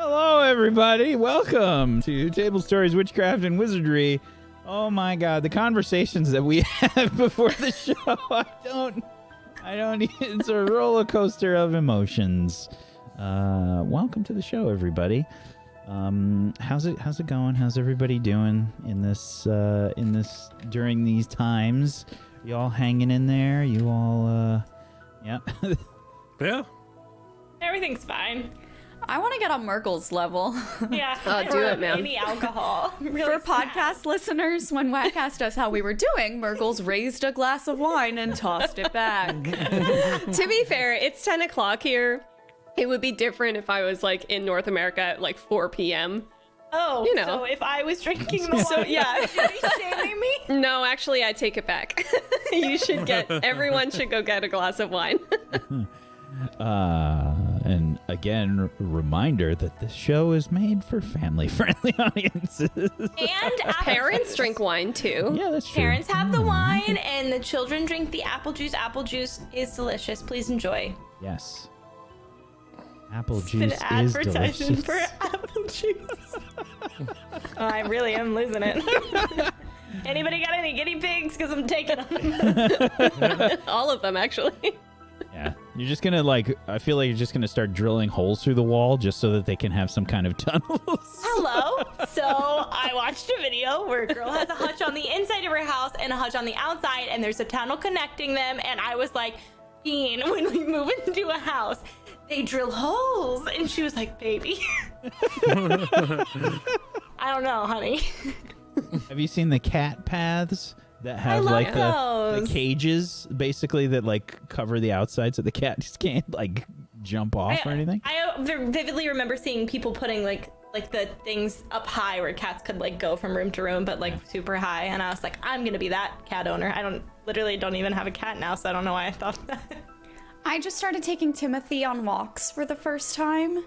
Hello, everybody. Welcome to Table Stories, Witchcraft, and Wizardry. Oh my God, the conversations that we have before the show. I don't. It's a roller coaster of emotions. Welcome to the show, everybody. How's it going? How's everybody doing in this during these times? You all hanging in there? You all yeah. Yeah. Everything's fine. I want to get on Merkel's level. Yeah. Do it, man. Any alcohol. Really For sad. podcast listeners, when Wack asked us how we were doing, Merkel's raised a glass of wine and tossed it back. To be fair, it's 10 o'clock here. It would be different if I was like in North America at like 4 p.m. Oh, You know. so if I was drinking the wine, So, yeah. you'd be shaming me? No, actually, I take it back. Everyone should go get a glass of wine. And again, reminder that this show is made for family-friendly audiences. And Parents drink wine too. Yeah, that's true. Parents have the wine, and the children drink the apple juice. Apple juice is delicious. Please enjoy. Yes. Apple It's been juice is advertising delicious. for apple juice. Oh, I really am losing it. Anybody got any guinea pigs? Because I'm taking them. All of them, actually. Yeah, you're just gonna I feel like you're just gonna start drilling holes through the wall just so that they can have some kind of tunnels. Hello. So I watched a video where a girl has a hutch on the inside of her house and a hutch on the outside, and there's a tunnel connecting them. And I was like, Bean, when we move into a house, they drill holes. And she was like, baby. I don't know, honey. Have you seen the cat paths that have love like the those. cages basically that like cover the outside so the cat just can't like jump off or anything? I vividly remember seeing people putting like the things up high where cats could like go from room to room, but like super high. And I was like, I'm gonna be that cat owner. I literally don't even have a cat now, so I don't know why I thought that. I just started taking Timothy on walks for the first time.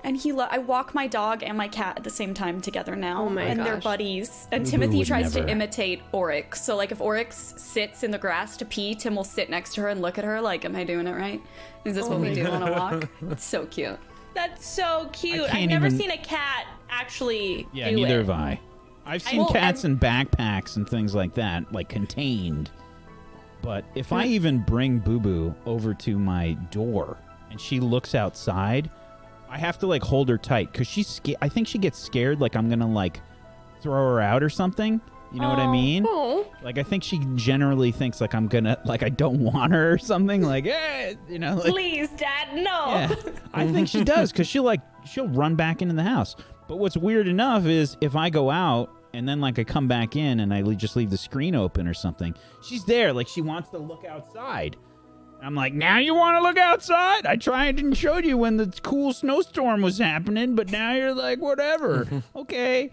And I walk my dog and my cat at the same time together now. Oh my and they're gosh. buddies. And Who Timothy would tries never? to imitate Oryx. So like if Oryx sits in the grass to pee, Tim will sit next to her and look at her like, am I doing it right? Is this what we do on a walk? It's so cute. That's so cute. can't I've never even- seen a cat actually Yeah, do neither it. have I. I've seen Well, cats in backpacks and things like that, like contained. But if I even bring Boo Boo over to my door and she looks outside, I have to like hold her tight because I think she gets scared, like I'm gonna like throw her out or something. You know what I mean? Oh. Like I think she generally thinks like I'm gonna like I don't want her or something. Like you know. Like, Please, Dad, no. yeah, I think she does because she'll run back into the house. But what's weird enough is if I go out and then like I come back in and I just leave the screen open or something, she's there like she wants to look outside. I'm like, now you want to look outside? I tried and showed you when the cool snowstorm was happening, but now you're like, whatever. Okay.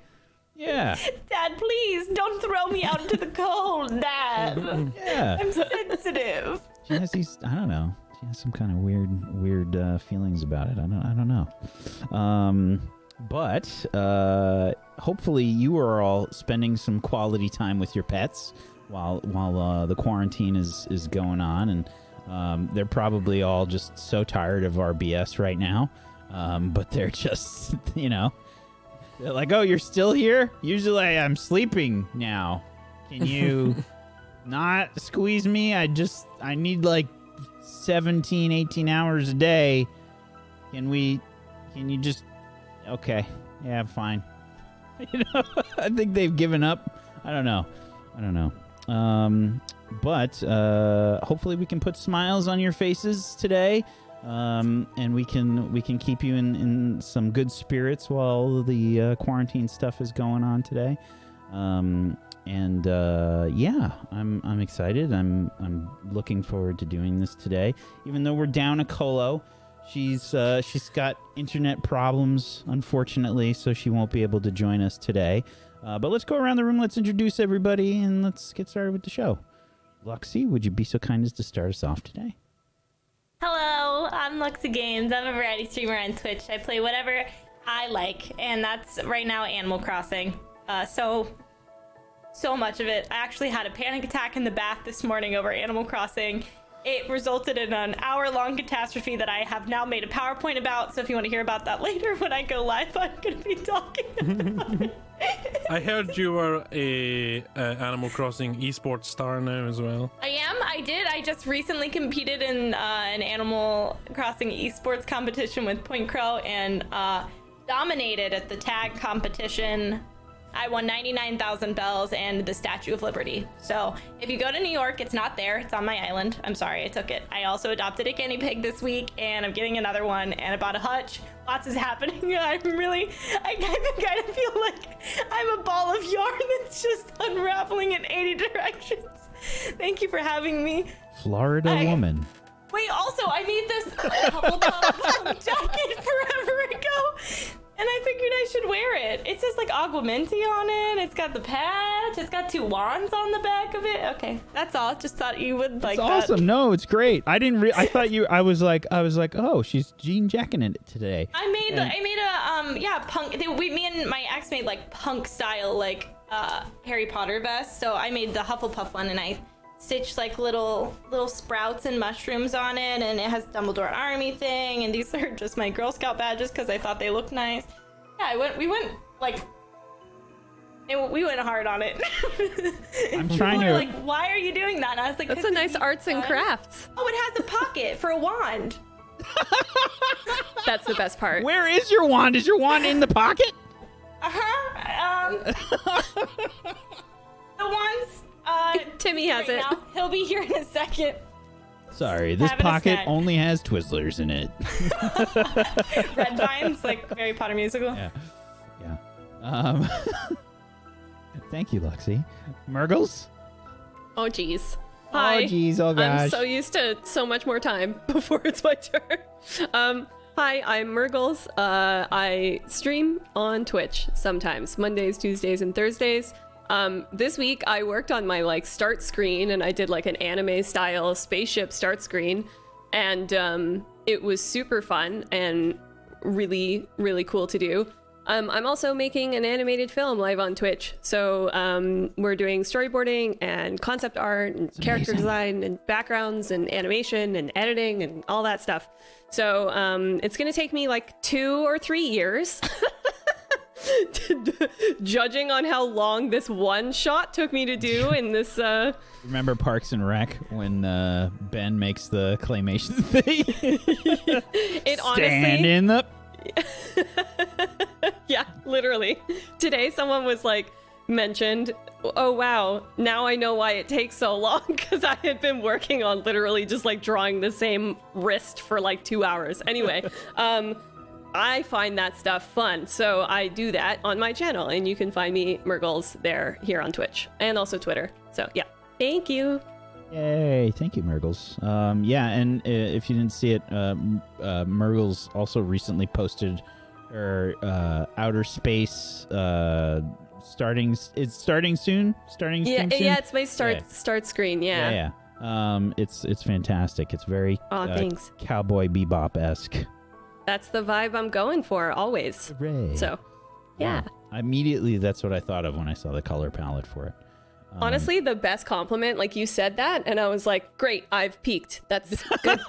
Yeah. Dad, please don't throw me out into the cold, Dad. Yeah. I'm sensitive. She has these, I don't know. She has some kind of weird feelings about it. I don't know. But hopefully you are all spending some quality time with your pets while the quarantine is going on, and they're probably all just so tired of our BS right now. But they're just, they're like, oh, you're still here? Usually I'm sleeping now. Can you not squeeze me? I need like 17, 18 hours a day. Can you just, okay. Yeah, fine. I think they've given up. I don't know. But hopefully we can put smiles on your faces today, and we can keep you in some good spirits while the quarantine stuff is going on today. Yeah, I'm excited. I'm looking forward to doing this today, even though we're down a Colo. She's got internet problems, unfortunately, so she won't be able to join us today. But let's go around the room. Let's introduce everybody, and let's get started with the show. Luxie, would you be so kind as to start us off today? Hello, I'm Luxa Games. I'm a variety streamer on Twitch. I play whatever I like, and that's right now Animal Crossing. So much of it. I actually had a panic attack in the bath this morning over Animal Crossing, it resulted in an hour-long catastrophe that I have now made a PowerPoint about. So if you want to hear about that later when I go live, I'm going to be talking about it. I heard you were a Animal Crossing esports star now as well. I am. I did. I just recently competed in an Animal Crossing esports competition with Point Crow and dominated at the tag competition. I won 99,000 bells and the Statue of Liberty. So if you go to New York, it's not there. It's on my island. I'm sorry, I took it. I also adopted a guinea pig this week, and I'm getting another one, and I bought a hutch. Lots is happening. I kind of feel like I'm a ball of yarn that's just unraveling in 80 directions. Thank you for having me. Florida woman. Wait, also, I made this Hufflepuff jacket forever ago. And I figured I should wear it. It says like Aguamenti on it. It's got the patch. It's got 2 wands on the back of it. Okay, that's all. Just thought you would like that. It's awesome. No, it's great. I didn't. I thought you. I was like, oh, she's Jean Jacking it today. I made a punk. Me and my ex made like punk style like Harry Potter vest. So I made the Hufflepuff one, and I stitched like little sprouts and mushrooms on it, and it has Dumbledore Army thing, and these are just my Girl Scout badges because I thought they looked nice. Yeah, we went hard on it. I'm trying to. Like, why are you doing that? And I was like, That's a nice arts and crafts. Oh, it has a pocket for a wand. That's the best part. Where is your wand? Is your wand in the pocket? The ones. Timmy has right it. now. He'll be here in a second. Sorry, this Having a pocket snack. only has Twizzlers in it. Red Vines, like Harry Potter musical. Yeah. Thank you, Luxie. Murgles? Oh, geez. Hi. Oh, geez. Oh, gosh. I'm so used to so much more time before it's my turn. Hi, I'm Murgles. I stream on Twitch sometimes, Mondays, Tuesdays, and Thursdays. This week I worked on my start screen, and I did like an anime style spaceship start screen, and it was super fun and really, really cool to do. I'm also making an animated film live on Twitch. So we're doing storyboarding and concept art and character design and backgrounds and animation and editing and all that stuff. So it's going to take me like 2 or 3 years. Judging on how long this one shot took me to do in this Remember Parks and Rec when Ben makes the claymation thing? it honestly Stand in the... Yeah, literally. Today someone was mentioned, oh wow, now I know why it takes so long, because I had been working on literally just drawing the same wrist for 2 hours. Anyway, I find that stuff fun, so I do that on my channel, and you can find me, Murgles, here on Twitch, and also Twitter. So yeah, thank you. Yay, thank you, Murgles. Yeah, and if you didn't see it, Murgles also recently posted her outer space starting. It's starting soon. Starting soon. Yeah, it's my start screen. Yeah. It's fantastic. It's very thanks. Cowboy Bebop-esque. That's the vibe I'm going for always. Hooray. So, yeah. Immediately, that's what I thought of when I saw the color palette for it. Honestly, the best compliment, you said that, and I was like, great, I've peaked. That's good.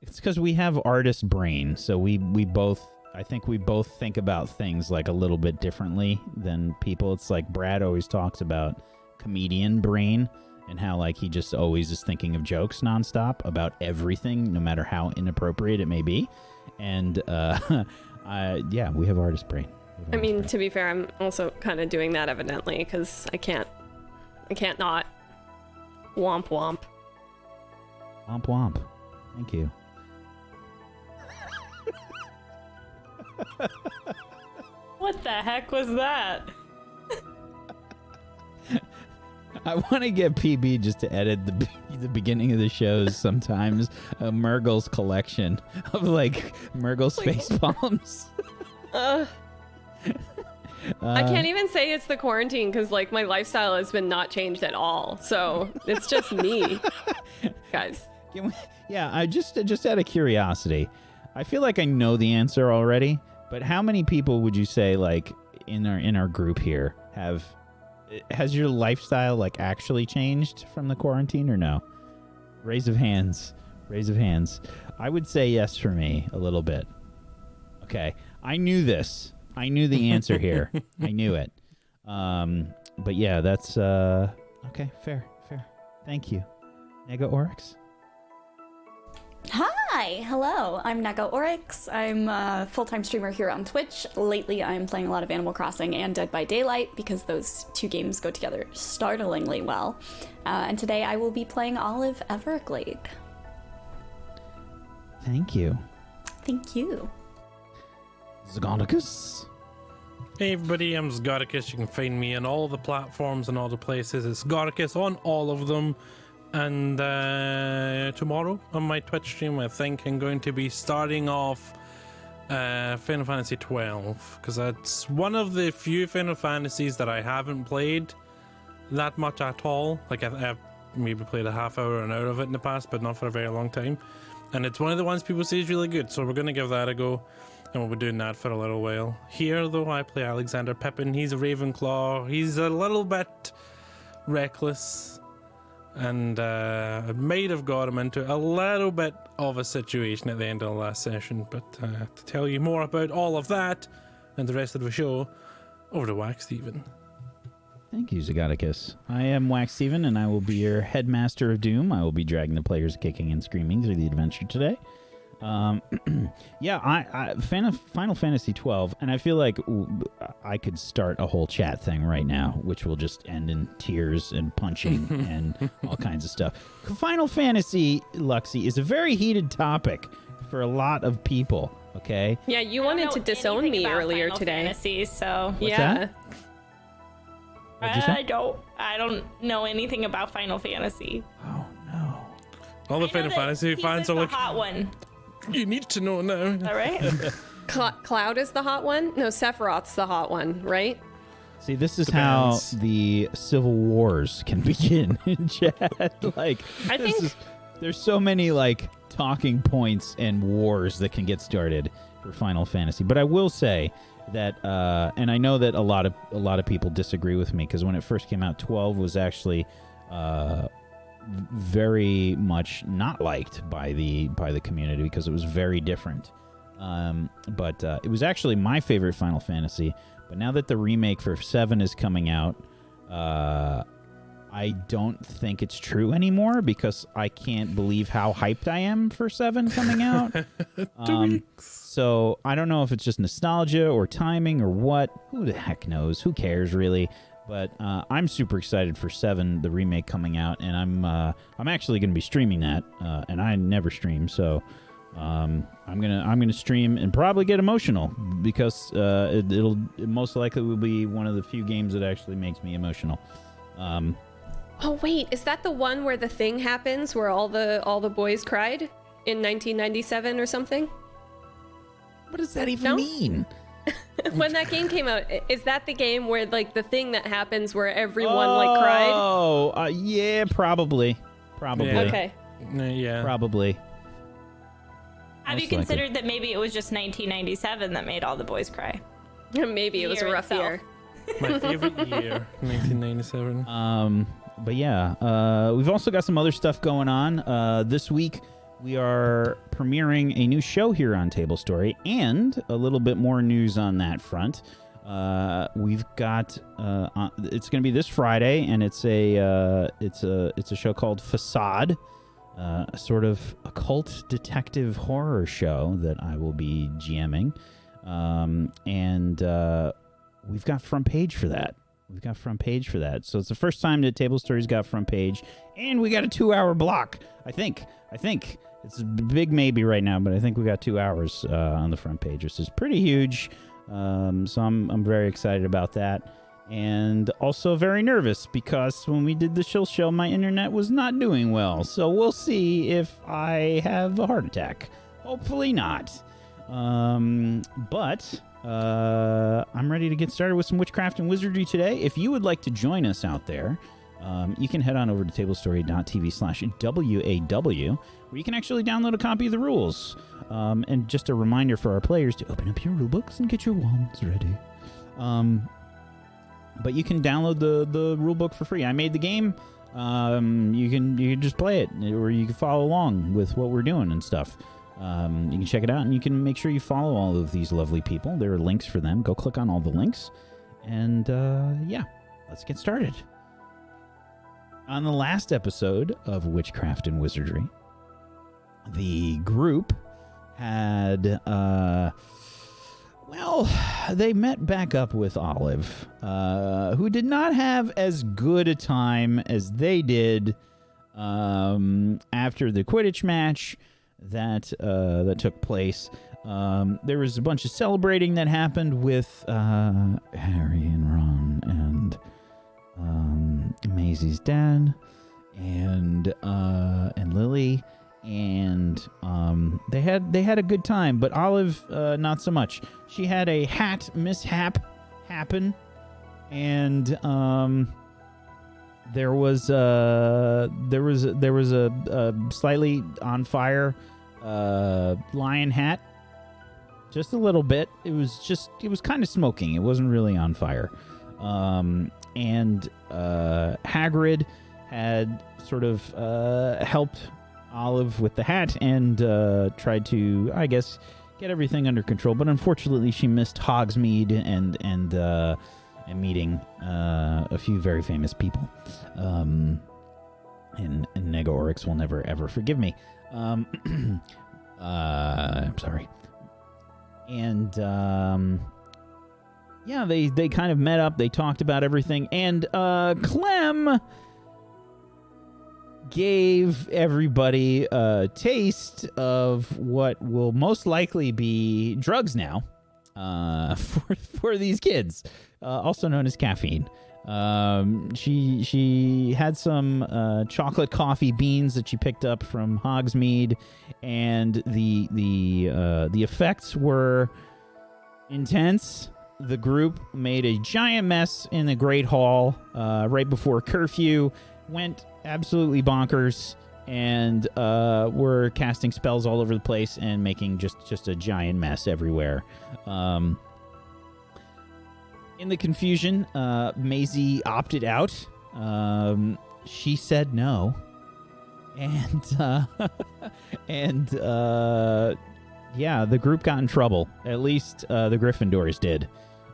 It's because we have artist brain, so we both, I think we both think about things a little bit differently than people. It's like Brad always talks about comedian brain and how he just always is thinking of jokes nonstop about everything, no matter how inappropriate it may be. And yeah, we have artist brain. I mean, to be fair, I'm also kind of doing that evidently, because I can't not. Womp womp. Womp womp. Thank you. What the heck was that? I want to get PB just to edit the beginning of the shows sometimes. A Murgles collection of Murgles face palms. I can't even say it's the quarantine, because my lifestyle has been not changed at all. So it's just me, guys. I just out of curiosity, I feel like I know the answer already. But how many people would you say in our group here has your lifestyle actually changed from the quarantine, or no? Raise of hands. Raise of hands. I would say yes for me a little bit. Okay. I knew this. I knew the answer here. I knew it. But yeah, that's okay. Fair. Thank you, Nega Oryx. Hi, hello. I'm Nega Oryx. I'm a full-time streamer here on Twitch. Lately, I'm playing a lot of Animal Crossing and Dead by Daylight because those two games go together startlingly well. And today, I will be playing Olive Everglade. Thank you. Thank you. Zagonicus. Hey everybody, I'm Zgodicus. You can find me on all the platforms and all the places. It's Zgodicus on all of them. And tomorrow on my Twitch stream, I think I'm going to be starting off Final Fantasy 12, because that's one of the few Final Fantasies that I haven't played that much at all. Like I've maybe played a half hour or an hour of it in the past, but not for a very long time. And it's one of the ones people say is really good, so we're going to give that a go. And we'll be doing that for a little while. Here, though, I play Alexander Pippin. He's a Ravenclaw. He's a little bit reckless. And I might have got him into a little bit of a situation at the end of the last session. But to tell you more about all of that and the rest of the show, over to Wax Steven. Thank you, Zagonicus. I am Wax Steven, and I will be your Headmaster of Doom. I will be dragging the players kicking and screaming through the adventure today. Yeah, I Final Fantasy 12, and I feel like I could start a whole chat thing right now, which will just end in tears and punching and all kinds of stuff. Final Fantasy, Luxie, is a very heated topic for a lot of people. Okay. Yeah, you wanted to disown me earlier Final today. Fantasy, so What's yeah. that? What'd you say? I don't know anything about Final Fantasy. Oh no. All the Final Fantasy fans are the like, hot one. you need to know now. All right. Cloud is the hot one? No, Sephiroth's the hot one, right? See, this is Depends. how the civil wars can begin in chat. Like, I this think- is- there's so many like talking points and wars that can get started for Final Fantasy. But I will say that, and I know that a lot of people disagree with me, because when it first came out, 12 was actually very much not liked by the community because it was very different. But it was actually my favorite Final Fantasy. But now that the remake for 7 is coming out, I don't think it's true anymore, because I can't believe how hyped I am for 7 coming out. So I don't know if it's just nostalgia or timing or what. Who the heck knows? Who cares, really? But I'm super excited for 7, the remake coming out, and I'm actually going to be streaming that, and I never stream, so I'm gonna stream and probably get emotional, because it most likely will be one of the few games that actually makes me emotional. Oh wait, is that the one where the thing happens where all the boys cried in 1997 or something? What does that even No? mean? When that game came out, is that the game where like the thing that happens where everyone like cried? Oh, yeah, probably. Yeah. Okay. Yeah. Probably. Have you Most likely. considered that maybe it was just 1997 that made all the boys cry? Maybe it was a Year rough itself. year. My favorite year, 1997. But yeah, we've also got some other stuff going on. This week, we are premiering a new show here on Table Story, and a little bit more news on that front. We've got it's going to be this Friday, and it's a show called Facade, a sort of occult detective horror show that I will be GMing, and we've got front page for that. So it's the first time that Table Story's got front page, and we got a 2-hour block. I think it's a big maybe right now, but I think we got 2 hours on the front page, which is pretty huge. So I'm very excited about that, and also very nervous because when we did the shill show, my internet was not doing well. So we'll see if I have a heart attack. Hopefully not. But I'm ready to get started with some Witchcraft and Wizardry today. If you would like to join us out there, you can head on over to tablestory.tv/WAW, where you can actually download a copy of the rules. And just a reminder for our players to open up your rulebooks and get your wands ready. But you can download the rulebook for free. I made the game you can just play it, or you can follow along with what we're doing and stuff. You can check it out, and you can make sure you follow all of these lovely people. There are links for them. Go click on all the links, and yeah, let's get started. On the last episode of Witchcraft and Wizardry, the group had, they met back up with Olive, who did not have as good a time as they did after the Quidditch match that took place. There was a bunch of celebrating that happened with Harry and Ron and Maisie's dad and Lily, and they had a good time, but Olive not so much. She had a hat mishap happen, and there was a slightly on fire lion hat, just a little bit. It was kind of smoking. It wasn't really on fire. And Hagrid had sort of helped Olive with the hat and tried to, I guess, get everything under control. But unfortunately, she missed Hogsmeade and meeting a few very famous people. And Nega Oryx will never ever forgive me. I'm sorry. And yeah, they kind of met up. They talked about everything, and Clem gave everybody a taste of what will most likely be drugs now for these kids, also known as caffeine. She had some chocolate coffee beans that she picked up from Hogsmeade, and the effects were intense. The group made a giant mess in the Great Hall right before curfew, went absolutely bonkers, and were casting spells all over the place and making just a giant mess everywhere. In the confusion, Maisie opted out. She said no. And yeah, the group got in trouble. At least the Gryffindors did.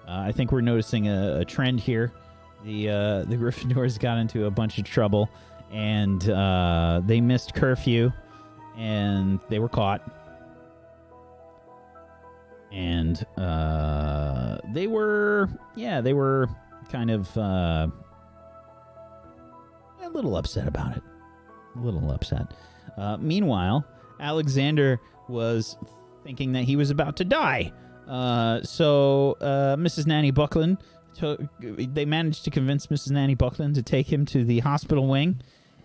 I think we're noticing a trend here. The Gryffindors got into a bunch of trouble, and they missed curfew, and they were caught. And they were kind of a little upset about it. A little upset. Meanwhile, Alexander was thinking that he was about to die. So Mrs. Nanny Buckland, they managed to convince Mrs. Nanny Buckland to take him to the hospital wing,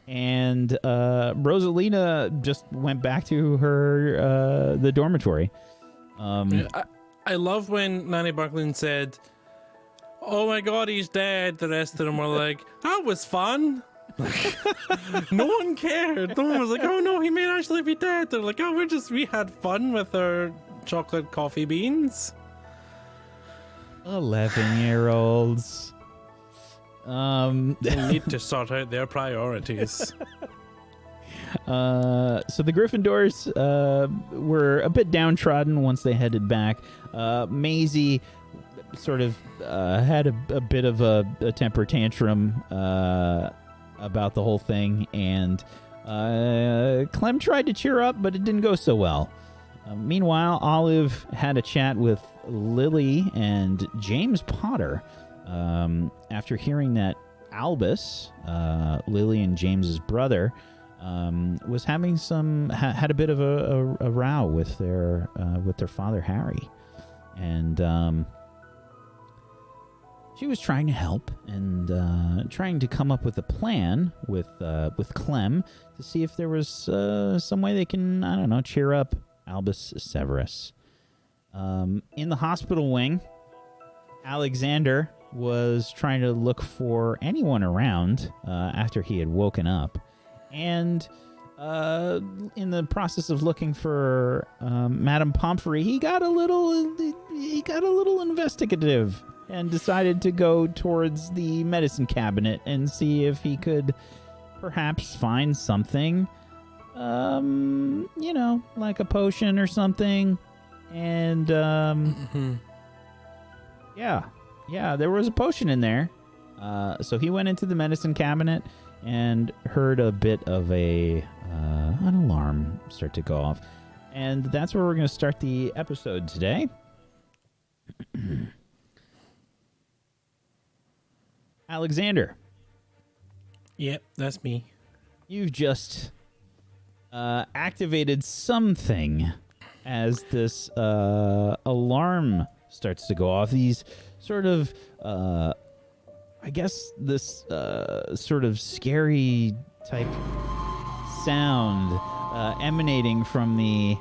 and Rosalina just went back to her the dormitory. I love when Nanny Buckland said, "Oh my God, he's dead." The rest of them were like, "That was fun." No one cared. No one was like, "Oh no, he may actually be dead." They're like, "Oh, we had fun with our chocolate coffee beans." 11-year-olds. They need to sort out their priorities. So the Gryffindors were a bit downtrodden once they headed back. Maisie sort of had a bit of a temper tantrum about the whole thing, and Clem tried to cheer up, but it didn't go so well. Meanwhile, Olive had a chat with Lily and James Potter after hearing that Albus, Lily and James's brother, was having had a bit of a row with their father Harry, and she was trying to help and trying to come up with a plan with Clem to see if there was some way they can, I don't know, cheer up Albus Severus. In the hospital wing, Alexander was trying to look for anyone around after he had woken up, and in the process of looking for Madame Pomfrey, he got a little investigative and decided to go towards the medicine cabinet and see if he could perhaps find something, like a potion or something. And, yeah, there was a potion in there. So he went into the medicine cabinet and heard a bit of an alarm start to go off. And that's where we're going to start the episode today. Alexander. Yep, that's me. You've just activated something as this alarm starts to go off. These sort of, this sort of scary type sound emanating from the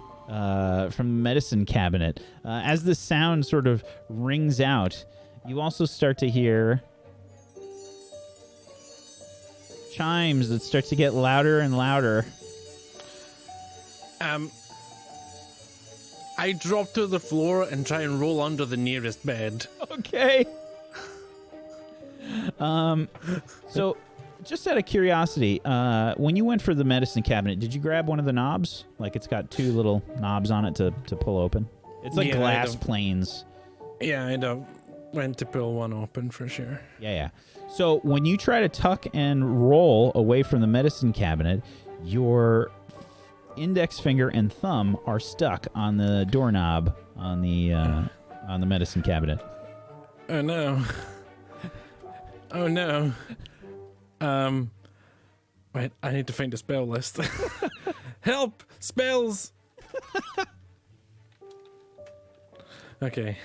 medicine cabinet. As the sound sort of rings out, you also start to hear chimes that start to get louder and louder. I drop to the floor and try and roll under the nearest bed. Okay. So, just out of curiosity, when you went for the medicine cabinet, did you grab one of the knobs? Like it's got two little knobs on it to pull open? It's like glass planes. Yeah, I went to pull one open for sure. Yeah. So when you try to tuck and roll away from the medicine cabinet, your index finger and thumb are stuck on the doorknob on the medicine cabinet. Oh no. Oh no. Wait, I need to find a spell list. Help! Spells! Okay.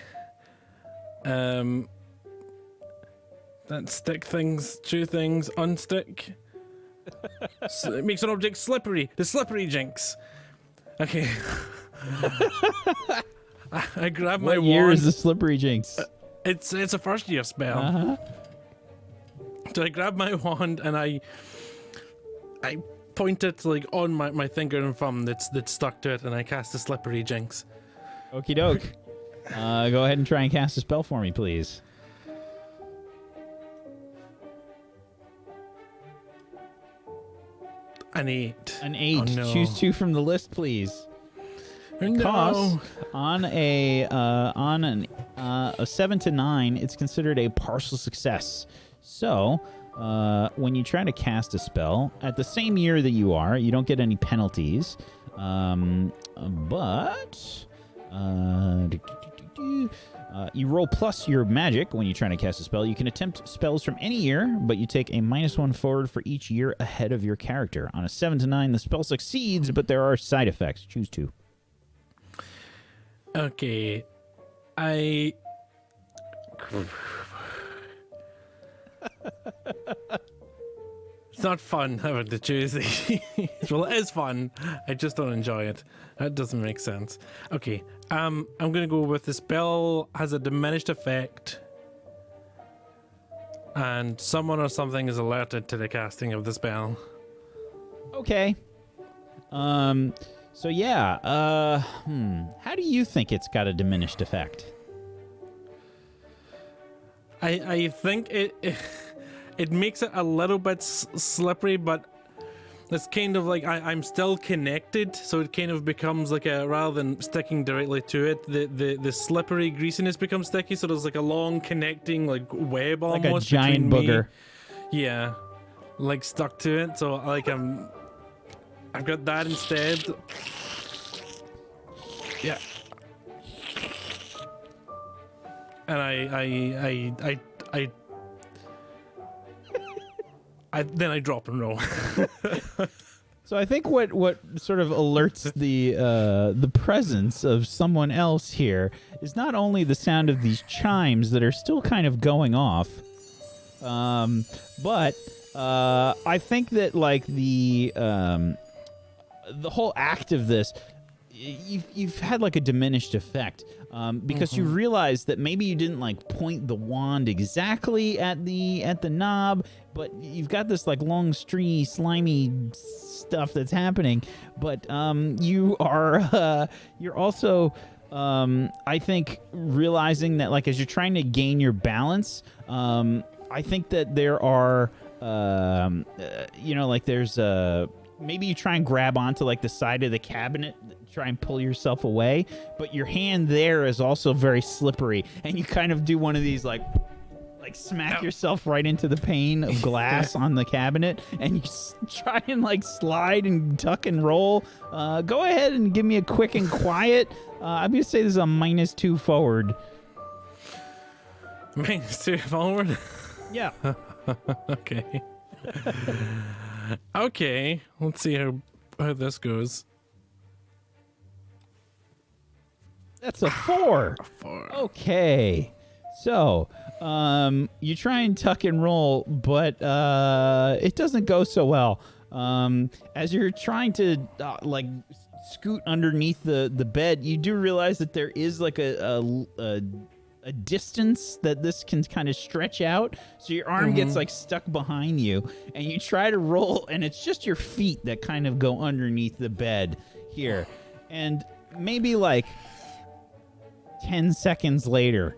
That stick things, chew things, unstick. It makes an object slippery. The slippery jinx. Okay. I grab my What year wand. is the slippery jinx? It's a first year spell. Uh-huh. So I grab my wand and I point it like on my finger and thumb that's stuck to it, and I cast a slippery jinx. Okie doke. Go ahead and try and cast a spell for me, please. An 8. An 8. Oh, no. Choose 2 from the list, please. No. Because on a 7 to 9, it's considered a partial success. So, when you try to cast a spell at the same year that you are, you don't get any penalties. You roll plus your magic when you're trying to cast a spell. You can attempt spells from any year, but you take a -1 forward for each year ahead of your character. On a 7 to 9, the spell succeeds, but there are side effects. Choose 2. Okay. It's not fun having to choose these. Well, it is fun. I just don't enjoy it. That doesn't make sense. Okay. I'm gonna go with the spell has a diminished effect, and someone or something is alerted to the casting of the spell. Okay. So yeah. How do you think it's got a diminished effect? I think it makes it a little bit slippery, but it's kind of like I'm still connected, so it kind of becomes like rather than sticking directly to it, the slippery greasiness becomes sticky, so there's like a long connecting like web almost. Like a giant booger. Yeah, like stuck to it. So like I've got that instead. Yeah. And then I drop and roll. So I think what sort of alerts the presence of someone else here is not only the sound of these chimes that are still kind of going off, but I think that like the whole act of this, you've had like a diminished effect. Because you realize that maybe you didn't like point the wand exactly at the knob, but you've got this like long stringy slimy stuff that's happening. But you're also I think realizing that like as you're trying to gain your balance, I think that there are like there's maybe you try and grab onto like the side of the cabinet, try and pull yourself away, but your hand there is also very slippery, and you kind of do one of these like smack yourself right into the pane of glass on the cabinet, and you try and like slide and tuck and roll. Go ahead and give me a quick and quiet. I'm gonna say this is a -2 forward. -2 forward? Yeah. Okay. Okay, let's see how this goes. That's a 4. 4. Okay. So, you try and tuck and roll, but it doesn't go so well. As you're trying to like scoot underneath the bed, you do realize that there is like a distance that this can kind of stretch out, so your arm gets like stuck behind you, and you try to roll, and it's just your feet that kind of go underneath the bed here, and maybe like 10 seconds later,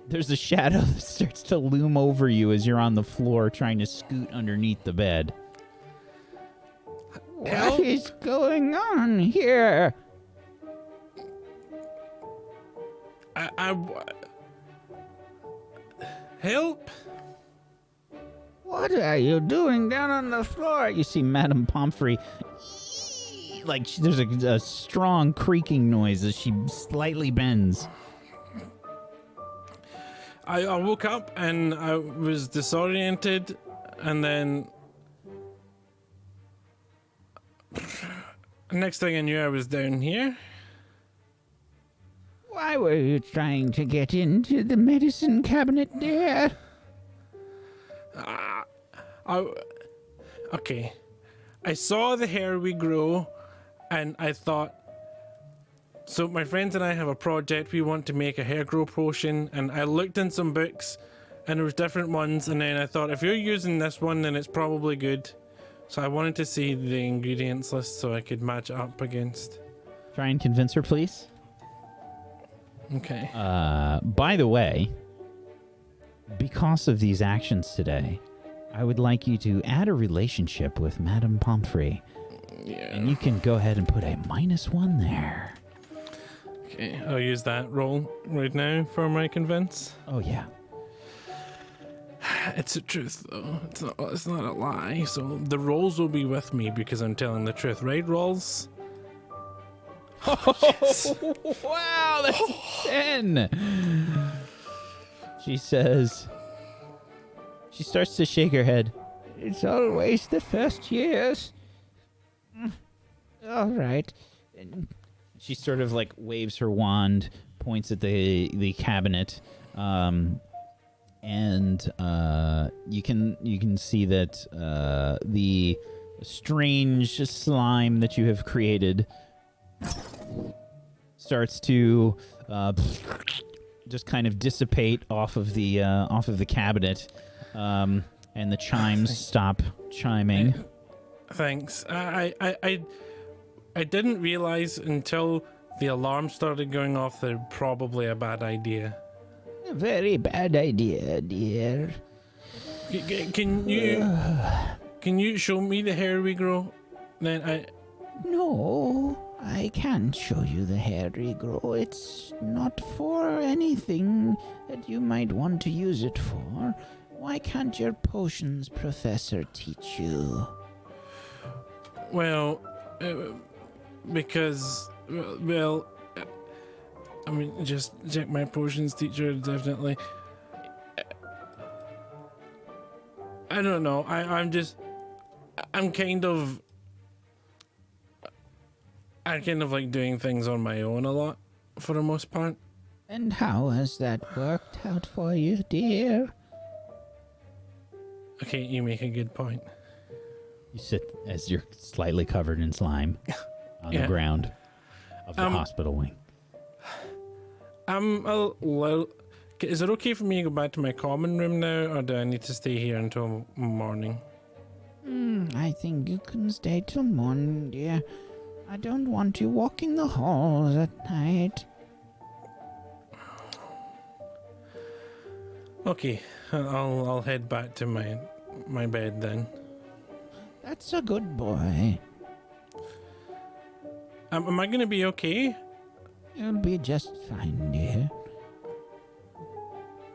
there's a shadow that starts to loom over you as you're on the floor trying to scoot underneath the bed. What is going on here? Help! What are you doing down on the floor? You see Madame Pomfrey, like there's a strong creaking noise as she slightly bends. I woke up and I was disoriented, and then next thing I knew, I was down here. Why were you trying to get into the medicine cabinet, dear? Okay. I saw the hair we grow, and I thought, so my friends and I have a project. We want to make a hair grow potion, and I looked in some books, and there was different ones, and then I thought, if you're using this one, then it's probably good. So I wanted to see the ingredients list so I could match it up against. Try and convince her, please. Okay. By the way, because of these actions today, I would like you to add a relationship with Madame Pomfrey. Yeah. And you can go ahead and put a -1 there. Okay, I'll use that roll right now for my convince. Oh, yeah. It's the truth, though. It's not a lie. So the rolls will be with me because I'm telling the truth, right, rolls? Yes. Wow, that's 10. She says, she starts to shake her head. It's always the first years. All right. And she sort of like waves her wand, points at the cabinet, and you can see that the strange slime that you have created starts to just kind of dissipate off of the cabinet, and the chimes stop chiming. Thanks. I didn't realize until the alarm started going off that it was probably a bad idea. A very bad idea, dear. Can you show me the hair we grow? Then No, I can't show you the hair regrow. It's not for anything that you might want to use it for. Why can't your potions professor teach you? Well, because, well, I mean, just check my potions teacher, definitely. I don't know. I'm kind of like doing things on my own a lot, for the most part. And how has that worked out for you, dear? Okay, you make a good point. You sit as you're slightly covered in slime on the ground of the hospital wing. Is it okay for me to go back to my common room now, or do I need to stay here until morning? I think you can stay till morning, dear. I don't want you walking the halls at night. Okay, I'll head back to my my bed then. That's a good boy. Am I gonna be okay? You'll be just fine, dear.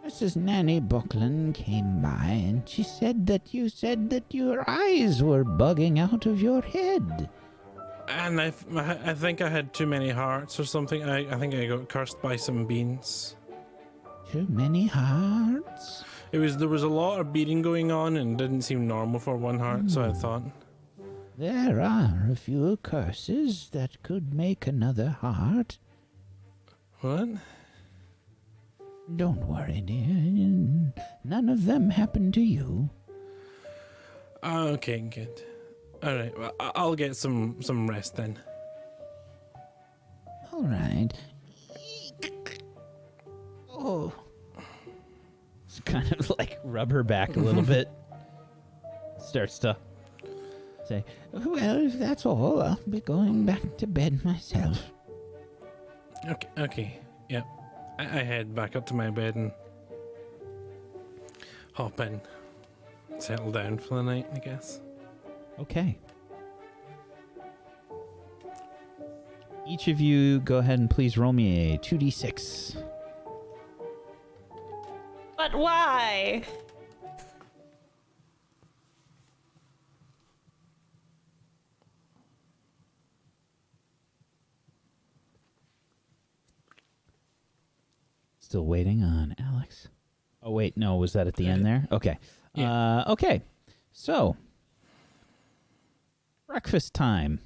Mrs. Nanny Buckland came by and she said that your eyes were bugging out of your head. And I think I had too many hearts or something. I think I got cursed by some beans. Too many hearts? There was a lot of beating going on and didn't seem normal for one heart, so I thought. There are a few curses that could make another heart. What? Don't worry, dear. None of them happened to you. Okay, good. All right, well, I'll get some rest then. All right. Oh. It's kind of like rub her back a little bit. Starts to say, well, if that's all, I'll be going back to bed myself. Okay, yep. I head back up to my bed and hop in. Settle down for the night, I guess. Okay. Each of you go ahead and please roll me a 2d6. But why? Still waiting on Alex. Oh, wait, no, was that at the end there? Okay. Yeah. Okay, so breakfast time.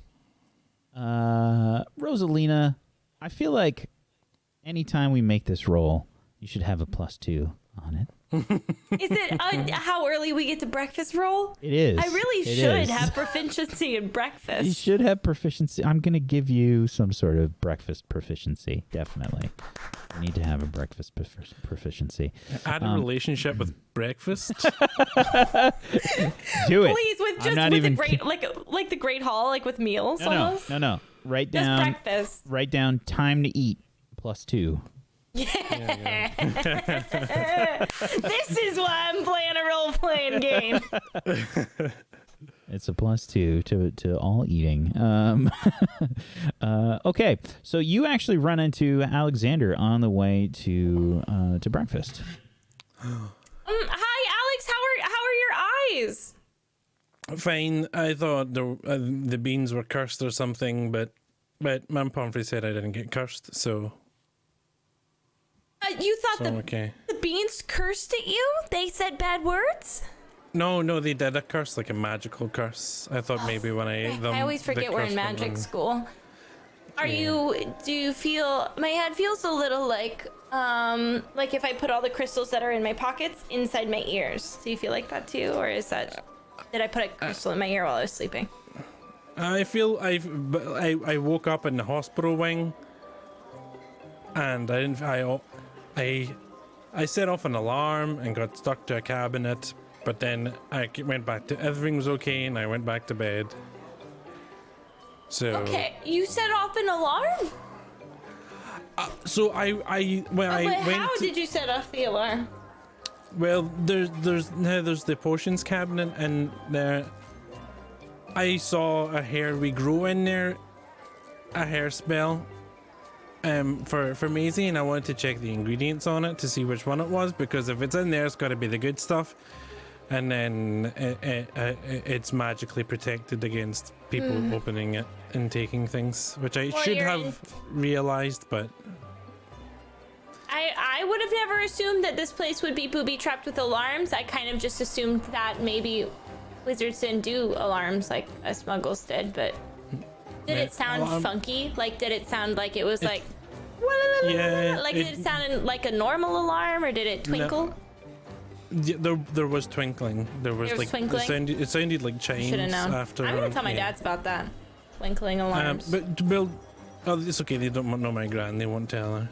Rosalina, I feel like anytime we make this roll, you should have a +2 on it. Is it how early we get to breakfast roll? It is. I really It should is. have proficiency in breakfast. You should have proficiency. I'm going to give you some sort of breakfast proficiency, definitely. You need to have a breakfast proficiency. Add a relationship with breakfast. Do it. Please, with just with the great, like the Great Hall, like with meals almost. No. Write Just down. breakfast. Write down time to eat +2. Yeah. This is why I'm playing a role-playing game. It's a +2 to all eating. Okay, so you actually run into Alexander on the way to breakfast. Hi, Alex. How are your eyes? Fine. I thought the beans were cursed or something, but Mum Pomfrey said I didn't get cursed, so. You thought Okay. the beans cursed at you? They said bad words? No, they did a curse, like a magical curse. I thought maybe when I ate them. I always forget we're in magic school. Do you feel, my head feels a little like if I put all the crystals that are in my pockets inside my ears. Do you feel like that too? Or did I put a crystal in my ear while I was sleeping? I feel I woke up in the hospital wing, and I set off an alarm and got stuck to a cabinet, but then I went back to, everything was okay, and I went back to bed. So Okay, you set off an alarm? So I went. How did you set off the alarm? Well, there's the potions cabinet, and there I saw a hair regrow in there, a hair spell. For Maisie, and I wanted to check the ingredients on it to see which one it was, because if it's in there, it's got to be the good stuff, and then it's magically protected against people opening it and taking things, which I should have realized, but I would have never assumed that this place would be booby-trapped with alarms. I kind of just assumed that maybe wizards didn't do alarms like us muggles did, but did it sound funky? Like, did it sound like it was like... Yeah, like, did it sound like a normal alarm, or did it twinkle? No, there was twinkling. There was like twinkling? it sounded like chimes. Should have known. After. I'm gonna tell my dads about that. Twinkling alarms. But to build, it's okay. They don't know my gran. They won't tell her.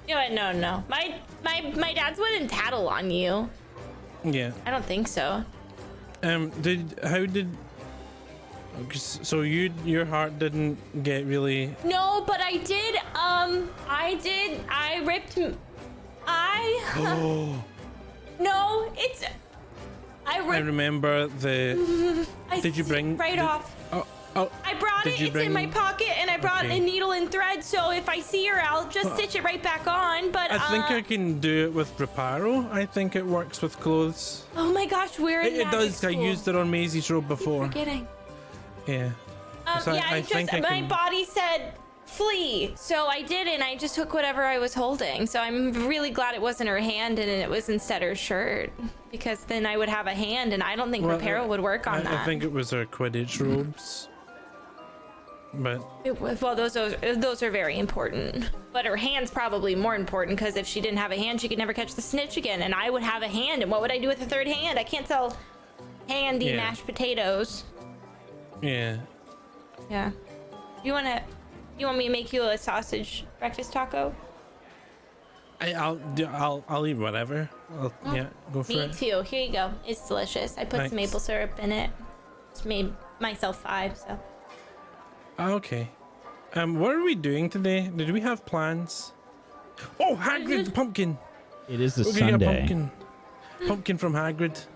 No. My dads wouldn't tattle on you. Yeah. I don't think so. So your heart didn't get really. No, but I did. No, it's. I remember the. Did you bring? Right off. Oh, I brought it. It's in my pocket, and I brought a needle and thread. So if I see her, I'll just stitch it right back on. But I think I can do it with Reparo. I think it works with clothes. Oh my gosh, we're in It does. school. I used it on Maisie's robe before. Forgetting. Yeah. So Yeah, I think I my can. body said flee, so I didn't. I just took whatever I was holding. So I'm really glad it wasn't her hand and it was instead her shirt, because then I would have a hand, and I don't think Reparo would work on that. I think it was her Quidditch robes. But Well, those are very important. But her hand's probably more important, because if she didn't have a hand, she could never catch the snitch again. And I would have a hand, and what would I do with a third hand? I can't sell handy mashed potatoes. yeah. Yeah. You want me to make you a sausage breakfast taco? I'll eat whatever. Yeah, go for Me it. too. Here you go. It's delicious. I put Thanks. some maple syrup in it. Just made myself 5, so. Okay. What are we doing today? Did we have plans? Oh, Hagrid, the pumpkin. It is the We're gonna get a Sunday. pumpkin. Pumpkin from Hagrid.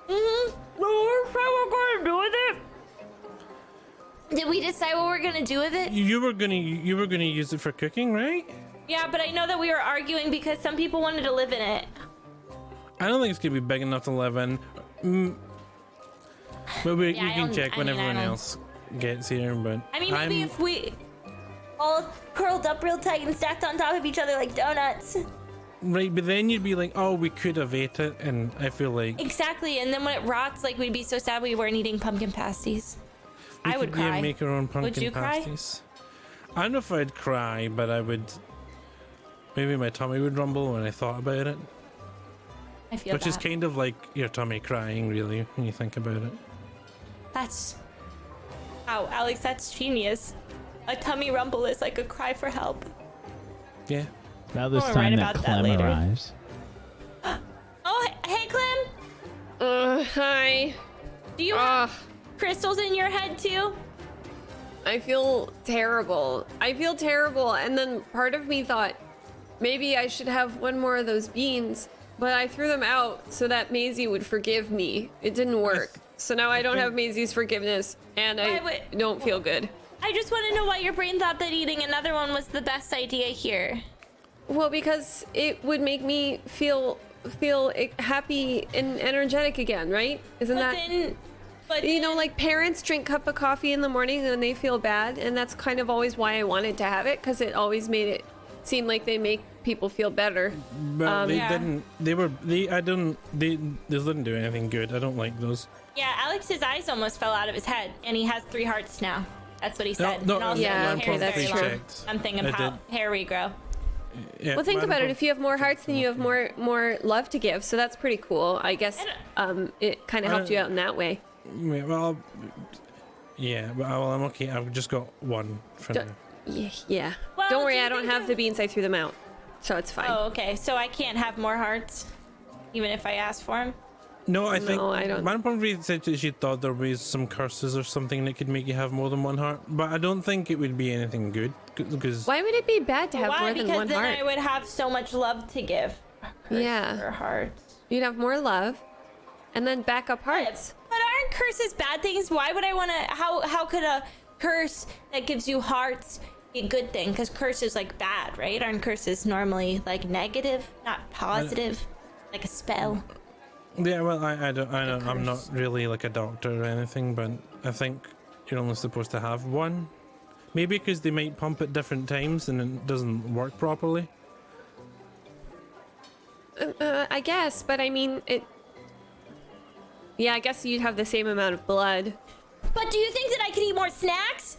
What we're gonna do with it? Did we decide what we're gonna do with it? You were gonna use it for cooking, right? Yeah, but I know that we were arguing because some people wanted to live in it. I don't think it's gonna be big enough to live in. But we Yeah, I can don't- check I when mean, I everyone don't- else gets here. But I mean, maybe if we all curled up real tight and stacked on top of each other like donuts. right, but then you'd be like, oh, we could have ate it, and I feel like Exactly, and then when it rots, like, we'd be so sad we weren't eating pumpkin pasties. we I would could, yeah, cry. make our own pumpkin you cry? pasties. I don't know if I'd cry, but I would. Maybe my tummy would rumble when I thought about it, I feel which is that. kind of like your tummy crying, really, when you think about it. That's... Wow, Alex, that's genius. A tummy rumble is like a cry for help. Yeah. About this I'll time write that about that Clem later. arrives. Oh, hey, Clem! Hi. Do you have crystals in your head, too? I feel terrible. And then part of me thought maybe I should have one more of those beans, but I threw them out so that Maisie would forgive me. It didn't work. So now I don't have Maisie's forgiveness, and I don't feel good. I just want to know why your brain thought that eating another one was the best idea here. Well, because it would make me feel happy and energetic again, right? Isn't that... But You know, like parents drink cup of coffee in the morning and they feel bad, and that's kind of always why I wanted to have it, because it always made it seem like they make people feel better. But they Yeah. didn't. They didn't do anything good. I don't like those. Yeah, Alex's eyes almost fell out of his head, and he has 3 hearts now. That's what he said. No, and also yeah, his okay, hair is that's very true. long. I'm thinking I about hair regrow. Yeah, Well, think mine about it. prob- If you have more hearts, then you have more love to give. So that's pretty cool. I guess it kind of helped you out in that way. Yeah, well, I'm okay. I've just got one for now. Yeah. Well, Don't do worry, you I don't think have of- the beans. I threw them out, so it's fine. Oh, okay. So I can't have more hearts, even if I ask for them? No, I think I don't- Man probably said that she thought there was some curses or something that could make you have more than one heart, but I don't think it would be anything good because Why would it be bad to have Why? more than Because one then heart? I would have so much love to give. Yeah. For hearts. You'd have more love, and then backup hearts. But aren't curses bad things? Why would I want to? How could a curse that gives you hearts be a good thing? Because curse is like bad, right? Aren't curses normally like negative, not positive, like a spell? yeah, well, I don't, I'm not really like a doctor or anything, but I think you're only supposed to have one. Maybe because they might pump at different times and it doesn't work properly. I guess, but I mean it. Yeah, I guess you'd have the same amount of blood. But do you think that I could eat more snacks?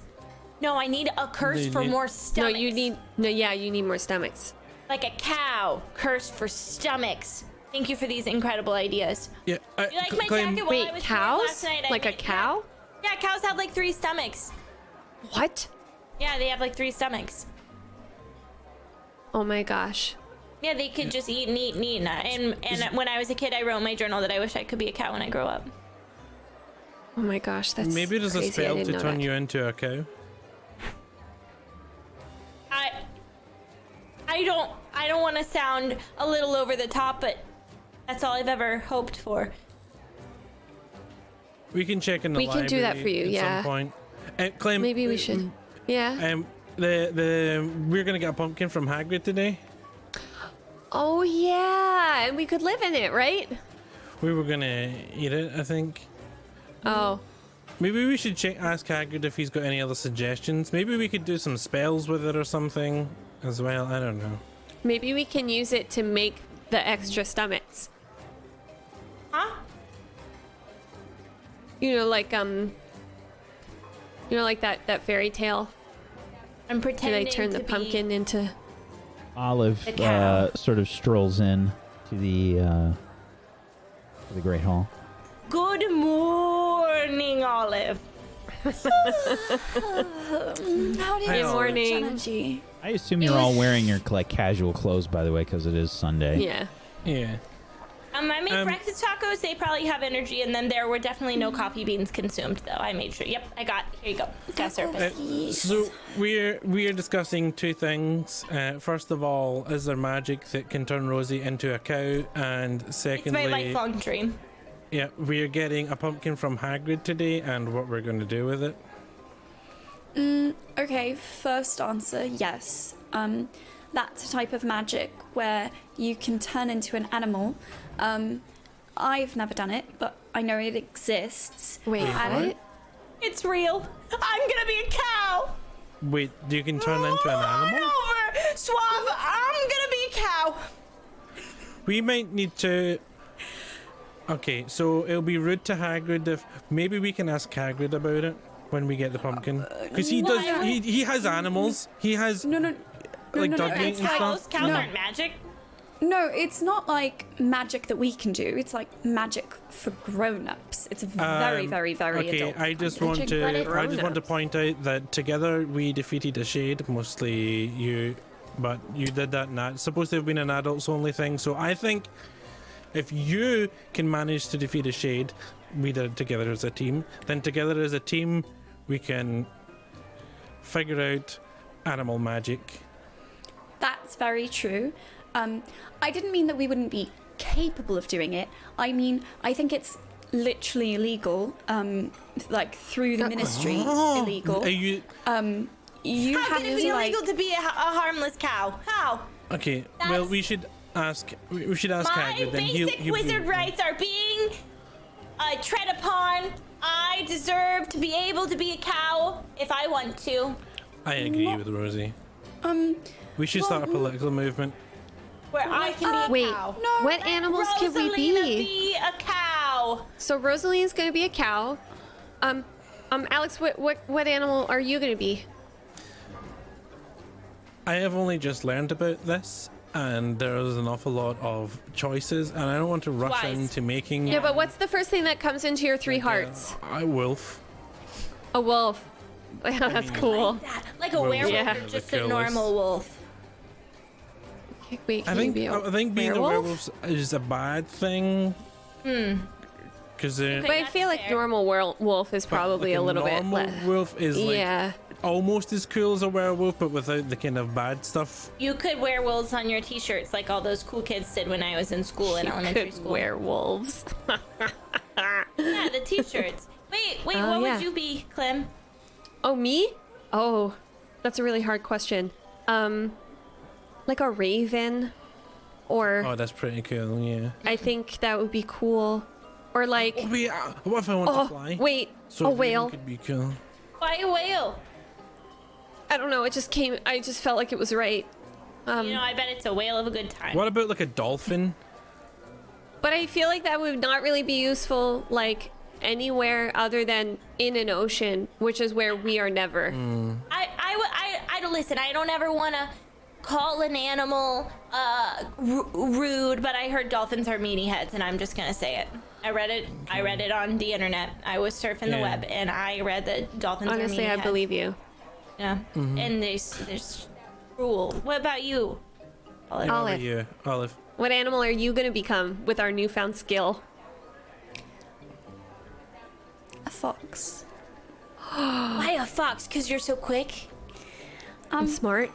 No, I need a curse You for need- more No, stomachs. you need more stomachs. like a cow. Curse for stomachs. Thank you for these incredible ideas. Yeah, You like my Clem, jacket? While Wait, I was cows? last night, I Like a made- cow? Yeah, cows have like 3 stomachs. What? Yeah, they have like 3 stomachs. Oh my gosh. Yeah, they could just eat and eat and eat. And when I was a kid, I wrote in my journal that I wish I could be a cow when I grow up. Oh my gosh, that's Maybe there's crazy. a spell I didn't to know turn that. you into a cow. I don't want to sound a little over the top, but that's all I've ever hoped for. We can check in the We can do that library for you, at yeah. some point. Clem, Maybe we should. Yeah. We're gonna get a pumpkin from Hagrid today. Oh yeah, and we could live in it, right? We were gonna eat it, I think. Oh. Maybe we should ask Hagrid if he's got any other suggestions. Maybe we could do some spells with it or something as well. I don't know. Maybe we can use it to make the extra stomachs. Huh? You know, like that fairy tale. I'm Do pretending they turn the to pumpkin into? Olive The cow. sort of strolls in to the Great Hall. Good morning, Olive. Howdy, Good morning. Energy. I assume you're all wearing your like casual clothes, by the way, because it is Sunday. Yeah. Yeah. I made breakfast tacos. They probably have energy in them. There were definitely no coffee beans consumed, though. I made sure. Yep, I got. Here you go. Got service. So we're discussing two things. First of all, is there magic that can turn Rosie into a cow? And It's secondly, my lifelong dream. yeah, we're getting a pumpkin from Hagrid today, and what we're going to do with it. Okay, first answer, yes. That's a type of magic where you can turn into an animal. I've never done it, but I know it exists. Wait, what? It's real. I'm gonna be a cow. Wait, you can turn into an animal? Over, Suave. I'm gonna be a cow. We might need to. Okay, so it'll be rude to Hagrid if maybe we can ask Hagrid about it when we get the pumpkin, because he does. He has animals. He has No, like no, dog meat It's and cows. stuff. Cows aren't magic. No, it's not like magic that we can do. It's like magic for grown-ups. It's very, very, very Okay, adult. I just kind want of to. But it's I just want to grown-ups. point out that together we defeated a shade, mostly you, but you did that. Not it's supposed to have been an adults only thing. So I think if you can manage to defeat a shade, we did it together as a team. Then together as a team, we can figure out animal magic. That's very true. I didn't mean that we wouldn't be capable of doing it. I mean, I think it's literally illegal, like through the ministry, illegal. Are you You How have can it be to like. illegal to be a harmless cow? How? okay? Well, That's- we should ask. We should ask My Hagrid. Then basic wizard rights are being tread upon. I deserve to be able to be a cow if I want to. I agree with Rosie. We should start a political movement. Where I can be a Wait, cow. what animals could we Rosalina be? a cow. So Rosaline's gonna be a cow. Alex, what animal are you gonna be? I have only just learned about this, and there's an awful lot of choices, and I don't want to rush Twice. into making. Yeah, but what's the first thing that comes into your three hearts? I wolf. A wolf. That's cool. Like a Well, werewolf yeah. or just The a coolest. normal wolf. Wait, I can you think be a I think being a werewolf? werewolf is a bad thing. Because Okay. But I feel like That's normal wolf is probably a little bit normal less. wolf is like Yeah. almost as cool as a werewolf, but without the kind of bad stuff. You could wear wolves on your t-shirts like all those cool kids did when I was in school, in elementary Could school. werewolves. Yeah, the t-shirts. Wait, Oh, what yeah. would you be, Clem? Oh, me? Oh, that's a really hard question. Like a raven, or Oh, that's pretty cool. Yeah. I think that would be cool. Or like, Oh, wait, what if I want to fly? wait, So a raven whale. could be cool. Why a whale? I don't know. It just came. I just felt like it was right. You know, I bet it's a whale of a good time. What about like a dolphin? But I feel like that would not really be useful, like anywhere other than in an ocean, which is where we are never. I don't listen. I don't ever want to call an animal rude, but I heard dolphins are meaty heads, and I'm just gonna say it. I read it. I read it on the internet. I was surfing the Yeah. web, and I read that dolphins are meaty Honestly, I heads. believe you. Yeah, and there's cruel. What about you? What about Olive. you, Olive? What animal are you gonna become with our newfound skill? A fox. Why a fox? Cause you're so quick, And smart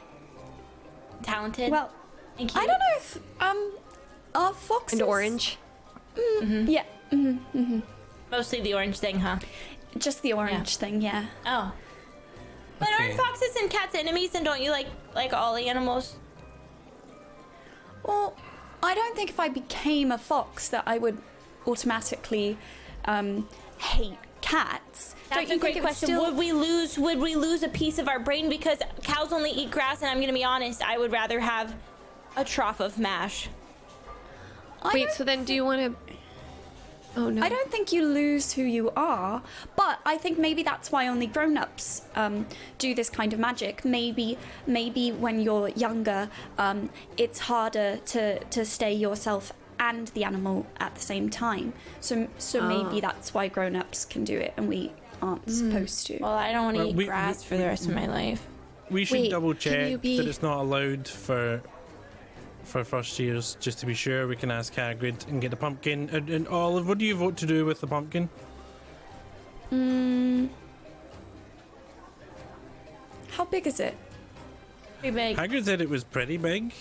talented. Well, and cute. I don't know if are foxes and orange. Yeah. What Mostly the orange thing, huh? Just the orange thing, yeah. Oh. But Okay. aren't foxes and cats enemies, and don't you like all animals? Well, I don't think if I became a fox that I would automatically hate cats. That's Don't you a great think it would question. still- Would we lose a piece of our brain? Because cows only eat grass, and I'm gonna be honest, I would rather have a trough of mash. Wait, so then do you want to... Oh, no. I don't think you lose who you are, but I think maybe that's why only grown-ups do this kind of magic. Maybe when you're younger, it's harder to stay yourself and the animal at the same time. So maybe that's why grown-ups can do it and we aren't supposed to. Well, I don't want to Well, eat grass for the rest of my life. We should Wait, double can you check be- that it's not allowed for first years, just to be sure. We can ask Hagrid and get the pumpkin. And Olive, what do you vote to do with the pumpkin? How big is it? Pretty big. Hagrid said it was pretty big.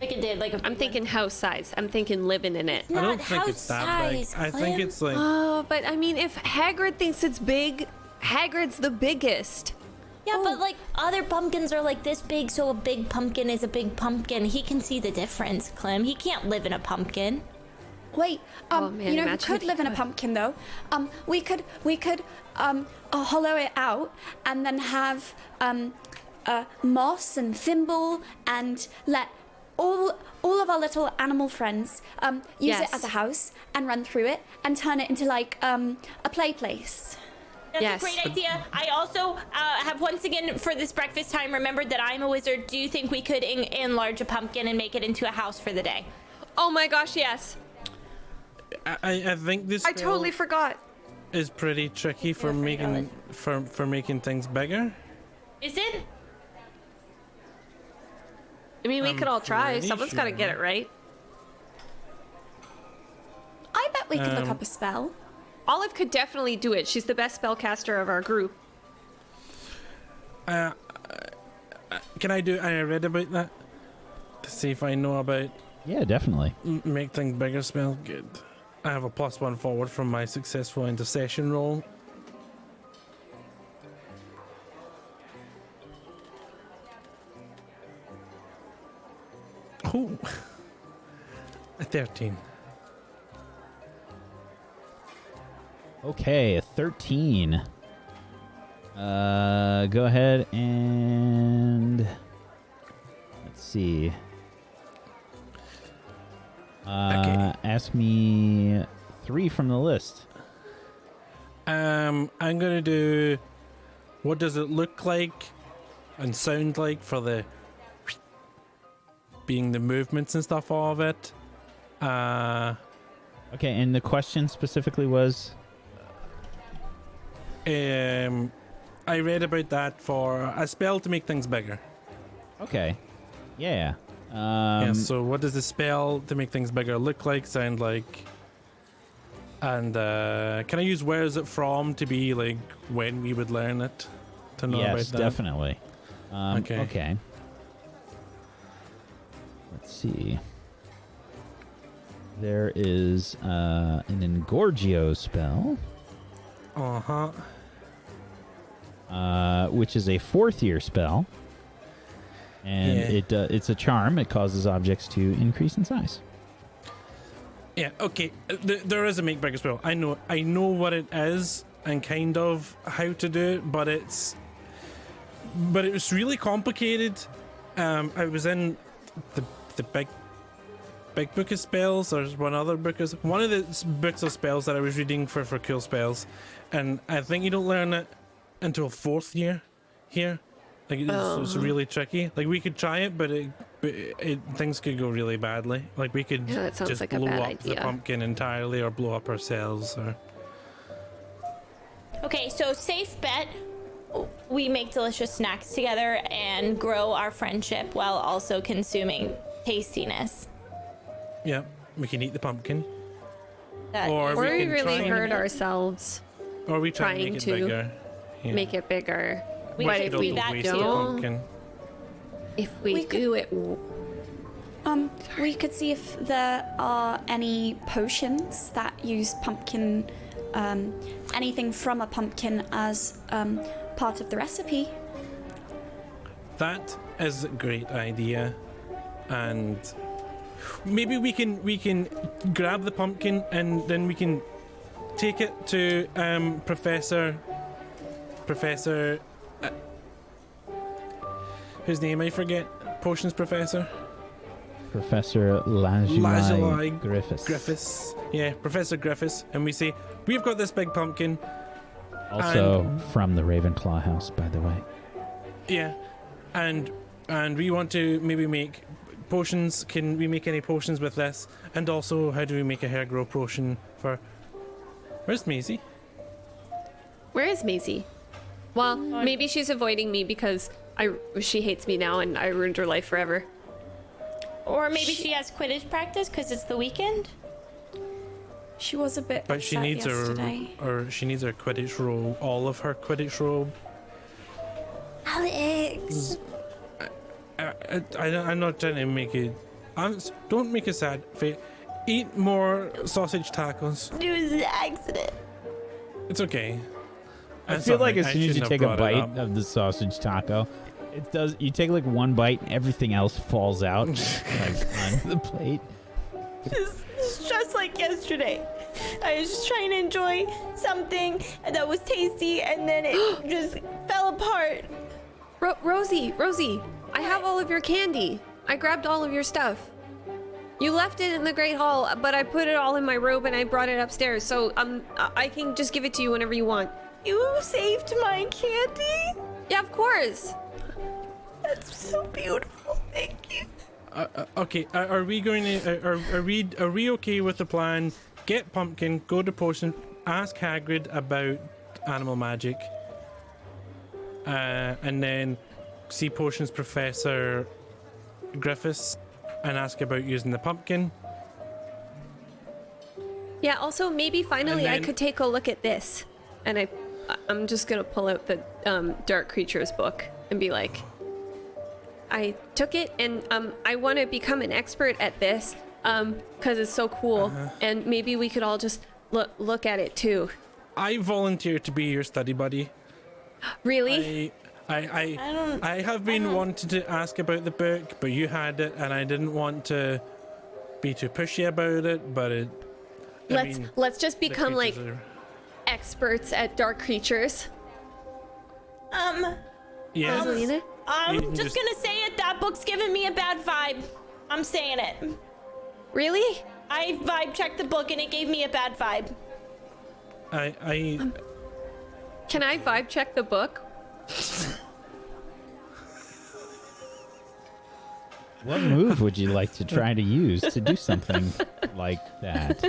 Like it did. Like I'm thinking house size. I'm thinking living in it. I don't Not think it's house that big. size, I think Clem. it's like Oh, but I mean, if Hagrid thinks it's big, Hagrid's the biggest. Yeah, but like other pumpkins are like this big, so a big pumpkin is a big pumpkin. He can see the difference, Clem. He can't live in a pumpkin. Wait, Oh, man, you know who imagine if could he live in a could. pumpkin though? We could hollow it out and then have moss and thimble and let all of our little animal friends use Yes. it as a house and run through it and turn it into like a play place. That's Yes. a great idea. I also have once again for this breakfast time remembered that I'm a wizard. Do you think we could enlarge a pumpkin and make it into a house for the day? Oh my gosh, yes. I think this I totally forgot. is pretty tricky for afraid of making for making things bigger. Is it? I mean, we I'm could all try. pretty Someone's got to sure. get it right. I bet we could look up a spell. Olive could definitely do it. She's the best spellcaster of our group. Can I do? I read about that to see if I know about Yeah, definitely. make things bigger spell. Good. I have a +1 forward from my successful intercession roll. Oh, a 13. Okay, a 13. Go ahead and let's see. Okay. Ask me 3 from the list. I'm gonna do. What does it look like and sound like for the being the movements and stuff of it? Okay, and the question specifically was? I read about that for a spell to make things bigger. Okay. Yeah. Yeah, so what does the spell to make things bigger look like, sound like? And can I use where is it from to be like when we would learn it? To know yes, about that? definitely. Okay. Okay. Let's see. There is an Engorgio spell, Uh-huh. which is a 4th year spell. And Yeah. it's a charm. It causes objects to increase in size. Yeah, okay. There is a make bigger spell. I know what it is and kind of how to do it, but it was really complicated. I was in the big book of spells. There's one other book is one of the books of spells that I was reading for cool spells, and I think you don't learn it until 4th year here. Like it's really tricky. Like we could try it, but things could go really badly. Like we could Yeah, that sounds just like a blow bad up idea. the pumpkin entirely, or blow up ourselves. Or Okay, so safe bet. We make delicious snacks together and grow our friendship while also consuming tastiness. yeah, we can eat the pumpkin, That Or is- Or we we can really try hurt and- ourselves. or we try and Trying make it to bigger. Yeah. Make it bigger. We But should if do we that waste the too. don't, pumpkin. if we, We could- do it, We could see if there are any potions that use pumpkin anything from a pumpkin as part of the recipe. That is a great idea, and maybe we can grab the pumpkin and then we can take it to Professor whose name I forget. Potions Professor. Professor Lajulai Griffiths. Yeah, Professor Griffiths, and we say we've got this big pumpkin. Also from the Ravenclaw house, by the way. Yeah, and we want to maybe make potions. Can we make any potions with this? And also, how do we make a hair grow potion for? Where's Maisie? Where is Maisie? Well, maybe she's avoiding me because she hates me now and I ruined her life forever. Or maybe she has Quidditch practice because it's the weekend. She was a bit But she upset needs yesterday. she needs her Quidditch robe, all of her Quidditch robe. Alex. I'm not trying to make it. Don't make it sad. Eat more sausage tacos. It was an accident. It's okay. I feel like as soon as you shouldn't take have a brought it bite up. of the sausage taco, it does. You take like one bite, and everything else falls out like onto the plate. It's just like yesterday. I was just trying to enjoy something that was tasty, and then it just fell apart. Rosie, I have all of your candy. I grabbed all of your stuff. You left it in the Great Hall, but I put it all in my robe and I brought it upstairs. So I can just give it to you whenever you want. You saved my candy? Yeah, of course. That's so beautiful. Thank you. Okay, are we going to? Are we okay with the plan? Get Pumpkin, go to Potion, ask Hagrid about animal magic, and then see Potions Professor Griffiths and ask about using the pumpkin. Yeah, also maybe finally I then- could take a look at this. And I'm just gonna pull out the Dark Creatures book and be like, I took it and I want to become an expert at this because it's so cool. And maybe we could all just look at it too. I volunteer to be your study buddy. Really? I have been wanting to ask about the book, but you had it, and I didn't want to be too pushy about it. But it. Let's just the become like creatures experts at dark creatures. yeah. Rosalina? I'm You can just just- gonna say it. That book's giving me a bad vibe. I'm saying it. Really? I vibe checked the book and it gave me a bad vibe. Can I vibe check the book? What move would you like to try to use to do something like that?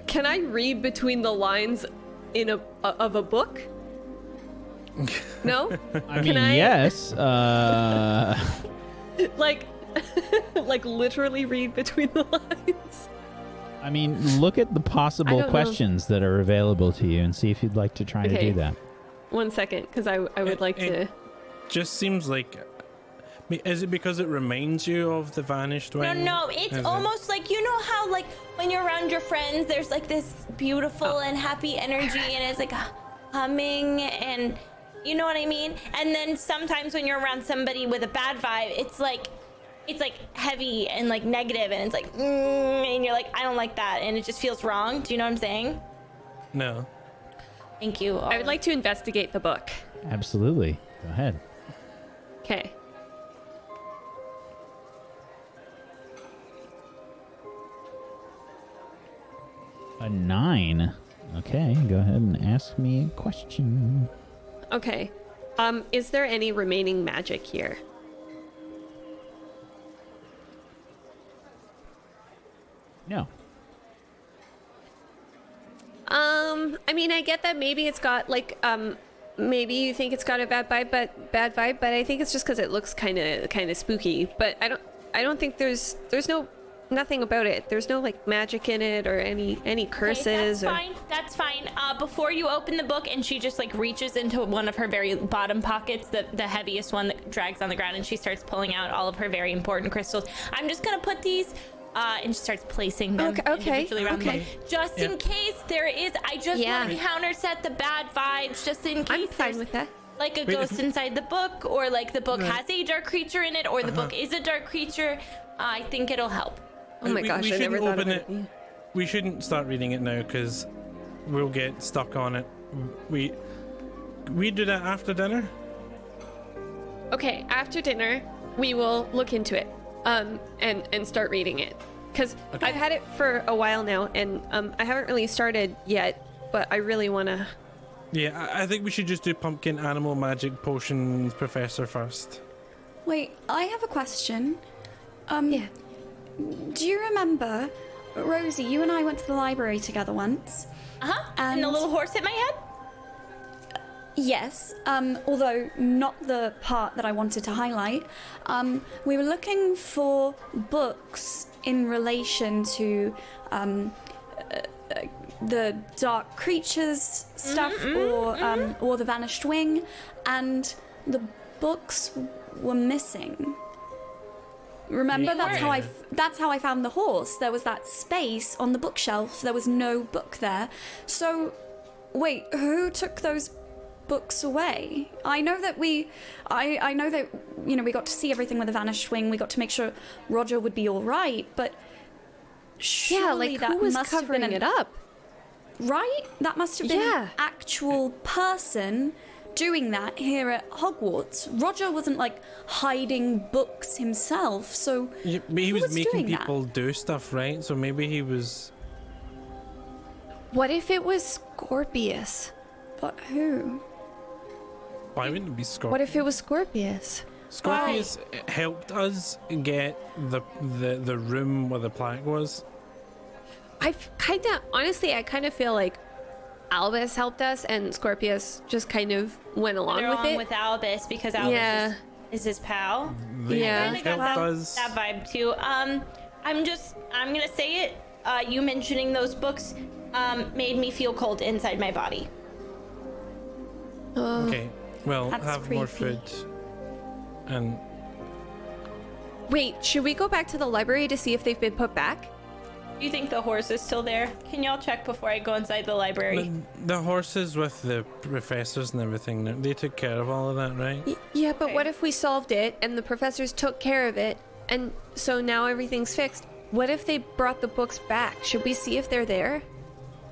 Can I read between the lines of a book? No? I mean, I- yes. Like like literally read between the lines? I mean, look at the possible don't know. questions that are available to you and see if you'd like to try to Okay. do that. 1 second, because I would like to. Just seems like. Is it because it reminds you of the vanished one? No, it's Is it? almost like, you know how like when you're around your friends, there's like this beautiful and happy energy and it's like humming and you know what I mean? And then sometimes when you're around somebody with a bad vibe, it's like heavy and like negative and it's like, and you're like, I don't like that. And it just feels wrong. Do you know what I'm saying? No. Thank you. I would like to investigate the book. Absolutely. Go ahead. Okay. A 9. Okay, go ahead and ask me a question. Okay. Is there any remaining magic here? No. I mean, I get that maybe it's got like, maybe you think it's got a bad vibe, but I think it's just because it looks kind of spooky. But I don't think there's nothing about it. There's no like magic in it or any curses. Okay, that's fine. Before you open the book, and she just like reaches into one of her very bottom pockets, the heaviest one that drags on the ground, and she starts pulling out all of her very important crystals. I'm just gonna put these and she starts placing them individually around the book. Just in case there is, I just want to counterset the bad vibes, just in case. I'm fine with that. Like a ghost inside the book, or like the book has a dark creature in it, or the book is a dark creature. I think it'll help. Oh my gosh, I never thought of it. We shouldn't start reading it now because we'll get stuck on it. We do that after dinner. Okay, after dinner, we will look into it, and start reading it. Because I've had it for a while now, and I haven't really started yet, but I really want to. Yeah, I think we should just do pumpkin animal magic potions professor first. Wait, I have a question. Yeah. Do you remember, Rosie, you and I went to the library together once? And the little horse hit my head? Yes, although not the part that I wanted to highlight. We were looking for books in relation to the dark creatures stuff, or the vanished wing, and the books were missing. Remember, that's how I found the horse. There was that space on the bookshelf. There was no book there. So, wait, who took those books away? I know that I know that, you know, we got to see everything with the vanished wing. We got to make sure Roger would be all right, but surely that who was must have covering been it up? Right? That must have been an actual person doing that here at Hogwarts. Roger wasn't like hiding books himself, so He who was making doing people do stuff, right? So maybe he was. What if it was Scorpius? But who? Why wouldn't it be Scorpius? What if it was Scorpius? Scorpius helped us get the room where the plaque was. I kind of feel like Albus helped us, and Scorpius just kind of went along with it. With Albus, because Albus is his pal. Yeah. I got that vibe too. I'm gonna say it. You mentioning those books made me feel cold inside my body. Okay, well, That's have more creepy. food. And Wait, should we go back to the library to see if they've been put back? Do you think the horse is still there? Can y'all check before I go inside the library? the horses with the professors and everything, they took care of all of that, right? Yeah, but what if we solved it and the professors took care of it, and so now everything's fixed? What if they brought the books back? Should we see if they're there?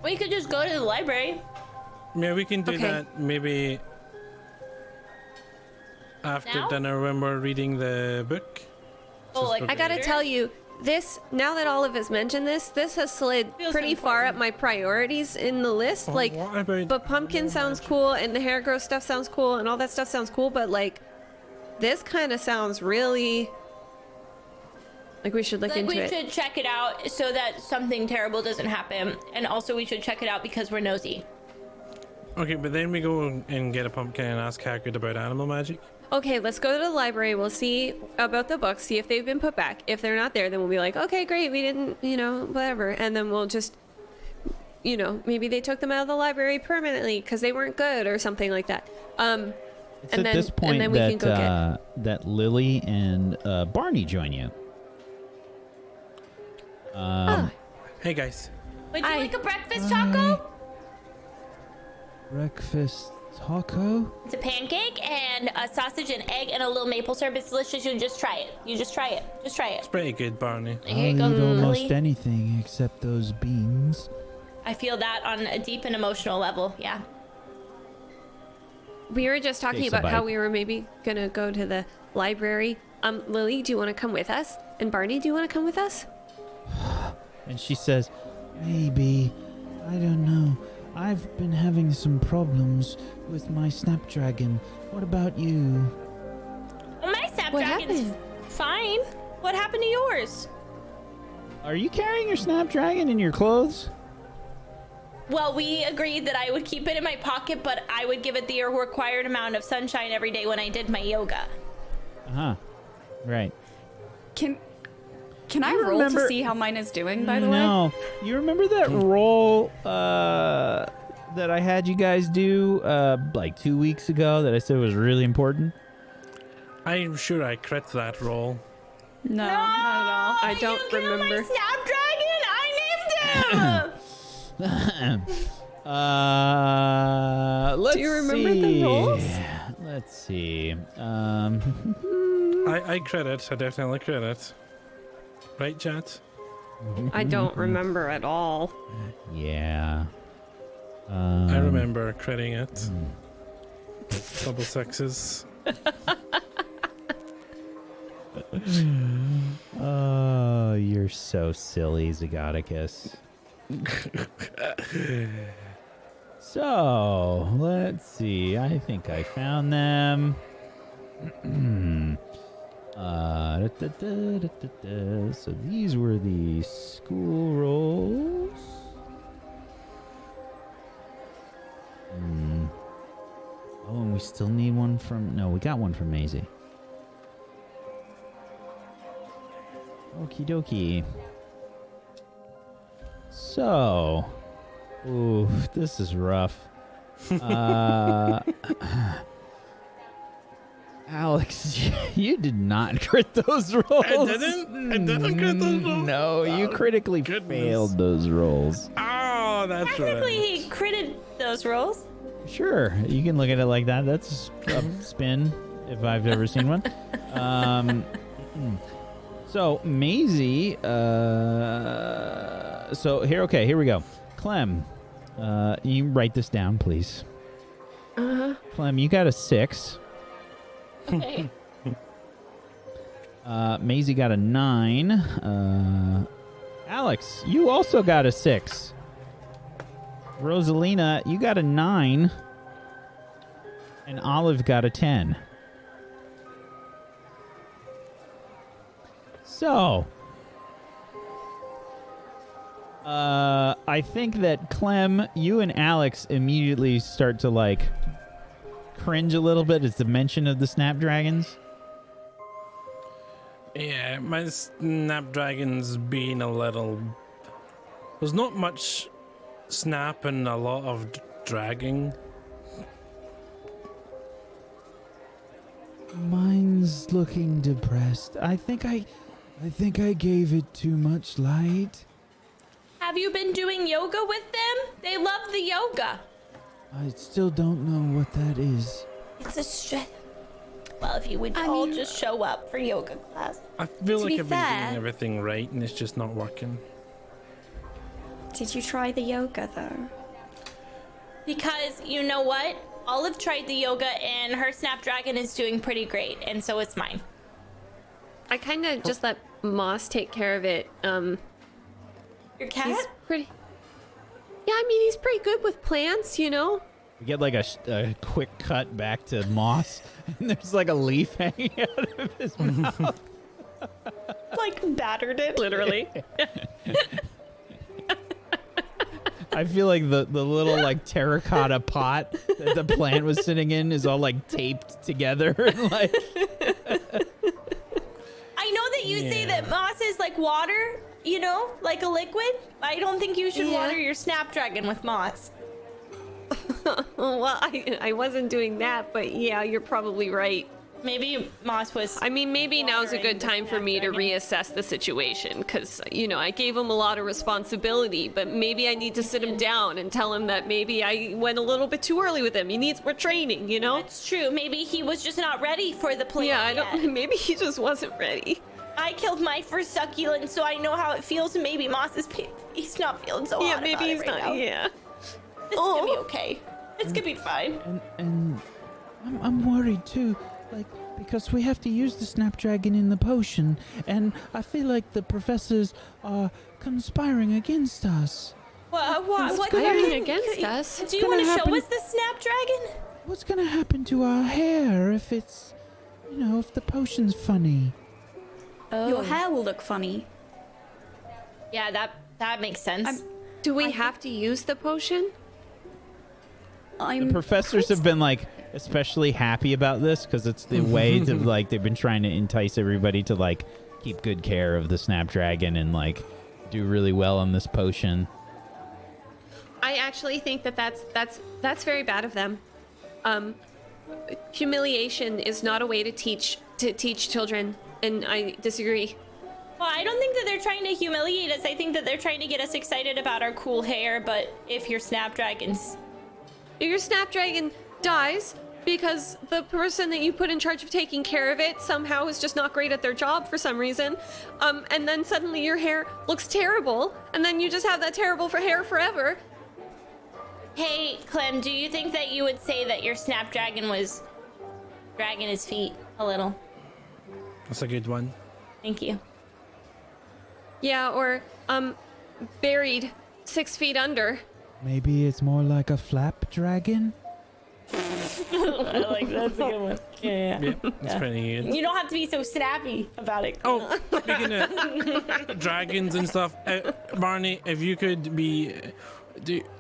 We could just go to the library. Yeah, we can do Okay. that maybe after Now? dinner when we're reading the book. Oh, like I gotta tell you, this, now that all of us mentioned this has slid Feels pretty far up my priorities in the list. Like, What about but pumpkin sounds cool, and the hair growth stuff sounds cool, and all that stuff sounds cool, but like, this kind of sounds really like we should look into we it. should check it out so that something terrible doesn't happen, and also we should check it out because we're nosy. Okay, but then we go and get a pumpkin and ask Hagrid about animal magic. Okay, let's go to the library. We'll see about the books, see if they've been put back. If they're not there, then we'll be like, okay, great, we didn't, whatever. And then we'll just, maybe they took them out of the library permanently because they weren't good or something like that. It's at this point that Lily and Barney join you. Hey guys. Would you Hi. like a breakfast taco? Breakfast taco? It's a pancake and a sausage and egg and a little maple syrup. It's delicious. You just try it. Just try it. Pretty good, Barney. Here you I'll go, eat almost Lily. anything except those beans. I feel that on a deep and emotional level. Yeah. We were just talking Takes a about how bite. we were maybe gonna go to the library. Lily, do you want to come with us? And Barney, do you want to come with us? And she says, maybe, I don't know. I've been having some problems with my Snapdragon. What about you? Well, my Snapdragon's happened? fine. What happened to yours? Are you carrying your Snapdragon in your clothes? Well, we agreed that I would keep it in my pocket, but I would give it the required amount of sunshine every day when I did my yoga. Uh-huh. Right. Can I You roll remember- to see how mine is doing, by the way? No. You remember that roll that I had you guys do like 2 weeks ago that I said was really important? I'm sure I crit that roll. No, not at all. I don't You killed remember. my Snapdragon. I named him. Let's Do you remember see. the rules? Let's see. I credit. I definitely credit. Right, chat? I don't remember at all. Yeah. I remember crediting it. Double sixes. Oh, you're so silly, Zygoticus. So, let's see. I think I found them. So these were the school rolls. Oh, and we still need one from... No, we got one from Maisie. Okie dokie. So... Ooh, this is rough. Alex, you did not crit those rolls. I didn't crit those rolls? No, you critically goodness. failed those rolls. Oh, that's Technically, right. he critted those rolls. Sure, you can look at it like that. That's a spin, if I've ever seen one. So, Maisie, here we go. Clem, you write this down, please. Clem, you got a 6. Okay. Maisie got a 9. Alex, you also got a 6. Rosalina, you got a 9. And Olive got a 10. So, I think that Clem, you and Alex immediately start to like cringe a little bit at the mention of the Snapdragons. Yeah, my Snapdragon's been a little... There's not much snap and a lot of dragging. Mine's looking depressed. I think I gave it too much light. Have you been doing yoga with them? They love the yoga. I still don't know what that is. It's a stress. Well, if you would all just show up for yoga class. I feel To like be I've been fair- doing everything right and it's just not working. Did you try the yoga though? Because you know what? Olive tried the yoga and her Snapdragon is doing pretty great, and so is mine. I kind of just let Moss take care of it. Your cat? He's pretty... Yeah, I mean, he's pretty good with plants, you know? We get like a quick cut back to Moss, and there's like a leaf hanging out of his mouth. Like battered it. Literally. I feel like the little like terracotta pot that the plant was sitting in is all like taped together. Like, I know that you say that moss is like water, you know, like a liquid. I don't think you should water your Snapdragon with moss. Well, I wasn't doing that, but yeah, you're probably right. Maybe moss was. I mean, maybe now's a watering good the time for me to Snapdragon. reassess the situation, because, you know, I gave him a lot of responsibility, but maybe I need to sit him down and tell him that maybe I went a little bit too early with him. He needs more training, you know? That's true. Maybe he was just not ready for the plant. Yeah, I yet. don't, maybe he just wasn't ready. I killed my first succulent, so I know how it feels. Maybe Moss is. He's not feeling so Yeah, hot maybe about he's it right not, now. yeah. This could be okay. This could be fine. And I'm worried too, like because we have to use the Snapdragon in the potion, and I feel like the professors are conspiring against us. What Conspiring against us? Do you gonna want to show happen? us the Snapdragon? What's gonna happen to our hair if it's, you know, if the potion's funny? Your hair will look funny. Yeah, that makes sense. Do we have to use the potion? I'm the professors have been like especially happy about this because it's the way to like they've been trying to entice everybody to like keep good care of the Snapdragon and like do really well on this potion. I actually think that that's very bad of them. Humiliation is not a way to teach children. and I disagree. Well, I don't think that they're trying to humiliate us. I think that they're trying to get us excited about our cool hair, but if your snapdragons... If your snapdragon dies because the person that you put in charge of taking care of it somehow is just not great at their job for some reason, and then suddenly your hair looks terrible, and then you just have that terrible hair forever. Hey, Clem, do you think that you would say that your snapdragon was dragging his feet a little? That's a good one. Thank you. Yeah, or, buried 6 feet under. Maybe it's more like a flap dragon? I like that's a good one. Yeah. Yeah, that's pretty good. You don't have to be so snappy about it. Oh, speaking of dragons and stuff, Barney, if you could be...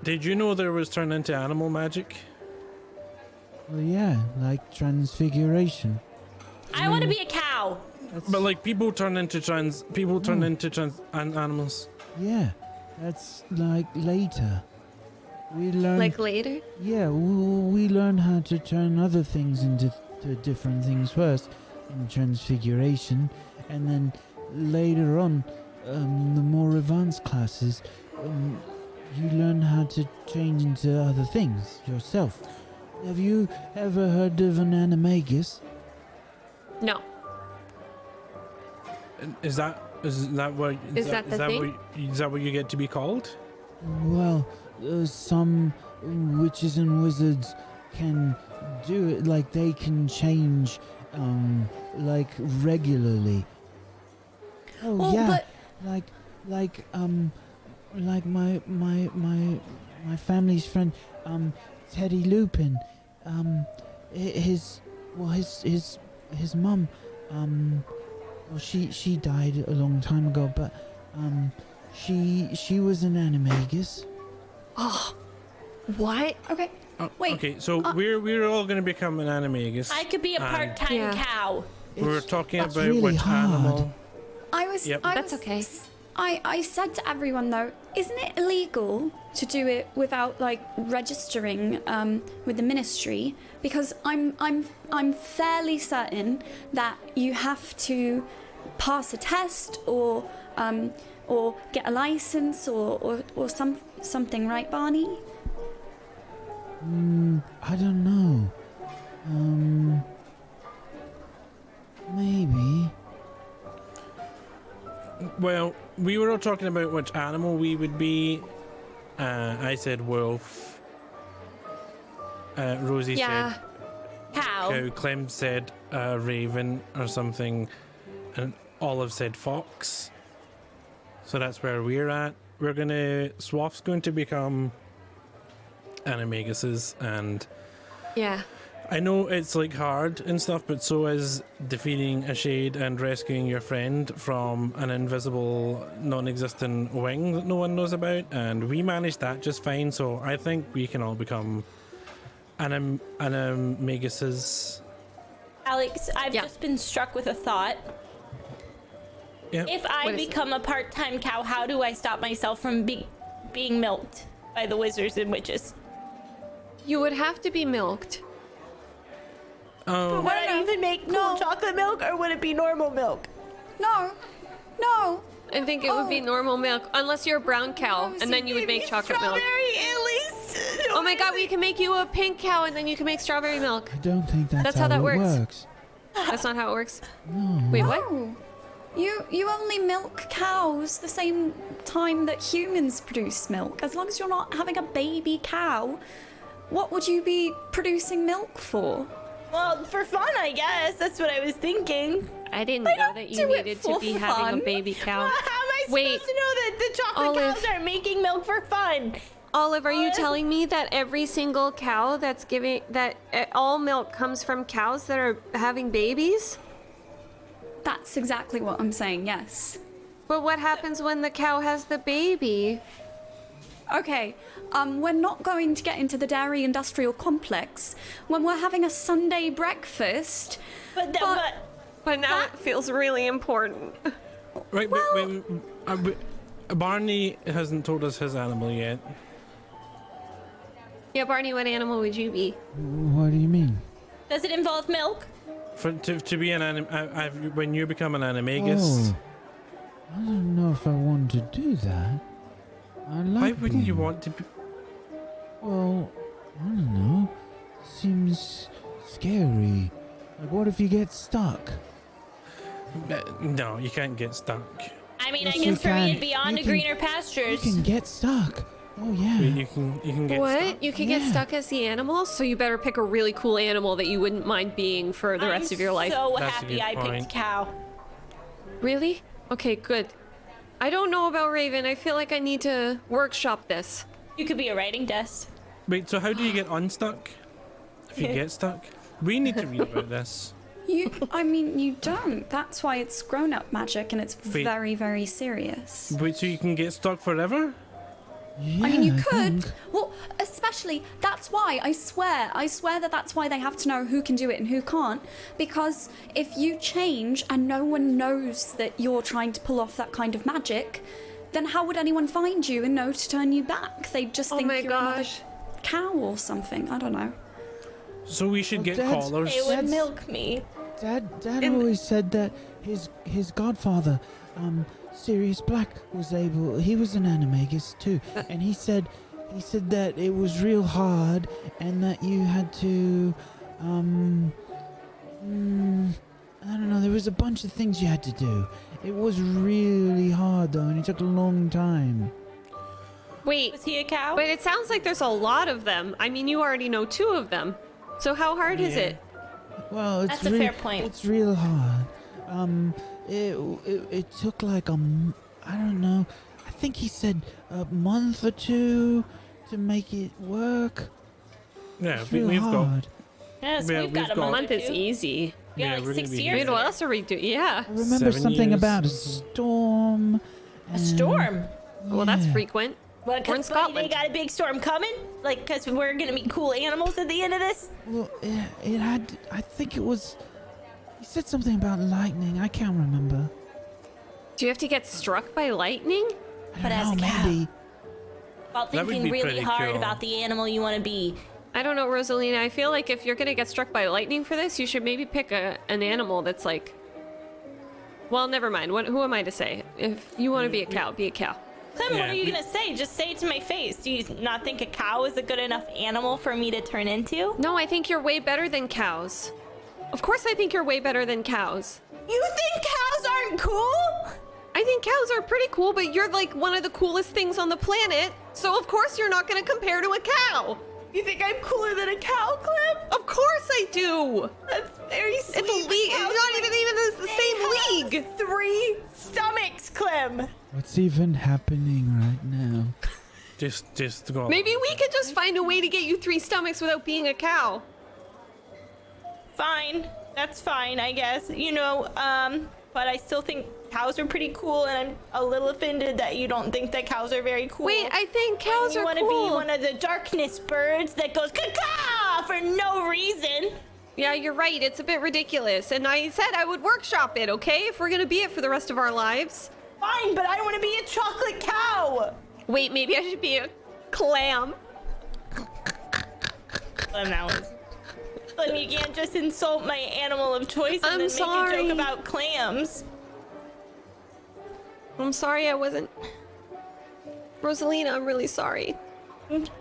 Did you know there was turn into animal magic? Well, yeah, like transfiguration. I want to be a cow. But like people turn into animals. Yeah, that's like later. We learn. Like later? Yeah, we learn how to turn other things into different things first in transfiguration, and then later on, the more advanced classes, you learn how to change into other things yourself. Have you ever heard of an animagus? No. Is that what you get to be called? Well, some witches and wizards can do it. Like they can change, like regularly. Oh Well, yeah, but- like my family's friend, Teddy Lupin, his mum, well she died a long time ago, but she was an animagus. Oh, what? Okay. Oh, Wait, Okay, so we're all going to become an animagus. I could be a part-time Yeah. cow. We were It's- talking that's about really which hard. animal. That's That's okay. I said to everyone though, isn't it illegal to do it without like registering with the ministry? Because I'm fairly certain that you have to pass a test or get a license or something, right, Barney? I don't know. Maybe. Well, we were all talking about which animal we would be. I said wolf. Rosie Yeah. said Cow. cow. Clem said raven or something, and Olive said fox. So that's where we're at. Swaff's going to become animaguses, and Yeah. I know it's like hard and stuff, but so is defeating a shade and rescuing your friend from an invisible, non-existent wing that no one knows about, and we managed that just fine. So I think we can all become animaguses. Alex, I've Yeah. just been struck with a thought. Yeah. If I What is become a part-time cow, how do I stop myself from being milked by the wizards and witches? You would have to be milked. Oh, Would I even make cool chocolate milk, or would it be normal milk? No. I think it would be normal milk, unless you're a brown cow, and then you would make chocolate milk. Strawberry, at least. Oh my god, we can make you a pink cow, and then you can make strawberry milk. I don't think that's how that it works. works. That's not how it works. No. Wait, what? No. You only milk cows the same time that humans produce milk. As long as you're not having a baby cow, what would you be producing milk for? Well, for fun, I guess. That's what I was thinking. I didn't They know don't that you do it needed for to be having fun. a baby cow. How am I Wait. supposed to know that the chocolate Olive. cows are making milk for fun? Olive, are you telling me that every single cow all milk comes from cows that are having babies? That's exactly what I'm saying, yes. But what happens when the cow has the baby? Okay, we're not going to get into the dairy industrial complex when we're having a Sunday breakfast. But But now it feels really important. wait, Barney hasn't told us his animal yet. Yeah, Barney, what animal would you be? What do you mean? does it involve milk? To be an when you become an animagus. Oh, I don't know if I want to do that. I like Why wouldn't you being- want to be? Well, I don't know. Seems scary. Like, what if you get stuck? No, you can't get stuck. I mean, Yes, I you guess for me, can. it'd be on You to can- greener You pastures. can get stuck. Oh yeah. You can get What? stuck. You can get Yeah. stuck as the animal? So you better pick a really cool animal that you wouldn't mind being for the rest of your life. So That's a happy good I point. picked cow. Really? Okay, good. I don't know about Raven. I feel like I need to workshop this. You could be a writing desk. Wait, so how do you get unstuck? If you get stuck? We need to read about this. You don't. That's why it's grown-up magic, and it's Wait. very, very serious. Wait, so you can get stuck forever? Yeah, I mean, you I could. think. Well, especially, that's why, I swear that that's why they have to know who can do it and who can't. Because if you change and no one knows that you're trying to pull off that kind of magic, then how would anyone find you and know to turn you back? They'd just Oh think my you're another gosh. cow or something. I don't know. So we should Well, get Dad's- collars. It would That's- milk me. Dad And- always said that his godfather, Sirius Black, was an animagus too, and he said that it was real hard and that you had to, I don't know, there was a bunch of things you had to do. It was really hard though, and it took a long time. Wait, Was he a cow? but it sounds like there's a lot of them. I mean, you already know 2 of them. So how hard is Yeah. it? Well, it's That's a fair point. It's real hard. It took like I don't know. I think he said a month or 2 to make it work. Yeah, It's we, real we've got. hard. Yes, Yeah, we've got a we've got- A month month or is two. easy. Yeah, Yeah, like we're gonna 6 be I years. mean, what else are we doing? Yeah. I remember 7 something years. about a storm. A storm. Well, that's Yeah. frequent. What, We're in 'cause they Scotland. got a big storm coming? Like, because we're going to be cool animals at the end of this? Well, it had. I think it was. He said something about lightning. I can't remember. Do you have to get struck by lightning? I But don't as know, a cow. maybe. While That would thinking be really pretty hard cool. about the animal you want to be. I don't know, Rosalina. I feel like if you're gonna get struck by lightning for this, you should maybe pick an animal that's like. Well, never mind. Who am I to say? If you want to be a cow, be a cow. Clem, Yeah, what are you we- going to say? Just say it to my face. Do you not think a cow is a good enough animal for me to turn into? No, I think you're way better than cows. Of course, I think you're way better than cows. You think cows aren't cool? I think cows are pretty cool, but you're like one of the coolest things on the planet. So of course you're not gonna compare to a cow. You think I'm cooler than a cow, Clem? Of course I do. That's very sweet. It's a league. Cows It's not like- even the They same have league. 3 stomachs, Clem. What's even happening right now? Just go. Maybe we could just find a way to get you 3 stomachs without being a cow. Fine. That's fine, I guess. But I still think cows are pretty cool, and I'm a little offended that you don't think that cows are very cool. Wait, I think cows you are want to cool. be one of the darkness birds that goes caw for no reason. Yeah, you're right. It's a bit ridiculous. And I said I would workshop it, okay? If we're gonna be it for the rest of our lives. Fine, but I want to be a chocolate cow. Wait, maybe I should be a clam. Clem, that was. Clem, you can't just insult my animal of choice and I'm then sorry. make a joke about clams. I'm sorry I wasn't. Rosalina, I'm really sorry.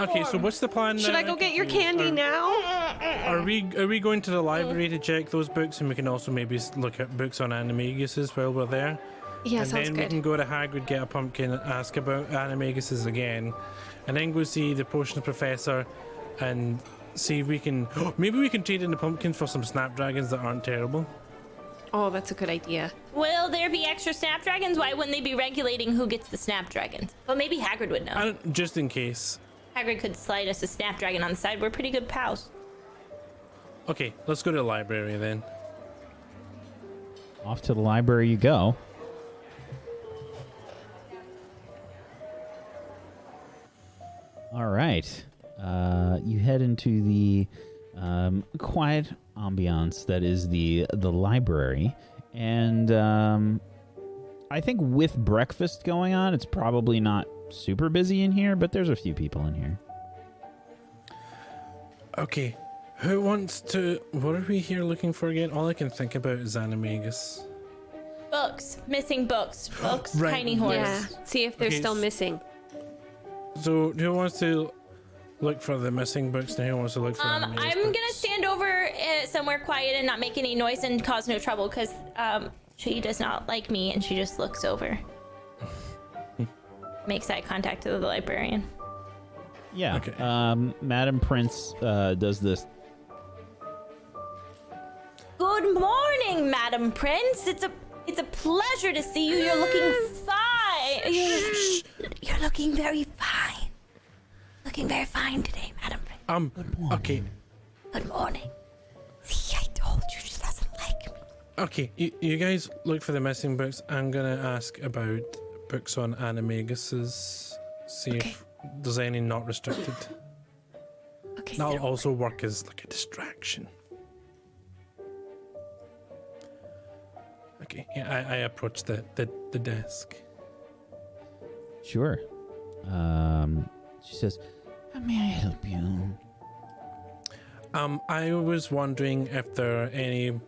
Okay, so what's the plan now? Should I go get your candy now? Are we going to the library to check those books, and we can also maybe look at books on animaguses while we're there? Yeah, and sounds then we good. can go to Hagrid, get a pumpkin, ask about animaguses again, and then go see the potion professor, and see if we can. Maybe we can trade in the pumpkin for some snapdragons that aren't terrible. Oh, that's a good idea. Will there be extra snapdragons? Why wouldn't they be regulating who gets the snapdragons? But maybe Hagrid would know. Just in case. Hagrid could slide us a snapdragon on the side. We're pretty good pals. Okay, let's go to the library then. Off to the library you go. All right. You head into the quiet ambiance that is the library, and I think with breakfast going on, it's probably not super busy in here, but there's a few people in here. Okay, Who wants to... What are we here looking for again? All I can think about is Animagus. Books. Missing books. Books. Right. Tiny horse. Yeah. See if they're Okay, still missing. So, who wants to look for the missing books and who wants to look for I'm Animagus gonna books? stand over somewhere quiet and not make any noise and cause no trouble because she does not like me and she just looks over. Makes eye contact with the librarian. Yeah. Okay. Madam Prince does this. Good morning, Madam Prince. It's a pleasure to see you. You're looking fine. You're looking very fine. Looking very fine today, Madam Prince. Okay. Good morning. See, I told you she doesn't like me. Okay, you guys look for the missing books. I'm gonna ask about books on Animagus's. See if there's any not restricted. Okay. That'll also work as like a distraction. Okay, yeah, I approach the desk. Sure. She says, "How may I help you?" I was wondering if there are any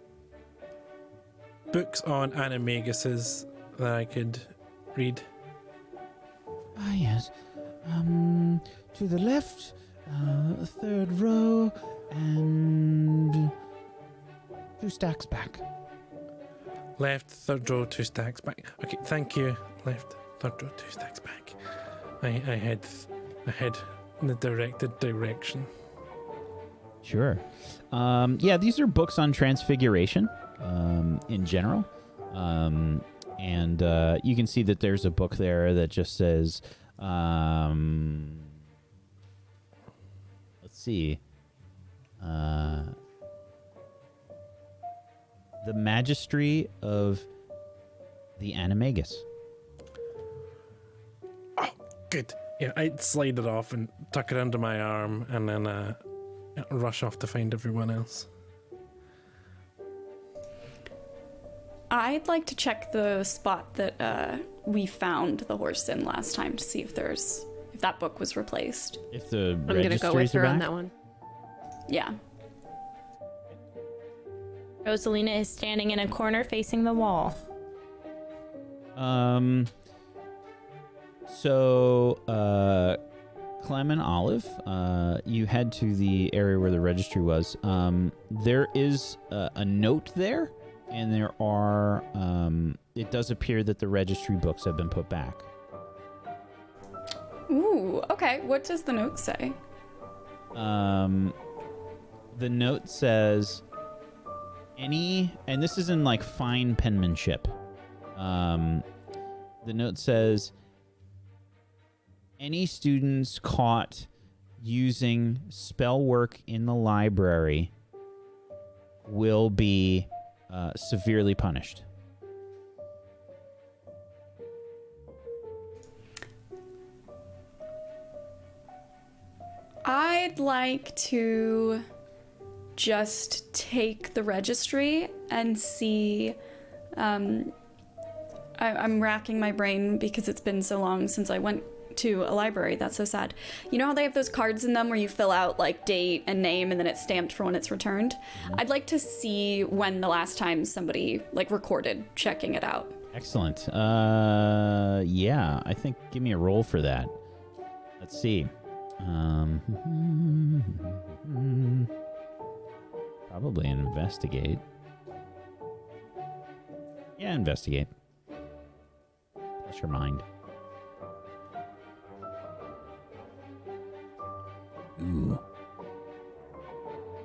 books on Animagus's that I could read. Ah, yes. To the left, third row, and 2 stacks back. Left, third row, 2 stacks back. Okay, thank you. Left, third row, 2 stacks back. I head in the directed direction. Sure. Yeah, these are books on transfiguration in general. And you can see that there's a book there that just says, let's see, The Magistry of the Animagus. Oh, good. Yeah, I'd slide it off and tuck it under my arm and then rush off to find everyone else. I'd like to check the spot that we found the horse in last time to see if that book was replaced. If the I'm gonna go with registries are her on back? that one. Yeah. Rosalina is standing in a corner facing the wall. So, Clem and Olive, you head to the area where the registry was. There is a note there, and there are, it does appear that the registry books have been put back. Ooh, okay. What does the note say? The note says, and this is in like fine penmanship. The note says, any students caught using spell work in the library will be severely punished. I'd like to just take the registry and see. I'm racking my brain because it's been so long since I went to a library. That's so sad. You know how they have those cards in them where you fill out like date and name and then it's stamped for when it's returned? I'd like to see when the last time somebody like recorded checking it out. Excellent. Yeah, I think give me a roll for that. Let's see. Probably an investigate. Yeah, investigate. Plus your mind. Ooh.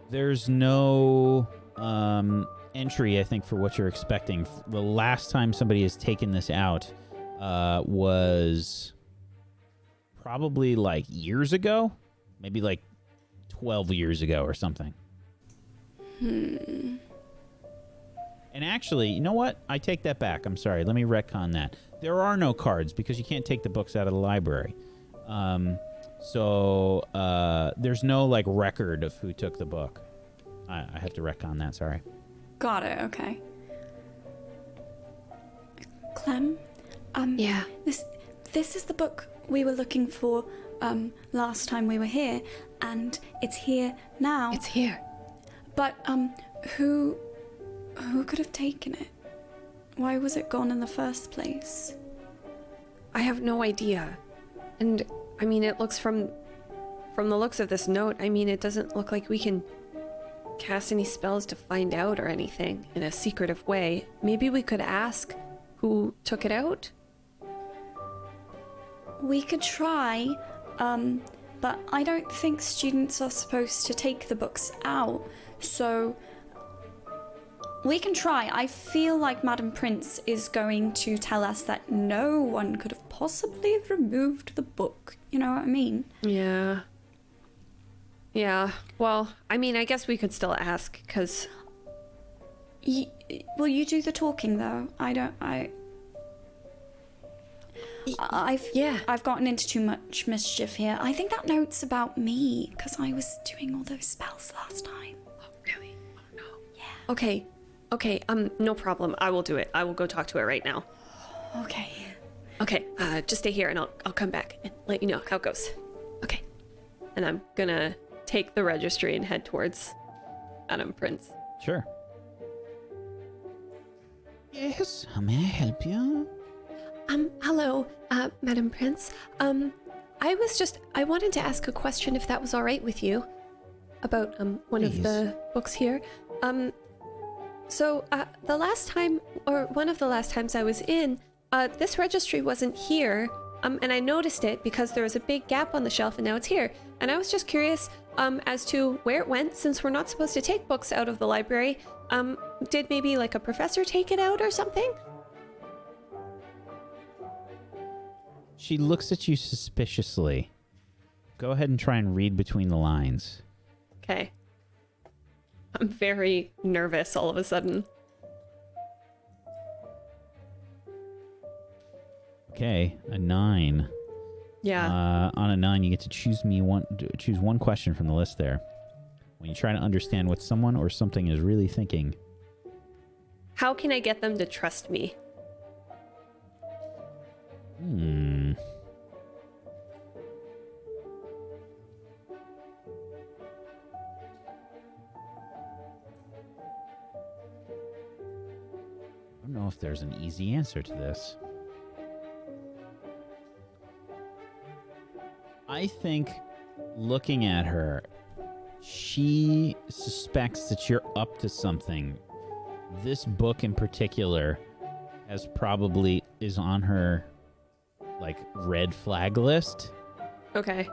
There's no entry, I think, for what you're expecting. The last time somebody has taken this out was probably like years ago. Maybe like 12 years ago or something. And actually, you know what? I take that back. I'm sorry. Let me retcon that. There are no cards because you can't take the books out of the library. So there's no like record of who took the book. I have to retcon that. Sorry. Got it. Okay. Clem, Yeah. This is the book we were looking for last time we were here, and it's here now. It's here. But, who could have taken it? Why was it gone in the first place? I have no idea. And, I mean, it looks from the looks of this note, I mean, it doesn't look like we can cast any spells to find out or anything in a secretive way. Maybe we could ask who took it out? We could try, but I don't think students are supposed to take the books out, so we can try. I feel like Madam Prince is going to tell us that no one could have possibly removed the book. You know what I mean? Yeah. Yeah. Well, I mean, I guess we could still ask, because... Will you do the talking, though? I've gotten into too much mischief here. I think that note's about me, because I was doing all those spells last time. Oh, really? Oh, no. Yeah. Okay, no problem. I will do it. I will go talk to her right now. Okay. Okay, just stay here and I'll come back and let you know how it goes. Okay. And I'm gonna take the registry and head towards Madam Prince. Sure. Yes, how may I help you? Hello, Madam Prince. I wanted to ask a question if that was all right with you about, one of the books here. So, the last time, or one of the last times I was in, this registry wasn't here, and I noticed it because there was a big gap on the shelf and now it's here. And I was just curious, as to where it went, since we're not supposed to take books out of the library. Did maybe like a professor take it out or something? She looks at you suspiciously. Go ahead and try and read between the lines. Okay. I'm very nervous all of a sudden. Okay, a 9. Yeah. On a 9, you get to choose one question from the list there. When you try to understand what someone or something is really thinking. How can I get them to trust me? I don't know if there's an easy answer to this. I think looking at her, she suspects that you're up to something. This book in particular is on her like red flag list. Okay.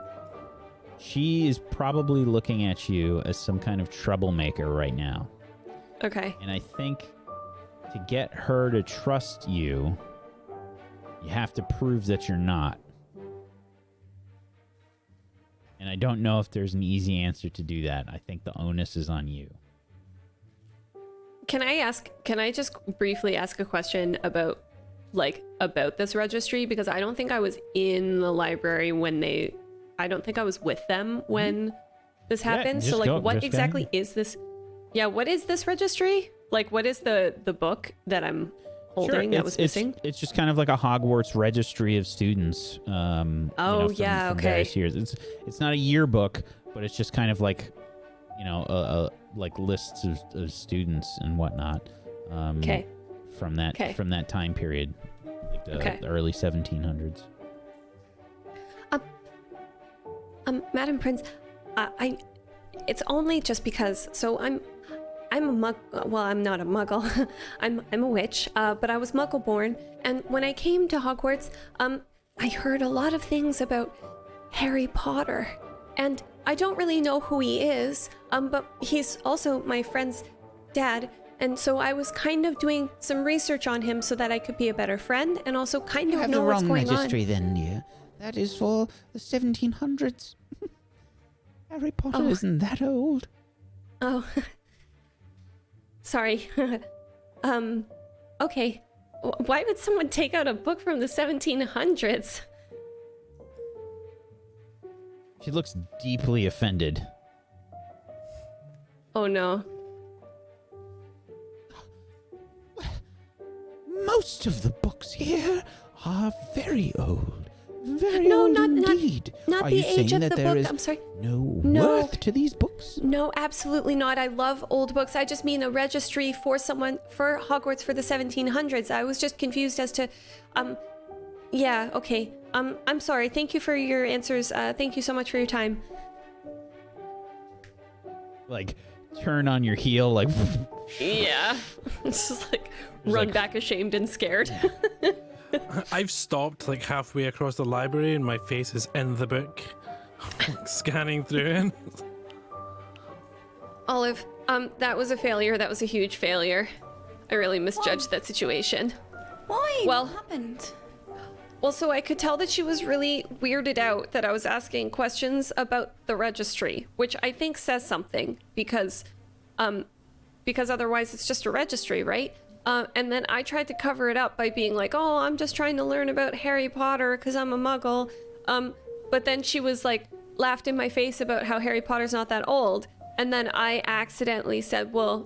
She is probably looking at you as some kind of troublemaker right now. Okay. And I think to get her to trust you, you have to prove that you're not. And I don't know if there's an easy answer to do that. I think the onus is on you. Can I just briefly ask a question about this registry? Because I don't think I was in the library I don't think I was with them when this happened. just So like, go- what just go exactly ahead. is this? Yeah, what is this registry? Like, what is the book that I'm holding that was missing? It's just kind of like a Hogwarts registry of students. From various years. It's not a yearbook, but it's just kind of like, like lists of students and whatnot. Okay. From that time period, like the early 1700s. Madam Prince, it's only just because. So I'm a mug. Well, I'm not a muggle. I'm a witch. But I was muggle born, and when I came to Hogwarts, I heard a lot of things about Harry Potter, and I don't really know who he is. But he's also my friend's dad, and so I was kind of doing some research on him so that I could be a better friend, and also kind of know what's going on. You have the wrong registry then, dear. That is for the 1700s. Harry Potter isn't that old. Oh. Sorry. Okay. Why would someone take out a book from the 1700s? She looks deeply offended. Oh no. Most of the books here are very old. Very No, old not indeed. not Are the you age saying of that the there book. is I'm sorry. no No. worth to these books? No, absolutely not. I love old books. I just mean a registry for Hogwarts for the 1700s. I was just confused as to, yeah, okay. I'm sorry. Thank you for your answers. Thank you so much for your time. Like, turn on your heel, like. Yeah. It's just like run like- back ashamed and scared. I've stopped like halfway across the library and my face is in the book, scanning through it. Olive, that was a failure. That was a huge failure. I really misjudged that situation. Why? Well- What happened? Well, so I could tell that she was really weirded out that I was asking questions about the registry, which I think says something because otherwise it's just a registry, right? And then I tried to cover it up by being like, oh, I'm just trying to learn about Harry Potter because I'm a muggle. But then she was like, laughed in my face about how Harry Potter's not that old. And then I accidentally said, well,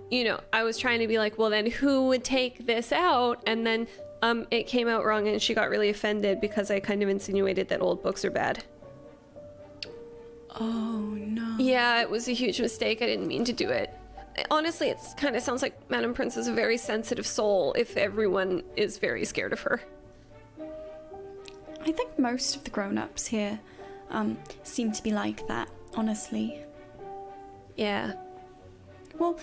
I was trying to be like, well, then who would take this out? And then it came out wrong and she got really offended because I kind of insinuated that old books are bad. Oh no. Yeah, it was a huge mistake. I didn't mean to do it. Honestly, it kind of sounds like Madame Prince is a very sensitive soul if everyone is very scared of her. I think most of the grown-ups here seem to be like that, honestly. Yeah. Well,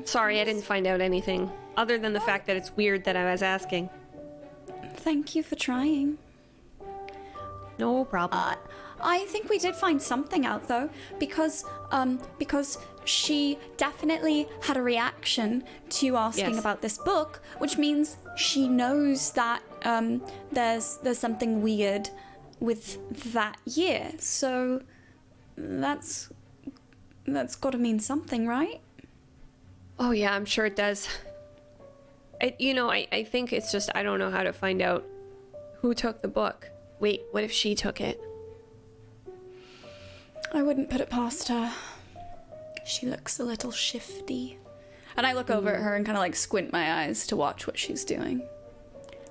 Sorry, I didn't find out anything other than the fact that it's weird that I was asking. thank you for trying. No problem. I think we did find something out though, because she definitely had a reaction to asking Yes. about this book, which means she knows that there's something weird with that year. So that's got to mean something, right? Oh yeah, I'm sure it does. I think it's just I don't know how to find out who took the book. Wait, what if she took it? I wouldn't put it past her. She looks a little shifty. And I look over at her and kind of like squint my eyes to watch what she's doing.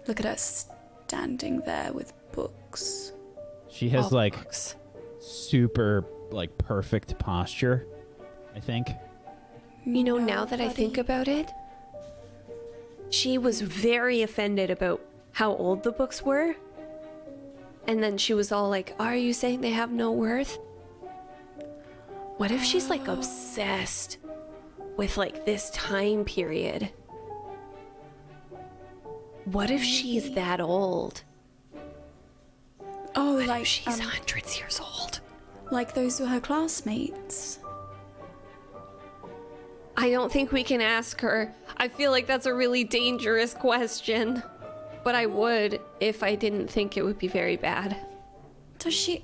Look at her standing there with books. She has All like books. super like perfect posture, I think. Now that I think about it, she was very offended about how old the books were. And then she was all like, are you saying they have no worth? What if she's like obsessed with like this time period? What if she's that old? Oh, What like if she's hundreds years old? like those were her classmates. I don't think we can ask her. I feel like that's a really dangerous question. But I would if I didn't think it would be very bad. Does she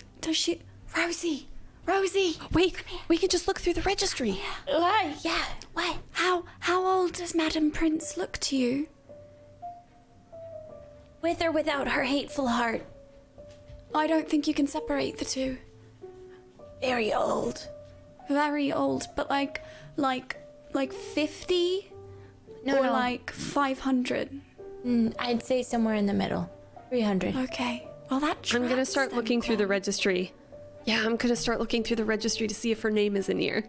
Rosie, Wait, we can just look through the registry. yeah, what? How old does Madam Prince look to you? With or without her hateful heart. I don't think you can separate the two. Very old. Very old, but like 50 No, or no. like 500. I'd say somewhere in the middle. 300. Okay. Well, that I'm gonna tracks start then, looking through the Chloe. registry. Yeah, I'm gonna start looking through the registry to see if her name is in here.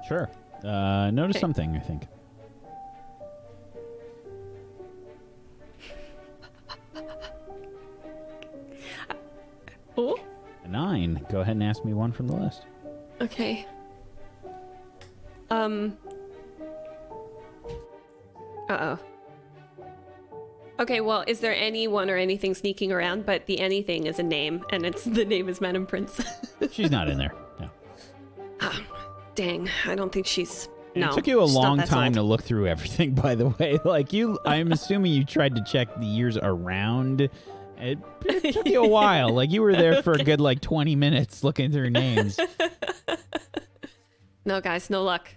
Sure. Notice Okay. something, I think. Oh? A 9. Go ahead and ask me one from the list. Okay. Uh-oh. Okay, well, is there anyone or anything sneaking around? But the anything is a name, and the name is Madam Prince. She's not in there. No. Dang, I don't think she's... No, It took you a she's not long that time old. to look through everything, by the way. Like I'm assuming you tried to check the years around. It took you a while. Like you were there for a good 20 minutes looking through names. No, guys, no luck.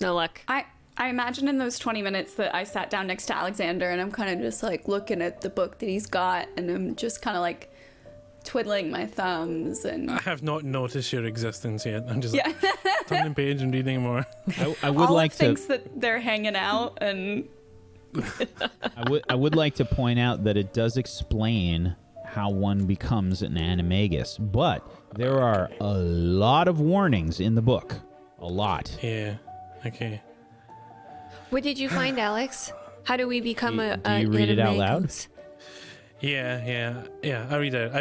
No luck. I imagine in those 20 minutes that I sat down next to Alexander and I'm kind of just like looking at the book that he's got and I'm just kind of like twiddling my thumbs and I have not noticed your existence yet. I'm just yeah. turning the page and reading more. I would Olive like to. thinks that they're hanging out and I would like to point out that it does explain how one becomes an animagus, but there are a lot of warnings in the book. A lot. Yeah. Okay. What did you find, Alex? How do we become Do you read it out loud? animagus? Yeah. I read it.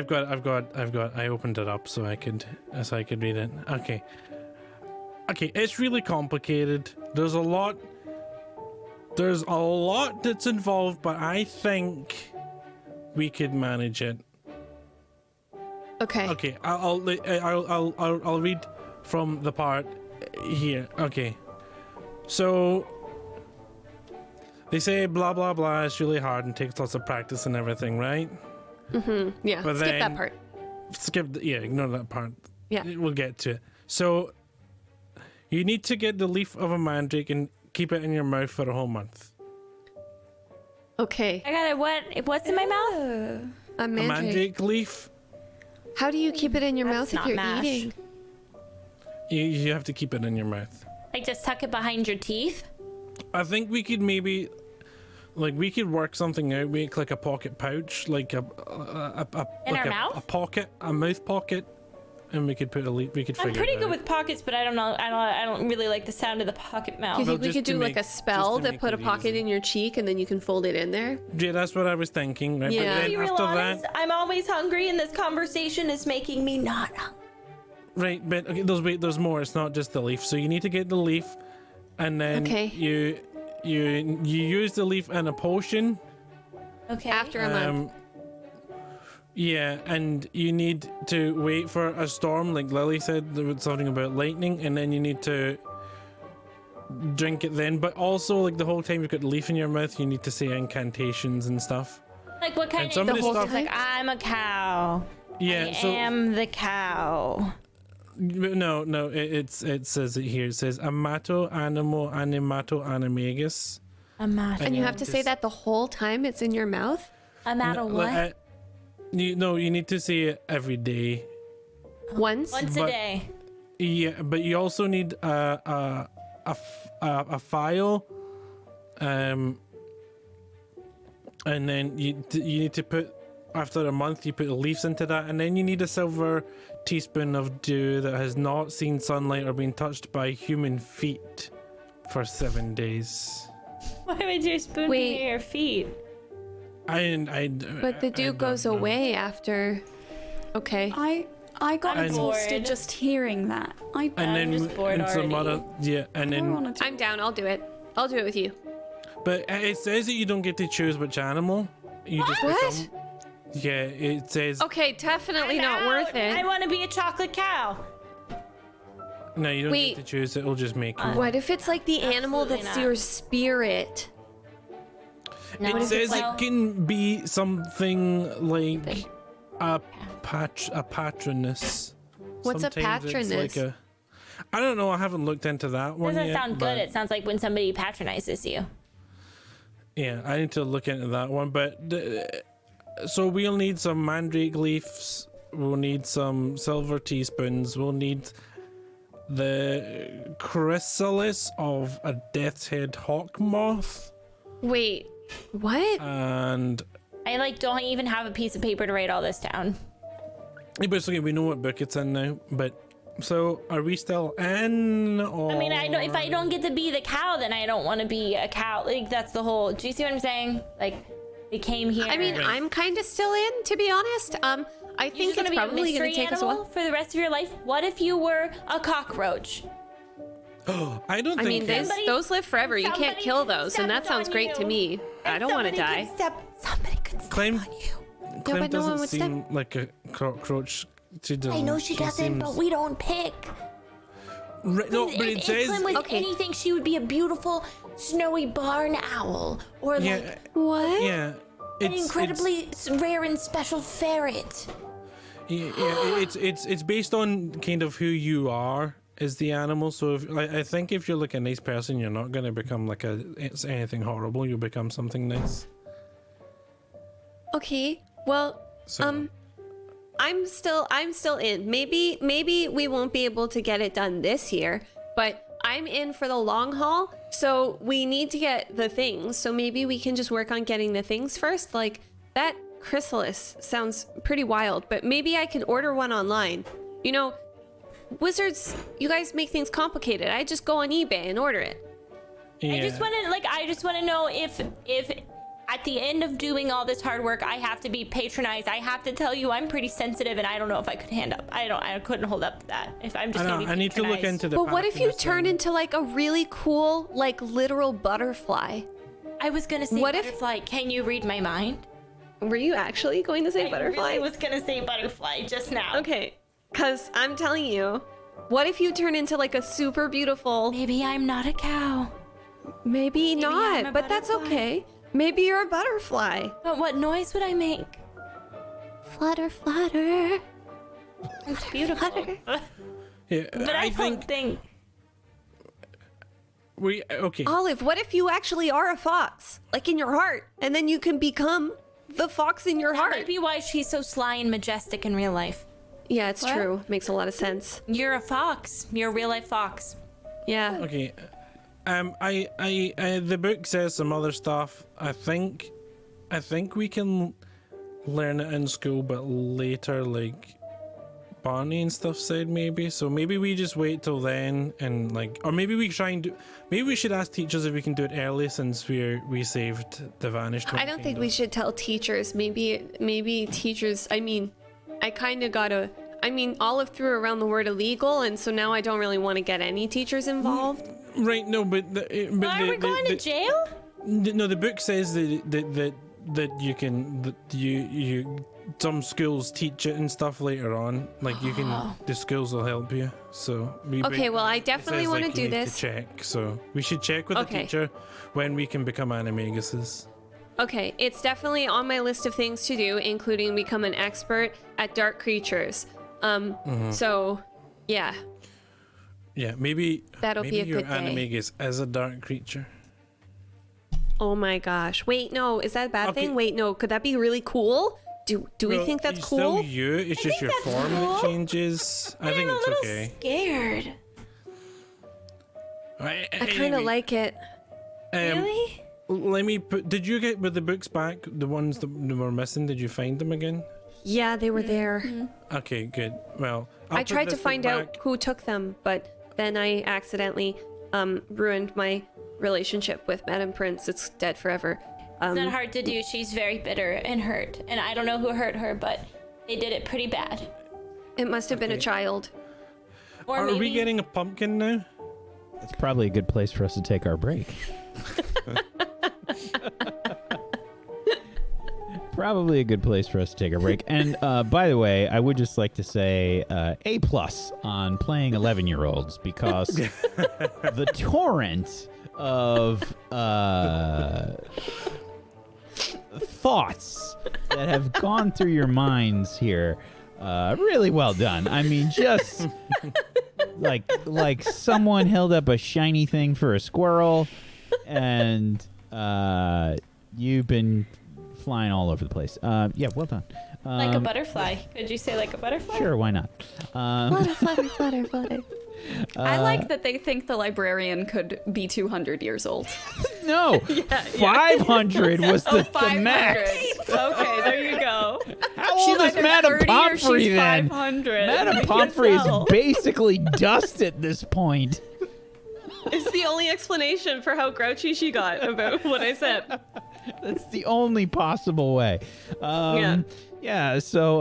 I opened it up so I could read it. Okay. It's really complicated. There's a lot that's involved, but I think we could manage it. Okay. Okay. I'll read from the part here. Okay. So they say blah blah blah. It's really hard and takes lots of practice and everything, right? Yeah. But Skip that then- part. Ignore that part. Yeah. We'll get to it. So you need to get the leaf of a mandrake and keep it in your mouth for a whole month. Okay. I got it. What's in my mouth? A A mandrake. mandrake leaf. How do you keep it in your That's mouth if not you're mash. eating? You have to keep it in your mouth. Like just tuck it behind your teeth? I think we could maybe, we could work something out. Make like a pocket pouch, like In our mouth? a pocket, a mouth pocket, and we could put a leaf. We could figure I'm pretty it good out. with pockets, but I don't know. I don't really like the sound of the pocket Do you mouth. Well, think we just could to do like make- a just spell to that make put a it pocket easy. in your cheek and then you can fold it in there? Yeah, that's what I was thinking. Right? Yeah. But To be then real after honest, that, I'm always hungry, and this conversation is making me not hungry. right? But okay, there's more. It's not just the leaf. So you need to get the leaf, and then Okay. you use the leaf in a potion. Okay. After a month. Yeah, and you need to wait for a storm, like Lily said. There was something about lightning, and then you need to drink it then. But also, like the whole time you've got the leaf in your mouth, you need to say incantations and stuff. Like what kind And some of of the whole stuff- Like I'm a cow. Yeah, I so am the cow. no, it says it here. It says amato animo animato animagus. I'm at And a, you have to say that the whole time it's in your mouth? I'm at a what? You need to say it every day. Once? Once a but- day. Yeah, but you also need a file, and then you need to put, after a month you put the leaves into that, and then you need a silver teaspoon of dew that has not seen sunlight or been touched by human feet for 7 days. Why would you spoon Wait. me your feet? But the dew don't goes know. away after. Okay. I got I'm exhausted bored. just hearing that. And then just bored and some already. other, yeah, and I then want to. I'm down. I'll do it. I'll do it with you. but it says that you don't get to choose which animal. You just What? become. Yeah, it says Okay, definitely I'm not out. worth it. I want to be a chocolate cow. no, you don't Wait. get to choose. It'll just make you. What if it's like the animal Absolutely that's not. your spirit? No, It says so- it can be something like a patroness. What's a Sometimes it's patroness? like I don't know. I haven't looked into that one doesn't yet. sound but- good. It sounds like when somebody patronizes you. Yeah, I need to look into that one. But so we'll need some mandrake leaves. We'll need some silver teaspoons. We'll need the chrysalis of a death's head hawk moth, Wait, what? and I don't even have a piece of paper to write all this down. yeah, but it's okay. We know what book it's in now. But so are we still in? Or... I mean, I don't. If I don't get to be the cow, then I don't want to be a cow. Like that's the whole. Do you see what I'm saying? Like, they came here. I mean, I'm kind of still in, to be honest. I You're think just gonna it's be a probably going mystery to take us a animal while. for the rest of your life. What if you were a cockroach? I don't I think. mean, Somebody- those live forever. You can't somebody kill those, and that stepped sounds on great to you. me. I don't want to die. Somebody could step Clem- on you. Clem but no one doesn't would seem like a cockroach. She doesn't. I know she doesn't, seems- but we don't pick. Right, no, but it if says. Clem was Okay. anything, she would be a beautiful snowy barn owl, or Yeah, like What? yeah. an incredibly rare and special ferret. Yeah, it's based on kind of who you are as the animal. So if, I think if you're like a nice person, you're not gonna become like it's anything horrible. You'll become something nice. Okay. Well, So, I'm still in. Maybe we won't be able to get it done this year, but I'm in for the long haul. So we need to get the things. So maybe we can just work on getting the things first. Like That chrysalis sounds pretty wild, but maybe I can order one online. You know, wizards, you guys make things complicated. I just go on eBay and order it. Yeah. I just want to know if at the end of doing all this hard work, I have to be patronized. I have to tell you I'm pretty sensitive, and I don't know if I could hand up. I couldn't hold up to that. If I'm just gonna be I need to look patronized. into the. But what if you patroness turn thing. into like a really cool, like literal butterfly? I was gonna say What if- butterfly. Can you read my mind? Were you actually going to say I butterfly? really was gonna say butterfly just now. Okay, because I'm telling you, what if you turn into like a super beautiful, Maybe I'm not a cow. maybe I'm not, a but that's butterfly. okay. Maybe you're a butterfly. But what noise would I make? Flutter, flutter. It's beautiful. Yeah, But I don't think. Okay. Olive, what if you actually are a fox, like in your heart, and then you can become the fox in your That heart? might be why she's so sly and majestic in real life. Yeah, it's What? true. Makes a lot of sense. You're a fox. You're a real life fox. Yeah. Okay. The book says some other stuff. I think we can learn it in school, but later, like Barney and stuff said maybe. So maybe we just wait till then and like, or maybe we try and do. Maybe we should ask teachers if we can do it early since we saved the vanished one. I don't think kind we of. should tell teachers. Maybe teachers. I mean, I kind of gotta. I mean, Olive threw around the word illegal, and so now I don't really want to get any teachers involved. Right. No, but Are we going to jail? No, the book says that you can you some schools teach it and stuff later on. Like you can, the schools will help you. So Okay, well, I it definitely says, want to like, do you need this. To check. So we should check with the Okay. teacher when we can become animaguses. Okay, it's definitely on my list of things to do, including become an expert at dark creatures. So, yeah. Yeah, maybe That'll maybe be a your good day. animagus as a dark creature. Oh my gosh. Wait, no, is that a bad Okay. thing? Wait, no, could that be really cool? Do we Well, think that's it's cool? Still you. It's just your that's form cool. that changes. I think I'm a it's little okay. scared. Right, I kind of anyway, like it. Really? Let me put. Did you get with the books back? The ones that were missing. Did you find them again? Yeah, they were there. Okay, good. Well, I'll I put tried to this book find out back. who took them, but then I accidentally ruined my relationship with Madam Prince. It's dead forever. It's not hard to do. She's very bitter and hurt. And I don't know who hurt her, but they did it pretty bad. It must have been a Okay. child. Or Are maybe we getting a pumpkin now? That's probably a good place for us to take our break. Probably a good place for us to take our break. And by the way, I would just like to say A+ on playing 11-year-olds because the torrent of thoughts that have gone through your minds here, really well done. I mean, just like someone held up a shiny thing for a squirrel, and you've been flying all over the place. Yeah, well done. like a butterfly. Could you say like a butterfly? Sure, why not? Flutter, flutter, flutter, flutter. I like that they think the librarian could be 200 years old. No, 500 was the max. Okay, there you go. How old is Madame Pomfrey then? 500. Madame Pomfrey is basically dust at this point. It's the only explanation for how grouchy she got about what I said. That's the only possible way. Yeah. Yeah, so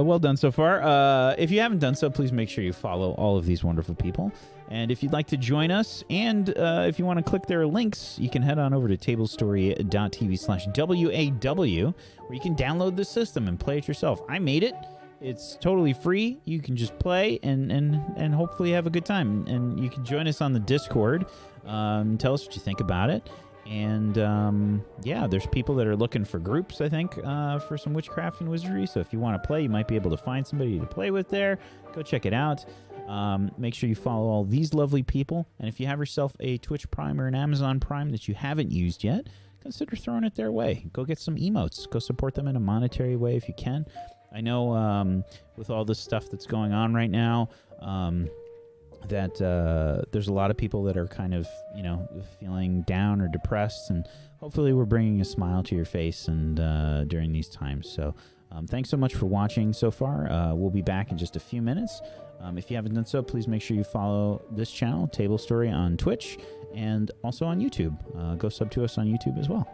well done so far. If you haven't done so, please make sure you follow all of these wonderful people. And if you'd like to join us, and if you want to click their links, you can head on over to tablestory.tv/WAW, where you can download the system and play it yourself. I made it. It's totally free. You can just play and hopefully have a good time. And you can join us on the Discord. Tell us what you think about it. And yeah, there's people that are looking for groups, I think, for some witchcraft and wizardry. So if you want to play, you might be able to find somebody to play with there. Go check it out. Make sure you follow all these lovely people. And if you have yourself a Twitch Prime or an Amazon Prime that you haven't used yet, consider throwing it their way. Go get some emotes. Go support them in a monetary way if you can. I know with all this stuff that's going on right now, that there's a lot of people that are kind of, feeling down or depressed, and hopefully we're bringing a smile to your face and during these times. So thanks so much for watching so far. We'll be back in just a few minutes. If you haven't done so, please make sure you follow this channel, Table Story, on Twitch and also on YouTube. Go sub to us on YouTube as well.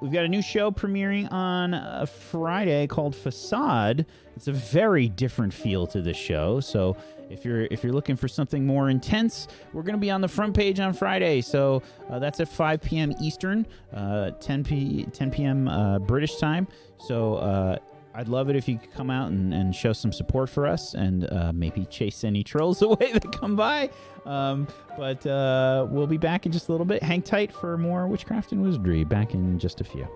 We've got a new show premiering on Friday called Facade. It's a very different feel to this show. So if you're looking for something more intense, we're going to be on the front page on Friday. So that's at 5 p.m. Eastern, 10 p.m. British time. So I'd love it if you could come out and show some support for us and maybe chase any trolls away that come by. But we'll be back in just a little bit. Hang tight for more Witchcraft and Wizardry. Back in just a few.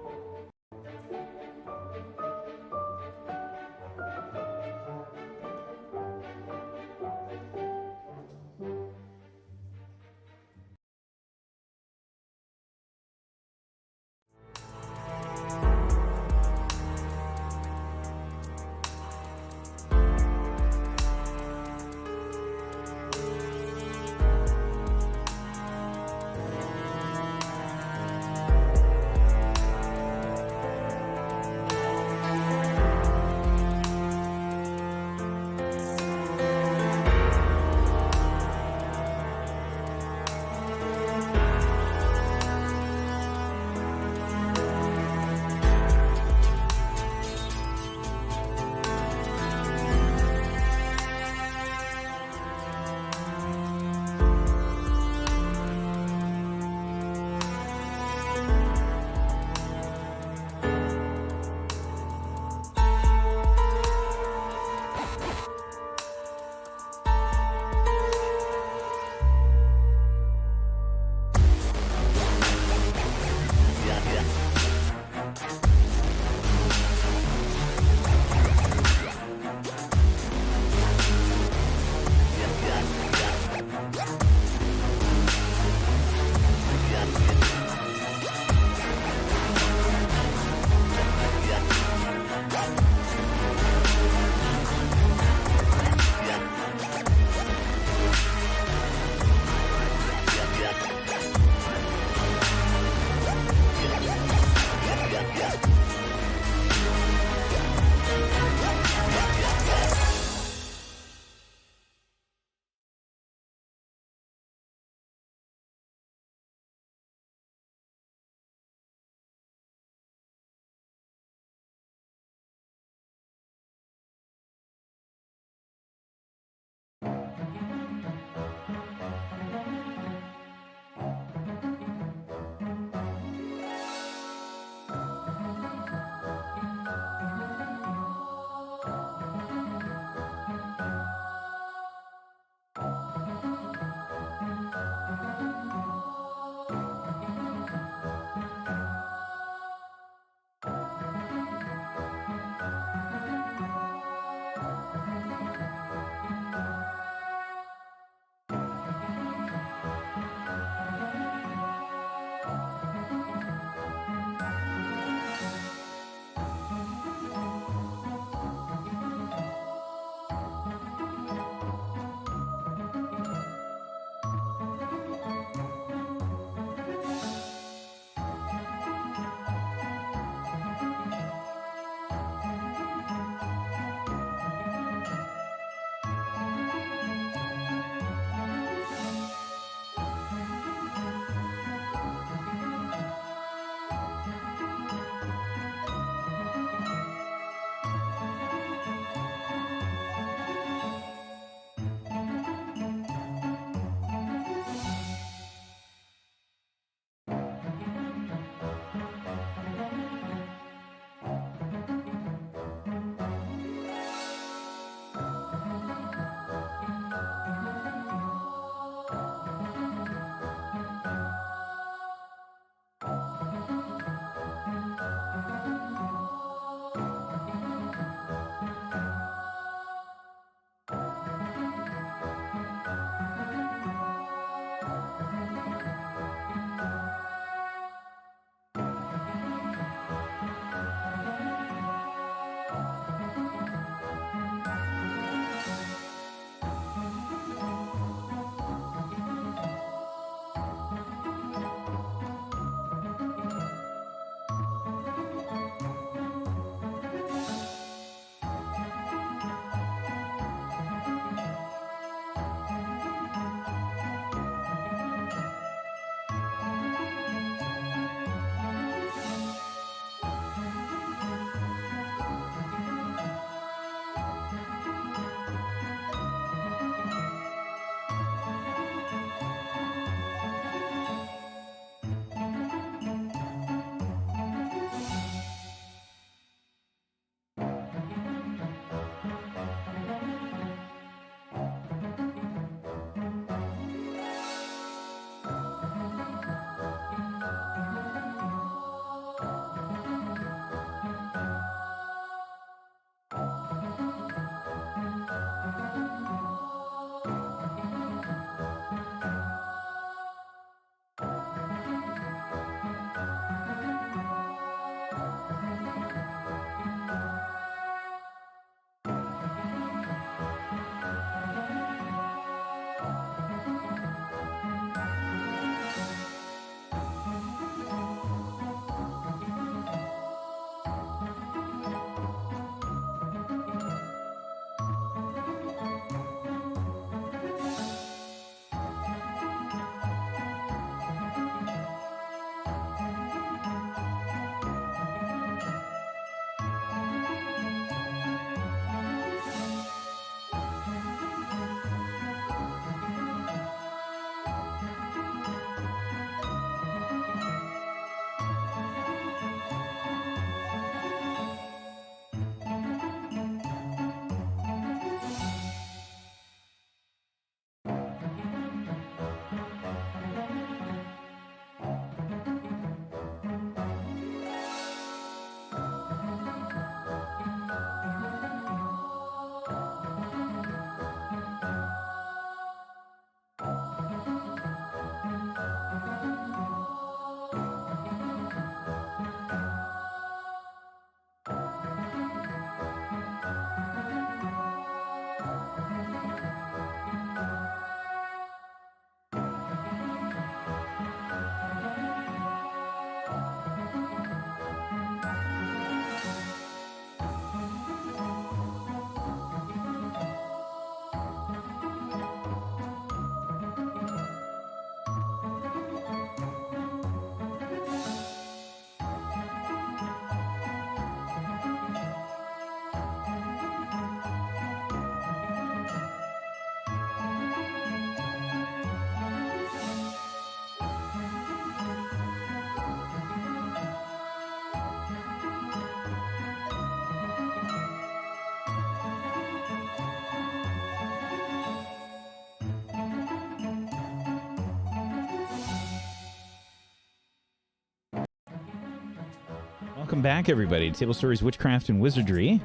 Welcome back, everybody, to Table Stories, Witchcraft, and Wizardry.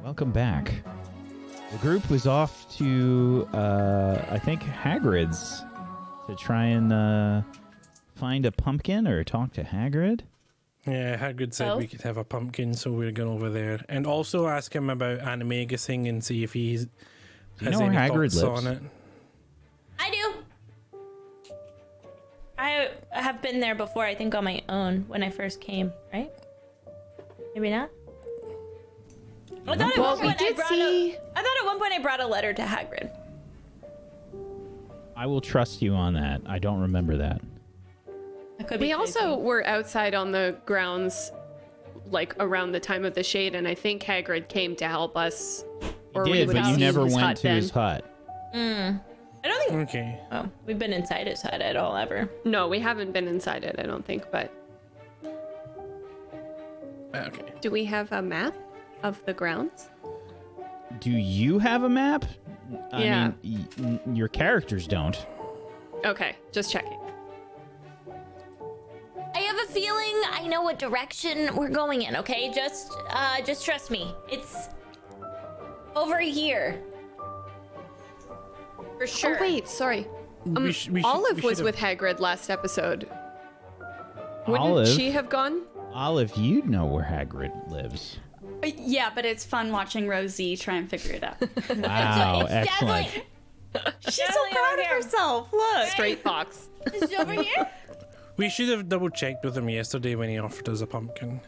Welcome back. The group was off to, I think, Hagrid's to try and find a pumpkin or talk to Hagrid. Yeah, Hagrid said we could have a pumpkin, so we're going over there. And also ask him about animagusing and see if he's Do you know where Hagrid lives? On it. I do. I have been there before, I think on my own when I first came, right? Maybe not? I thought at one point I brought a letter to Hagrid. I will trust you on that. I don't remember that. We also were outside on the grounds, like around the time of the shade, and I think Hagrid came to help us. You did, but you never went to his hut. I don't think. Okay. Oh, we've been inside his hut at all ever. No, we haven't been inside it, I don't think, but. Okay. Do we have a map of the grounds? Do you have a map? Yeah. I mean, your characters don't. Okay, just checking. I have a feeling I know what direction we're going in, okay? Just trust me. It's over here. For sure. Oh, wait, sorry. Olive was with Hagrid last episode. Wouldn't Olive? she have gone? Olive, you know where Hagrid lives. Yeah, but it's fun watching Rosie try and figure it out. Wow, It's excellent. She's so proud of herself. Look. Straight fox. Is it over here? We should have double checked with him yesterday when he offered us a pumpkin.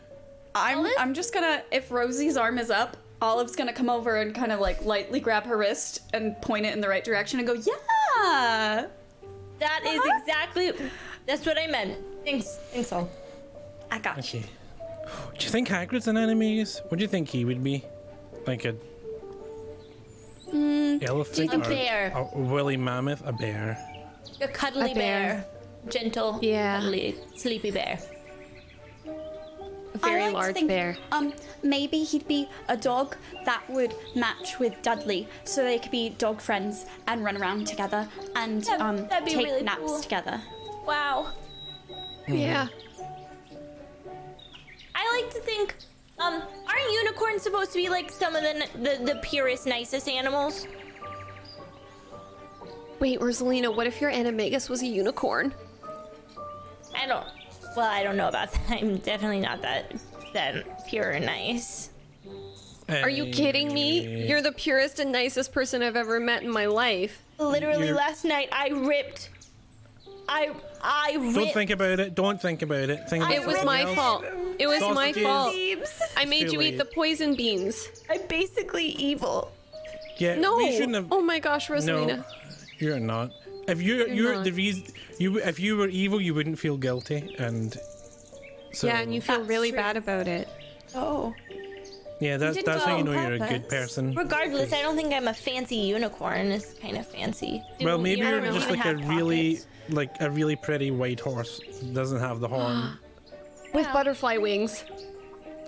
I'm just gonna, if Rosie's arm is up, Olive's gonna come over and kind of like lightly grab her wrist and point it in the right direction and go, yeah! That is exactly, that's what I meant. Thanks all. I got you. Okay. Do you think Hagrid's an animagus? What do you think he would be? Like a elephant? A bear. A woolly mammoth? A bear. A cuddly A bear. Gentle, cuddly, sleepy bear. A very I like to large think, bear. Maybe he'd be a dog that would match with Dudley, so they could be dog friends and run around together and That'd be take really naps cool. together. Wow. Yeah. I like to think, aren't unicorns supposed to be like some of the purest, nicest animals? Wait, Rosalina, what if your animagus was a unicorn? I don't know about that. I'm definitely not that pure and nice. Are you kidding me? You're the purest and nicest person I've ever met in my life. Literally last night I ripped. Don't think about it. Don't think about it. Think about It was something my else. fault. It was my Sausages. fault. Thieves. I made too you eat late. the poison beans. I'm basically evil. Yeah, No. we shouldn't have. Oh my gosh, Rosalina. No, you're not. If you're not. the reason if you were evil, you wouldn't feel guilty, and so Yeah, and you feel That's really true. bad about it. Oh. yeah, that's did how go you know on you're a good purpose. person. Regardless, I don't think I'm a fancy unicorn. It's kind of fancy. Well, maybe You you're don't just even like a have really pockets. pretty white horse. Doesn't have the horn. With butterfly wings.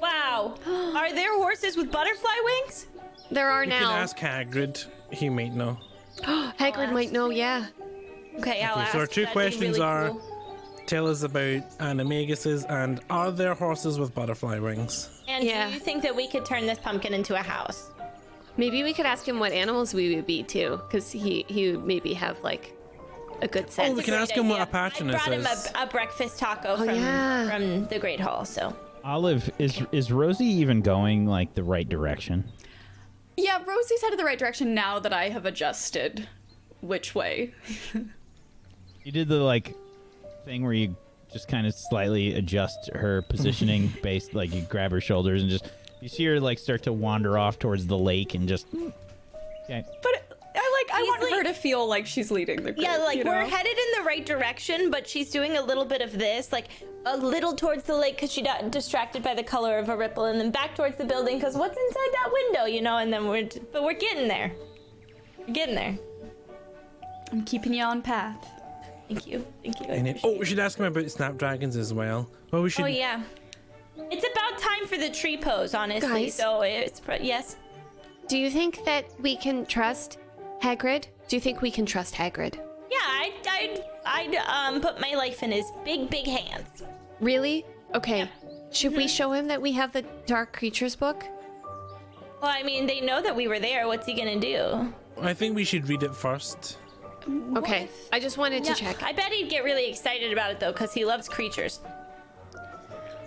Wow. Are there horses with butterfly wings? There are You now. can ask Hagrid. He might know. Hagrid might know, yeah. Okay, I'll Okay, ask. so our two That'd be questions really are: cool. tell us about animaguses, and are there horses with butterfly wings? And Yeah. do you think that we could turn this pumpkin into a house? Maybe we could ask him what animals we would be too, because he would maybe have like a good sense. we can ask him what a Patronus I brought him is. a breakfast taco yeah. from the Great Hall, so. Olive, is Rosie even going like the right direction? Yeah, Rosie's headed the right direction now that I have adjusted which way. You did the like thing where you just kind of slightly adjust her positioning based, like you grab her shoulders and just you see her like start to wander off towards the lake and just. Okay. But I want Easily- her to feel like she's leading the group. Yeah, like you we're know? headed in the right direction, but she's doing a little bit of this, like a little towards the lake because she got distracted by the color of a ripple, and then back towards the building because what's inside that window, you know? And then we're getting there. We're getting there. I'm keeping you on path. Thank you. I And appreciate we should ask him about snapdragons as well. Well, we should. Oh yeah. It's about time for the tree pose, honestly. Guys. So it's yes. Do you think that we can trust Hagrid? Do you think we can trust Hagrid? Yeah, I'd put my life in his big hands. Really? Okay. Should we show him that we have the Dark Creatures book? Well, I mean, they know that we were there. What's he gonna do? I think we should read it first. Okay, I just wanted to check. I bet he'd get really excited about it though, because he loves creatures.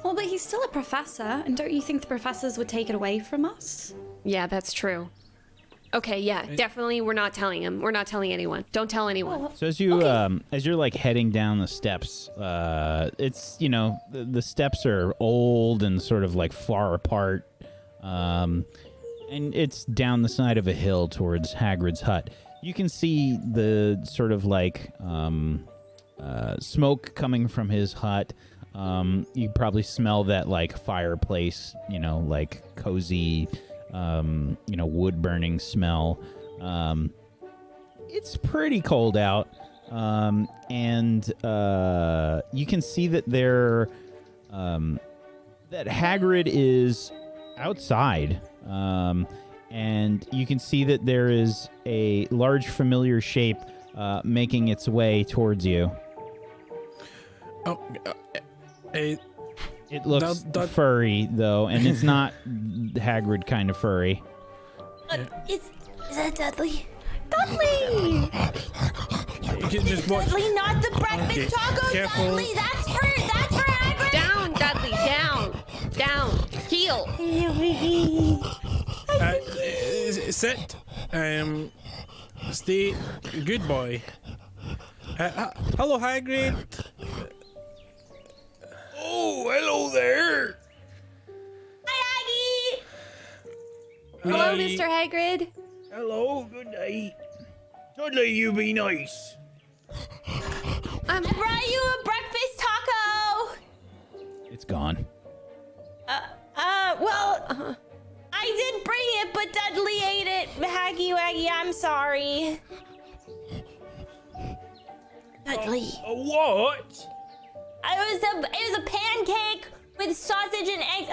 Well, but he's still a professor, and don't you think the professors would take it away from us? Yeah, that's true. Okay, yeah, definitely we're not telling him. We're not telling anyone. Don't tell anyone. So as you as you're like heading down the steps, it's the steps are old and sort of like far apart, and it's down the side of a hill towards Hagrid's hut. You can see the sort of like smoke coming from his hut. You probably smell that like fireplace, like cozy. Wood burning smell. It's pretty cold out, and you can see that that Hagrid is outside, and you can see that there is a large familiar shape making its way towards you. Oh, It looks furry, though, and it's not Hagrid kind of furry. Is that Dudley? You can just watch. Dudley, not the breakfast tacos, careful. Dudley. That's for Hagrid. Down, Dudley, down. Heel. Sit. Stay. Good boy. Hello, Hagrid. Oh, hello there. Hi, Aggie. Hello, We- Mr. Hagrid. Hello, good day. Dudley, you be nice. I brought you a breakfast taco. It's gone. Well, I did bring it, but Dudley ate it. Haggy Waggy, I'm sorry. Dudley. A what? It was a pancake with sausage and eggs.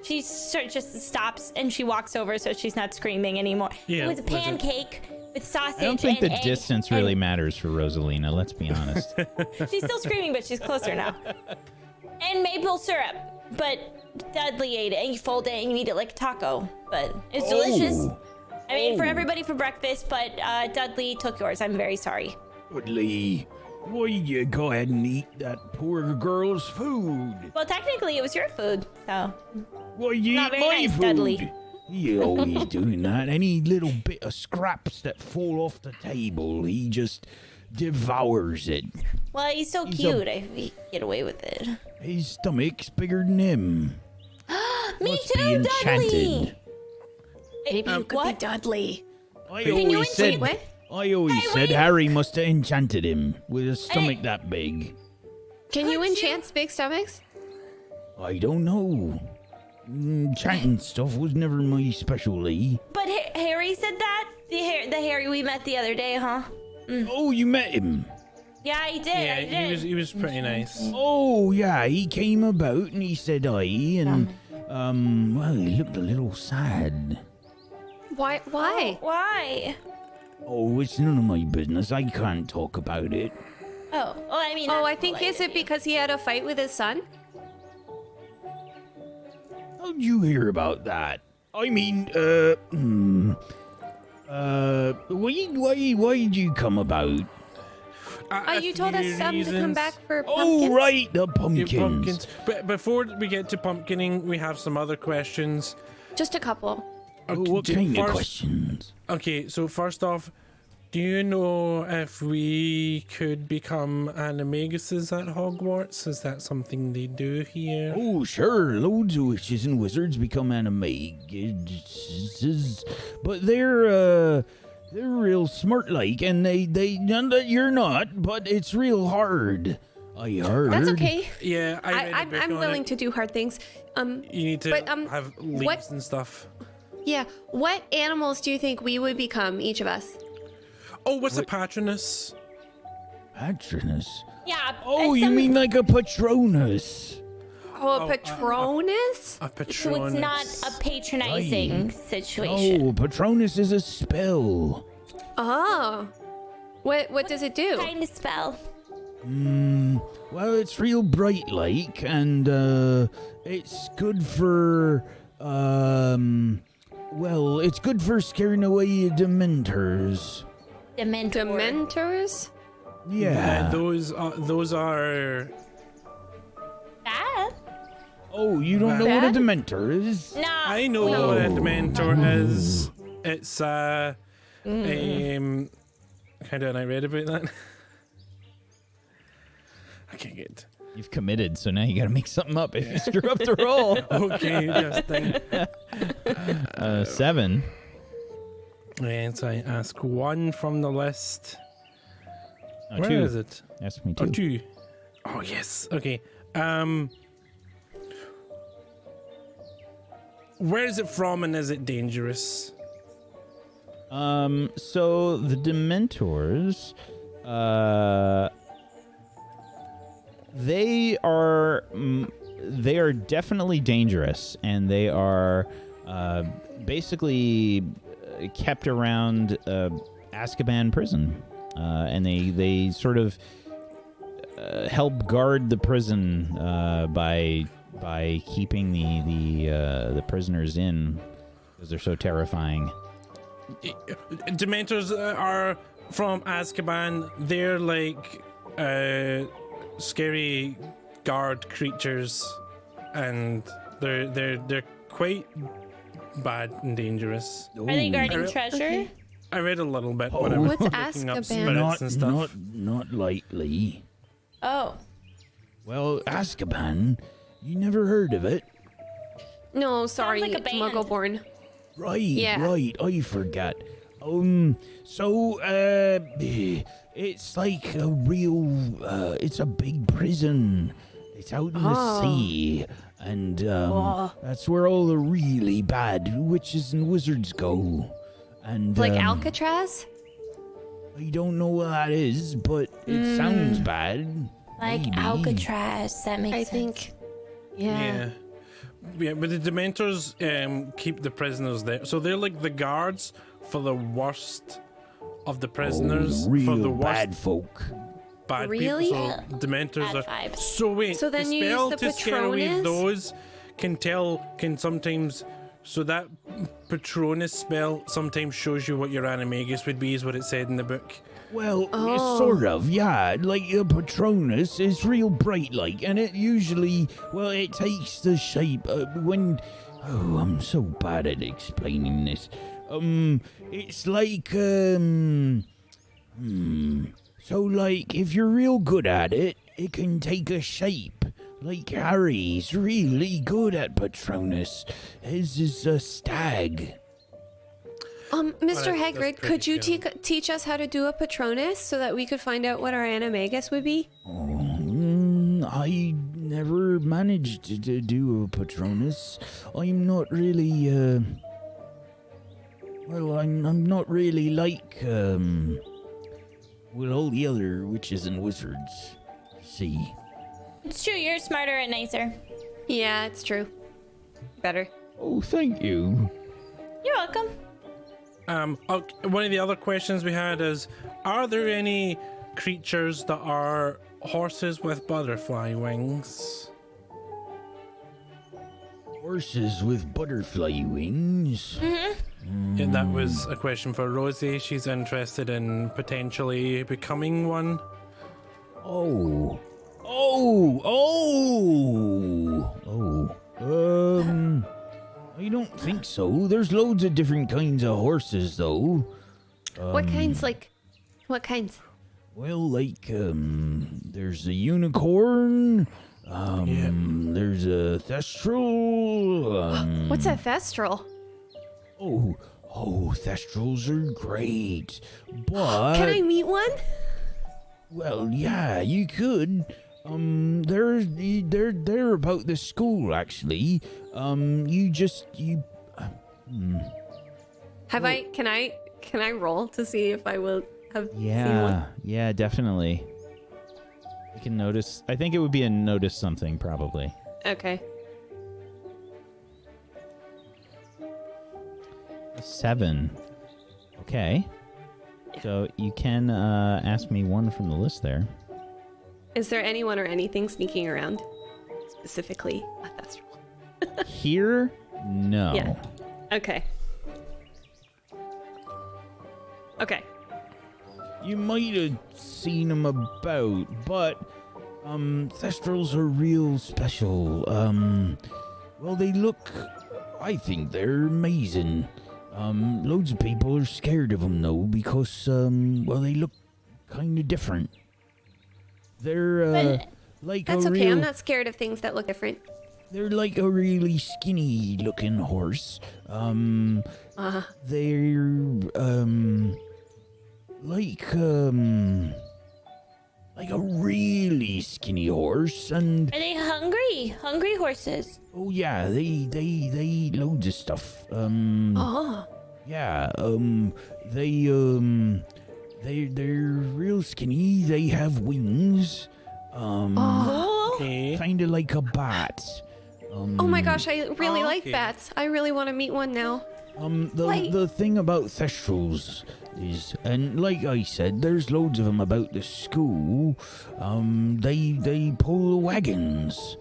She just stops and she walks over so she's not screaming anymore. Yeah, it was a was it- pancake with sausage I don't think and the egg distance and- really matters for Rosalina, let's be honest. She's still screaming, but she's closer now. And maple syrup. But Dudley ate it, and you fold it and you eat it like a taco. But it's delicious. I made for everybody for breakfast, but Dudley took yours. I'm very sorry. Dudley, why you go ahead and eat that poor girl's food? Well, technically, it was your food, so. Why you Not eat very my nice, food? Dudley. He always doing that. Any little bit of scraps that fall off the table, he just devours it. Well, he's so He's cute. I he get away with it. His stomach's bigger than him. Me Must be too, enchanted. Dudley. Maybe you could what? be Dudley. I you always said, enchant- I always Hey, said wait. Harry must have enchanted him with a stomach that big. Can you Could enchant big stomachs? I don't know. Enchanting stuff was never my specialty. But Harry said that? The Harry we met the other day, huh? Oh, you met him? Yeah, I did. Yeah, I did. he was pretty nice. Oh, yeah, he came about and he said hi, and, well, he looked a little sad. Why? Why? Oh, it's none of my business. I can't talk about it. Oh, well, I mean. Oh, that's I think polite is of it you. because he had a fight with his son? How'd you hear about that? I mean, why'd you come about? You told us to come back for Oh, pumpkins. right, the Your pumpkins. pumpkins. But before we get to pumpkining, we have some other questions. Just a couple. Oh, what do- kind of first- questions? Okay, so first off, do you know if we could become animaguses at Hogwarts? Is that something they do here? Oh, sure, loads of witches and wizards become animagus, but they're real smart like, and they none that you're not, but it's real hard. I heard. That's okay. Yeah, I'm willing to do hard things. You need to but, have leaves what- and stuff. Yeah. What animals do you think we would become, each of us? Oh, what's a patronus? Patronus. Yeah. Oh, you mean like a Patronus? Oh, a Patronus? A patronus. So it's not a patronizing situation. Oh, Patronus is a spell. Oh. What does it do? Kind of spell. Well, it's real bright like, and it's good for well, it's good for scaring away Dementors. Dementors? Yeah. Those are Bad? Oh, you don't know Bad? what a Dementor is? No. I know what a Dementor is. It's how did I read about that? Okay, good. You've committed, so now you got to make something up if you screw up the roll. Okay, just think. 7. And so I ask one from the list. Oh, Where 2. is it? Ask me Oh, 2. 2. Oh, yes. Okay. Where is it from and is it dangerous? So the Dementors, they are definitely dangerous, and they are basically kept around Azkaban prison, and they sort of help guard the prison by keeping the prisoners in because they're so terrifying. Dementors are from Azkaban. They're like scary guard creatures, and they're quite bad and dangerous. Are they guarding Okay. treasure? I read a little bit when I was What's looking up Azkaban? spirits and stuff. Not lightly. Oh. Well, Azkaban, you never heard of it? No, sorry, like a band. Muggleborn. Right, Yeah. right. I forgot. So, it's like a real, it's a big prison. It's out in the sea. And, that's where all the really bad witches and wizards go. And, Like Alcatraz? I don't know what that is, but it sounds bad. Like Maybe. Alcatraz. That makes I sense. think. Yeah. Yeah, but the Dementors keep the prisoners there. So they're like the guards for the worst of the prisoners. Oh, real for the worst bad folk. bad Really? people. So Dementors Bad are. vibes. So wait, So then the you use spell the to scare away Patronus? those can sometimes. So that Patronus spell sometimes shows you what your animagus would be, is what it said in the book. Well, Oh. sort of, yeah. Like a Patronus is real bright like, and it usually, well, it takes the shape when. Oh, I'm so bad at explaining this. It's like So, like, if you're real good at it, it can take a shape. Like Harry's really good at Patronus. His is a stag. Mr. that's Hagrid, could pretty you cool. teach us how to do a Patronus so that we could find out what our animagus would be? I never managed to do a Patronus. I'm not really, well, I'm not really like, well, all the other witches and wizards. See? It's true. You're smarter and nicer. Yeah, it's true. Better. Oh, thank you. You're welcome. One of the other questions we had is: are there any creatures that are horses with butterfly wings? Horses with butterfly wings. Yeah, that was a question for Rosie. She's interested in potentially becoming one. Oh. I don't think so. There's loads of different kinds of horses, though. What kinds? Like, what kinds? Well, like, there's a unicorn. There's a thestral. What's a thestral? Oh, thestrals are great. But Can I meet one? well, yeah, you could. They're about the school actually. Have I? Can I roll to see if I will have seen one? Yeah, definitely. You can notice. I think it would be a notice something, probably. Okay. 7. Okay. So you can ask me one from the list there. Is there anyone or anything sneaking around? Specifically, that's Here? No. Yeah. Okay. Okay. You might have seen them about, but Thestrals are real special. Well, they look. I think they're amazing. Loads of people are scared of them though because well, they look kind of different. They're like That's a okay. real. I'm not scared of things that look different. They're like a really skinny looking horse. They're like a really skinny horse, and Are they hungry? Hungry horses. oh yeah, they eat loads of stuff. Oh. Yeah, they're real skinny. They have wings. Cool. Okay. Kind of like a bat. Oh my gosh, I really like okay. bats. I really want to meet one now. The thing about Thestrals is, and like I said, there's loads of them about the school. They pull the wagons.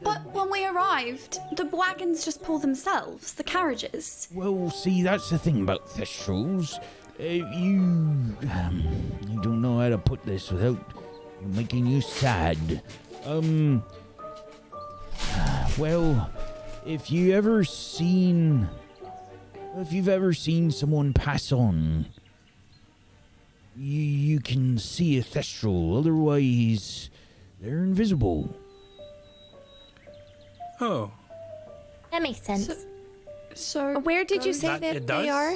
But when we arrived, the wagons just pull themselves, the carriages. Well, see, that's the thing about Thestrals. You, I don't know how to put this without making you sad. Well, if you've ever seen someone pass on, you can see a Thestral. Otherwise, they're invisible. Oh. That makes sense. So Where did you say That that it they does? are?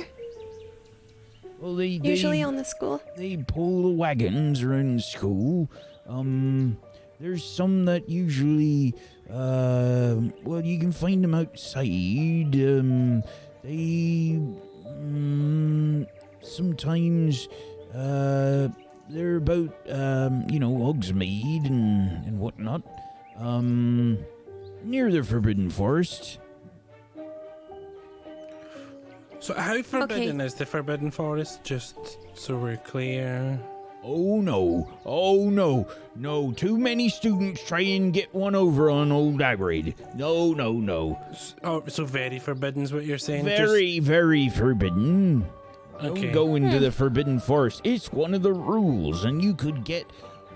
Well, they Usually on the school. They pull the wagons around the school. There's some that usually, well, you can find them outside. They, sometimes, they're about, Hogsmeade and whatnot. Near the Forbidden Forest. So how forbidden is the Forbidden Forest? Just so we're clear. Oh no, too many students try and get one over on old Hagrid. No. Oh, so very forbidden is what you're saying? Very forbidden. Okay. Don't go into the Forbidden Forest. It's one of the rules, and you could get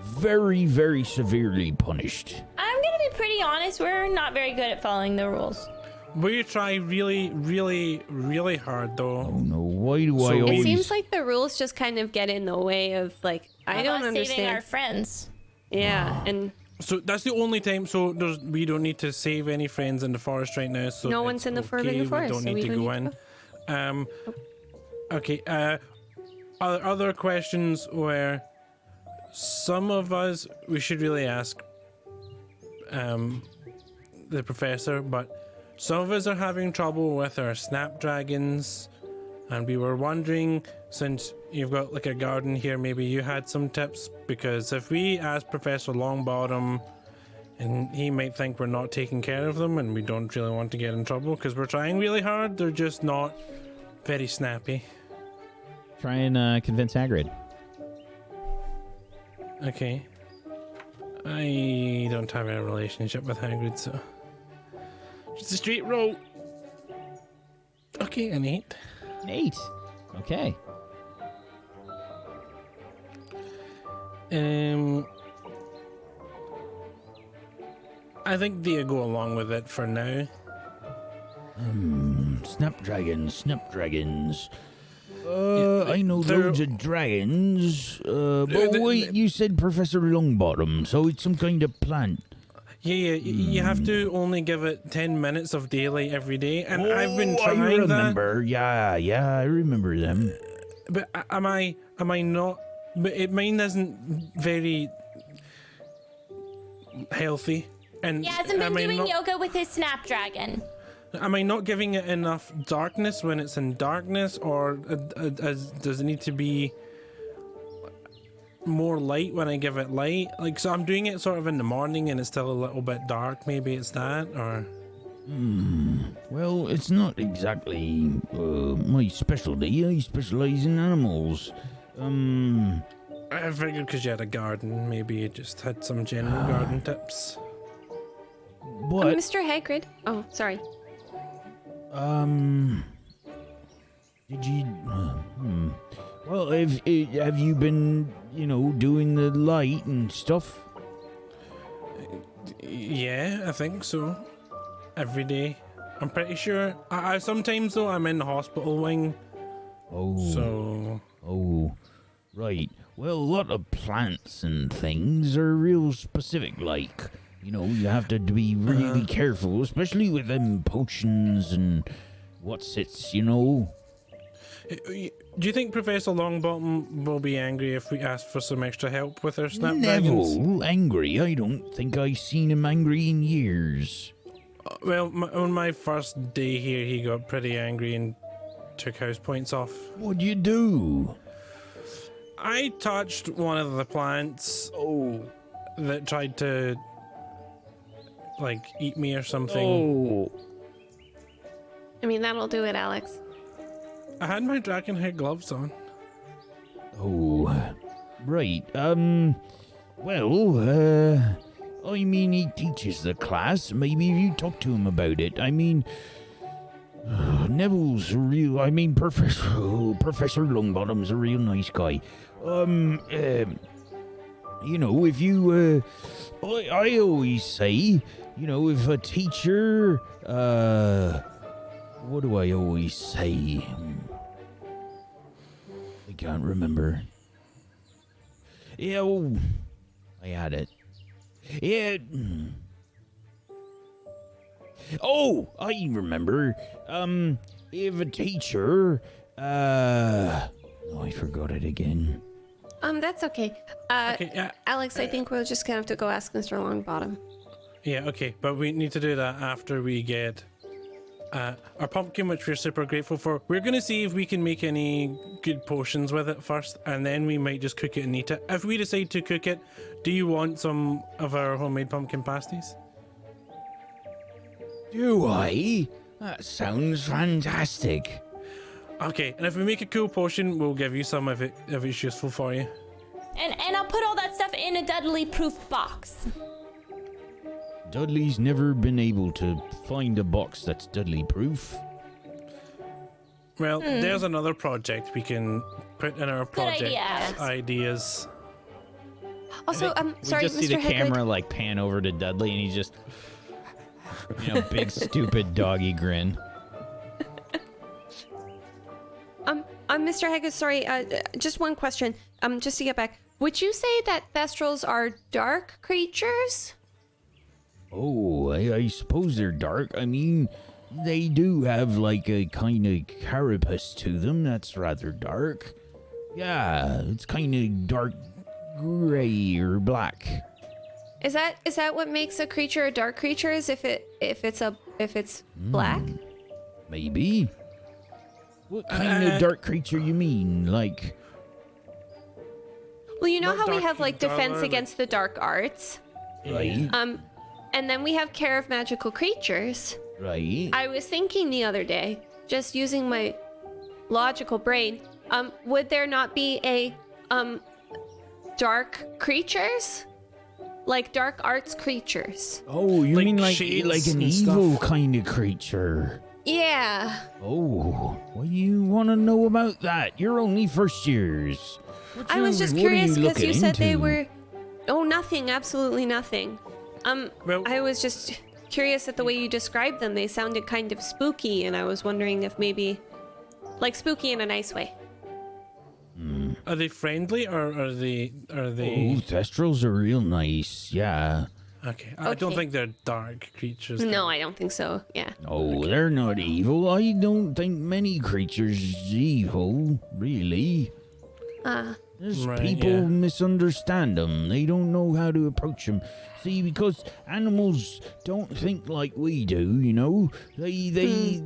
very, very severely punished. I'm gonna be pretty honest. We're not very good at following the rules. We try really, really, really hard though. Oh no, why do So I it It always... seems like the rules just kind of get in the way of, like, I don't Saving understand. our friends. Yeah, and So that's the only time. So we don't need to save any friends in the forest right now. So No it's one's in the okay, Forbidden Forest, We so don't we need to don't go need in. Okay. Other questions where some of us we should really ask the professor, but some of us are having trouble with our snapdragons, and we were wondering, since you've got like a garden here, maybe you had some tips, because if we ask Professor Longbottom, and he might think we're not taking care of them, and we don't really want to get in trouble because we're trying really hard. They're just not very snappy. Try and convince Hagrid. Okay. I don't have a relationship with Hagrid, so just a straight roll. Okay, an 8. 8. Okay. I think they'll go along with it for now. Snapdragons. Yeah, I know they're- loads of dragons. But they're- wait, you said Professor Longbottom, so it's some kind of plant. Yeah, you have to only give it 10 minutes of daylight every day, and I've been trying I that. remember. Yeah, I remember them. But am I not? But mine isn't very healthy. And He hasn't been am I doing not- yoga with his snapdragon. Am I not giving it enough darkness when it's in darkness, or does it need to be more light when I give it light? Like, so I'm doing it sort of in the morning and it's still a little bit dark. Maybe it's that, or Well, it's not exactly my specialty. I specialize in animals. I figured because you had a garden, maybe you just had some general garden tips. But Mr. Hagrid. Oh, sorry. Did you? Well, have you been, doing the light and stuff? Yeah, I think so. Every day. I'm pretty sure. I sometimes though I'm in the hospital wing. Oh. So. Oh, right. Well, a lot of plants and things are real specific, like. You have to be really careful, especially with them potions and what's-its, Do you think Professor Longbottom will be angry if we ask for some extra help with our snapdragons? Neville, angry? I don't think I've seen him angry in years. Well, on my first day here, he got pretty angry and took house points off. What'd you do? I touched one of the plants that tried to, eat me or something. Oh. I mean, that'll do it, Alex. I had my dragon hair gloves on. Oh, right. Well, I mean, he teaches the class. Maybe you talk to him about it. I mean, Neville's a real... Professor Longbottom's a real nice guy. If you... I always say, if a teacher... What do I always say? I can't remember. Yeah, I had it. Yeah. Oh, I remember. If a teacher, I forgot it again. That's okay. Okay, yeah. Alex, I think we're just gonna have to go ask Mr. Longbottom. Yeah, okay, but we need to do that after we get our pumpkin, which we're super grateful for. We're going to see if we can make any good potions with it first, and then we might just cook it and eat it. If we decide to cook it, do you want some of our homemade pumpkin pasties? Do I? That sounds fantastic. Okay, and if we make a cool potion, we'll give you some if it's useful for you. And I'll put all that stuff in a Dudley-proof box. Dudley's never been able to find a box that's Dudley-proof. Well, there's another project we can put in our project idea. ideas. Also, sorry, we just Mr. see the Hagrid. camera pan over to Dudley, and he's just, big stupid doggy grin. Mr. Hagrid, sorry, just one question. Just to get back, would you say that Thestrals are dark creatures? Oh, I suppose they're dark. I mean, they do have a kind of carapace to them that's rather dark. Yeah, it's kind of dark gray or black. Is that what makes a creature a dark creature? Is if it's black? Maybe. What kind of dark creature you mean? Well, you know Not how we have dark defense color, against the dark arts. Right. And then we have care of magical creatures. Right. I was thinking the other day, just using my logical brain, would there not be a dark creatures? Like dark arts creatures? Oh, you Like mean shades an and evil stuff? kind of creature? Yeah. Oh, what do you want to know about that? You're only first years. I was just What are curious because looking you said they into? were... Oh, nothing. Absolutely nothing. Well, I was just curious at the way you described them. They sounded kind of spooky, and I was wondering if maybe... spooky in a nice way. are they friendly or are they? Oh, Thestrals are real nice, yeah. Okay, I don't Okay. think they're dark creatures. No, I don't think so. Yeah. Oh, they're not evil. I don't think many creatures is evil, really. Just Right, people yeah. misunderstand them. They don't know how to approach them. See, because animals don't think like we do, They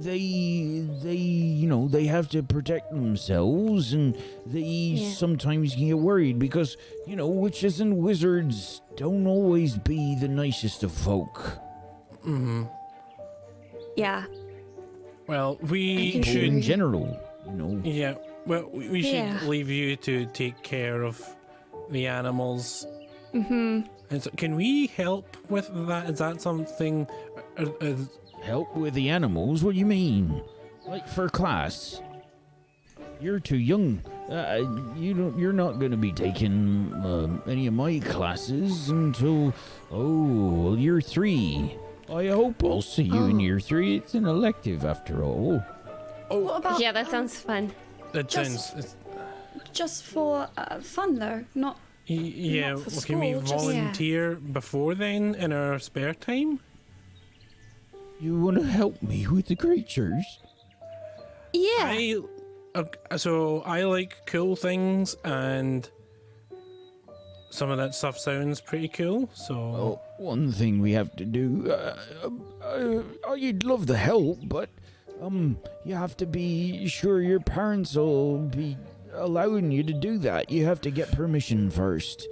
have to protect themselves, and they sometimes get worried because, witches and wizards don't always be the nicest of folk. Yeah. Well, we can see should. In general, Yeah. Well, we should Yeah. leave you to take care of the animals. Mm-hmm. And so can we help with that? Is that something? Help with the animals? What do you mean? Like for class? You're too young. You're not going to be taking any of my classes until year 3. I hope I'll see you in year 3. It's an elective after all. What about Yeah, that sounds fun. That Just- sounds. just for fun though, not Yeah. Not for Well, can we school, just- volunteer before then in our spare time? You want to help me with the creatures? Yeah. So I like cool things, and some of that stuff sounds pretty cool. So Well, one thing we have to do. You'd love the help, but you have to be sure your parents will be allowing you to do that. You have to get permission first.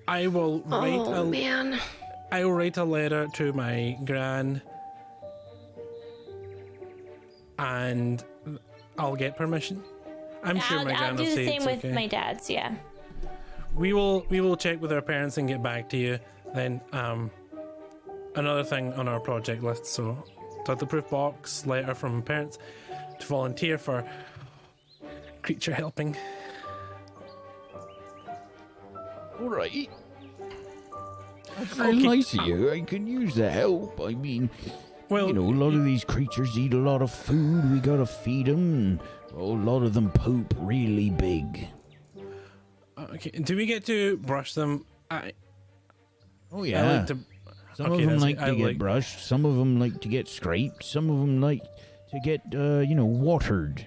I will write Oh, man. I will write a letter to my gran, and I'll get permission. I'm sure my gran I'll will do the say same it's with okay. my dad's. Yeah. We will check with our parents and get back to you. Then another thing on our project list. So title proof box, letter from parents to volunteer for creature helping. All right. That's very nice of you. I could use the help. I mean, Well, a lot of these creatures eat a lot of food. We gotta feed them, and a lot of them poop really big. okay. Do we get to brush them? Oh I yeah. like to. Some okay, of them that's like it. I to get like- brushed. Some of them like to get scraped. Some of them like to get, watered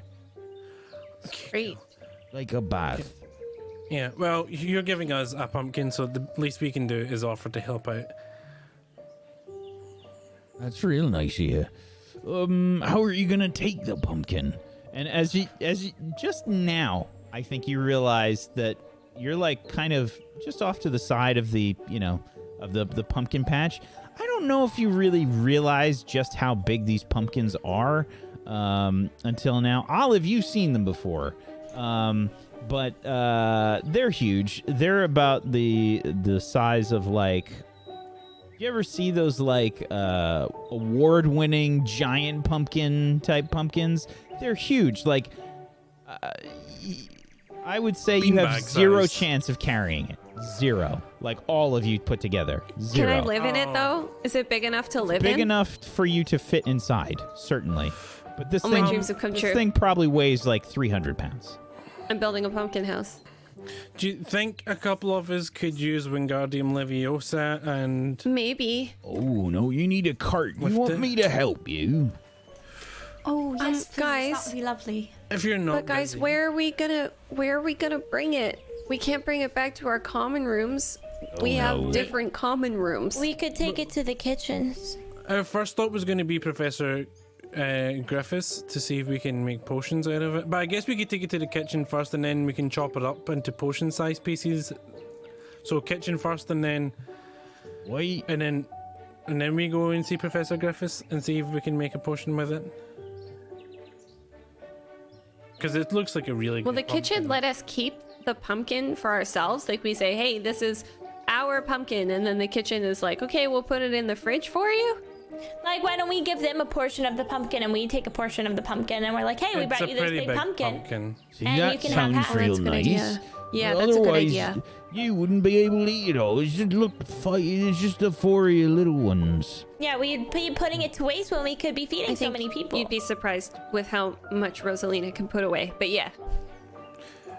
Great. like a bath. Yeah. Well, you're giving us a pumpkin, so the least we can do is offer to help out. That's real nice of you. How are you gonna take the pumpkin? And as you just now, I think you realize that you're like kind of just off to the side of the the pumpkin patch. I don't know if you really realize just how big these pumpkins are until now. Olive, you've seen them before, but they're huge. They're about the size of like. You ever see those like award-winning giant pumpkin type pumpkins? They're huge. Like, I would say you have Beanbag zero size. chance of carrying it. Zero. Like all of you put together. Zero. Can I live in it, though? Is it big enough to live in? Big enough for you to fit inside, certainly. But this Oh, thing, my dreams have come this true. thing probably weighs like 300 pounds. I'm building a pumpkin house. Do you think a couple of us could use Wingardium Leviosa and Maybe. Oh no, you need a cart. You Lift want it. me to help you? Oh yes, please, guys. that would be lovely. if you're not But guys, busy. where are we gonna bring it? We can't bring it back to our common rooms. We no. have different common rooms. We could take it to the kitchens. Our first thought was going to be Professor Griffiths to see if we can make potions out of it. But I guess we could take it to the kitchen first, and then we can chop it up into potion-sized pieces. So kitchen first, and then Wait. and then we go and see Professor Griffiths and see if we can make a potion with it. Because it looks like a really Will the good kitchen pumpkin. let us keep the pumpkin for ourselves? Like we say, hey, this is our pumpkin, and then the kitchen is like, okay, we'll put it in the fridge for you. Like, why don't we give them a portion of the pumpkin and we take a portion of the pumpkin and we're like, hey, we It's brought a you this pretty big pumpkin. See, And that you can have sounds half. real That's a good nice. idea. Yeah, that's a good Otherwise, idea. you wouldn't be able to eat it all. It's just it's just the 4 of you little ones. Yeah, we'd be putting it to waste when we could be feeding I so think many people. you'd be surprised with how much Rosalina can put away. But yeah,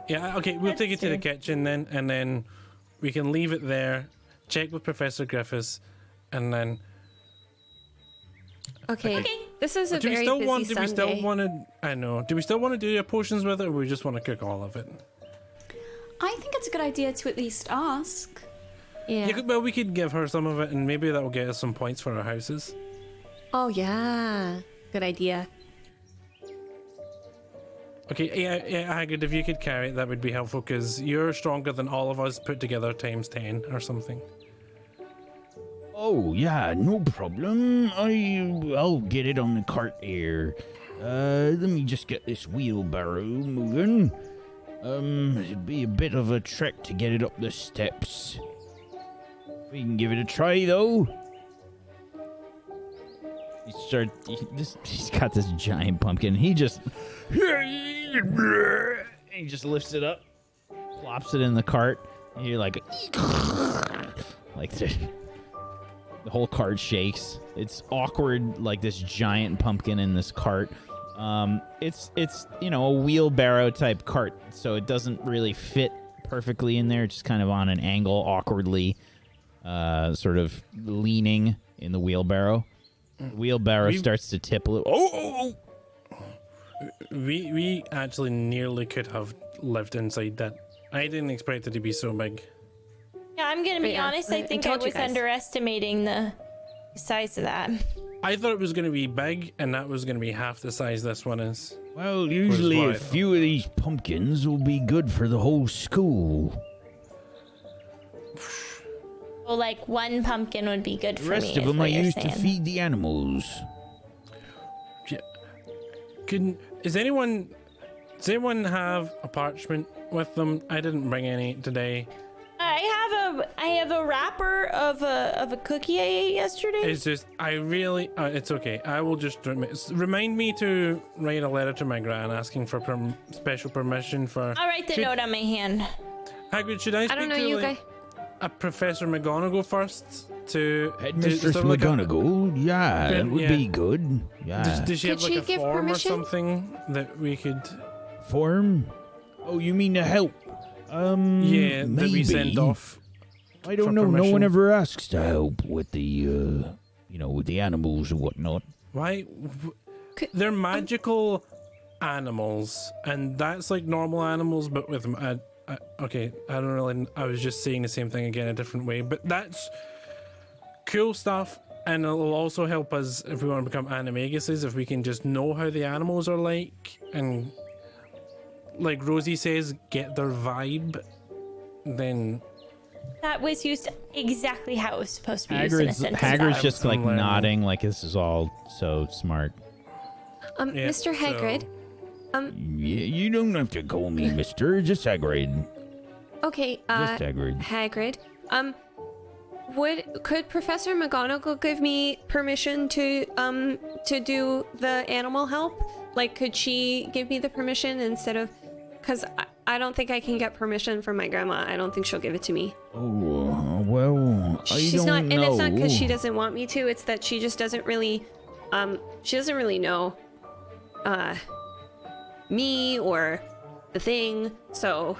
Yeah, okay, we'll take it to the kitchen then, and then we can leave it there, check with Professor Griffiths, and then... okay. This is a do we very still busy want? Do we still Sunday. want to? I know. Do we still want to do your potions with it, or we just want to cook all of it? I think it's a good idea to at least ask. Yeah. Yeah, well, we could give her some of it, and maybe that will get us some points for our houses. Oh yeah. Good idea. Okay, yeah, Hagrid, if you could carry it, that would be helpful, because you're stronger than all of us put together times 10 or something. Oh yeah, no problem. I'll get it on the cart here. Let me just get this wheelbarrow moving. It'd be a bit of a trek to get it up the steps. We can give it a try, though. He's got this giant pumpkin. He just lifts it up, plops it in the cart, and you're like the whole cart shakes. It's awkward, like this giant pumpkin in this cart. It's a wheelbarrow type cart, so it doesn't really fit perfectly in there. It's just kind of on an angle, awkwardly, sort of leaning in the wheelbarrow. The wheelbarrow starts to tip a little. Oh! We actually nearly could have lived inside that. I didn't expect it to be so big. Yeah, I'm gonna be honest. I think I was underestimating the size of that. I thought it was going to be big, and that was going to be half the size this one is. Well, usually a few of these pumpkins will be good for the whole school. Well, like one pumpkin would be good for me. The rest of them I used to feed the animals. Yeah. Does anyone have a parchment with them? I didn't bring any today. I have a wrapper of a cookie I ate yesterday. It's just it's okay. I will just remind me to write a letter to my gran asking for special permission for. I'll write the note on my hand. Hagrid, should I speak don't know, to you guys. A Professor McGonagall first to Headmaster McGonagall? Yeah, that would be good. Yeah. Does she have Could like she a give form permission? or something that we could? Form? Oh, you mean to help? Yeah, maybe. that we send off. I don't know. permission. No one ever asks to help with the, with the animals and whatnot. Why? They're magical animals, and that's like normal animals, but with okay, I don't really. I was just saying the same thing again a different way, but that's cool stuff, and it'll also help us if we want to become animaguses, if we can just know how the animals are like, and like Rosie says, get their vibe. Then That was used exactly how it was supposed to be used in a sentence. Hagrid's just like learning. nodding, like this is all so smart. Yeah, Mr. Hagrid. You don't have to call me Mr. Just Hagrid. Okay, Just Hagrid. Hagrid. Could Professor McGonagall give me permission to do the animal help? Like, could she give me the permission instead of? Because I don't think I can get permission from my grandma. I don't think she'll give it to me. Oh, well, She's I not, don't know. and it's not because she doesn't want me to. It's that she just doesn't really, she doesn't really know, me or the thing. So,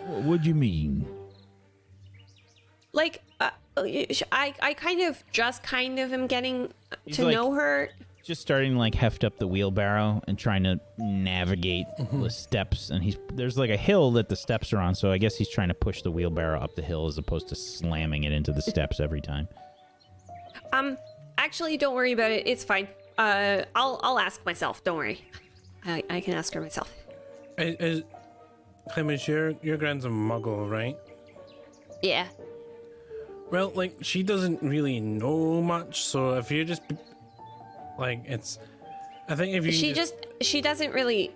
What do you mean? like, I kind of am getting He's to like- know her. Just starting to like heft up the wheelbarrow and trying to navigate the steps, and there's like a hill that the steps are on, so I guess he's trying to push the wheelbarrow up the hill as opposed to slamming it into the steps every time. Actually, don't worry about it. It's fine. I'll ask myself. Don't worry. I can ask her myself. Clemens, your grand's a muggle, right? Yeah. Well, like, she doesn't really know much, so if you just, like, I think if you She doesn't really,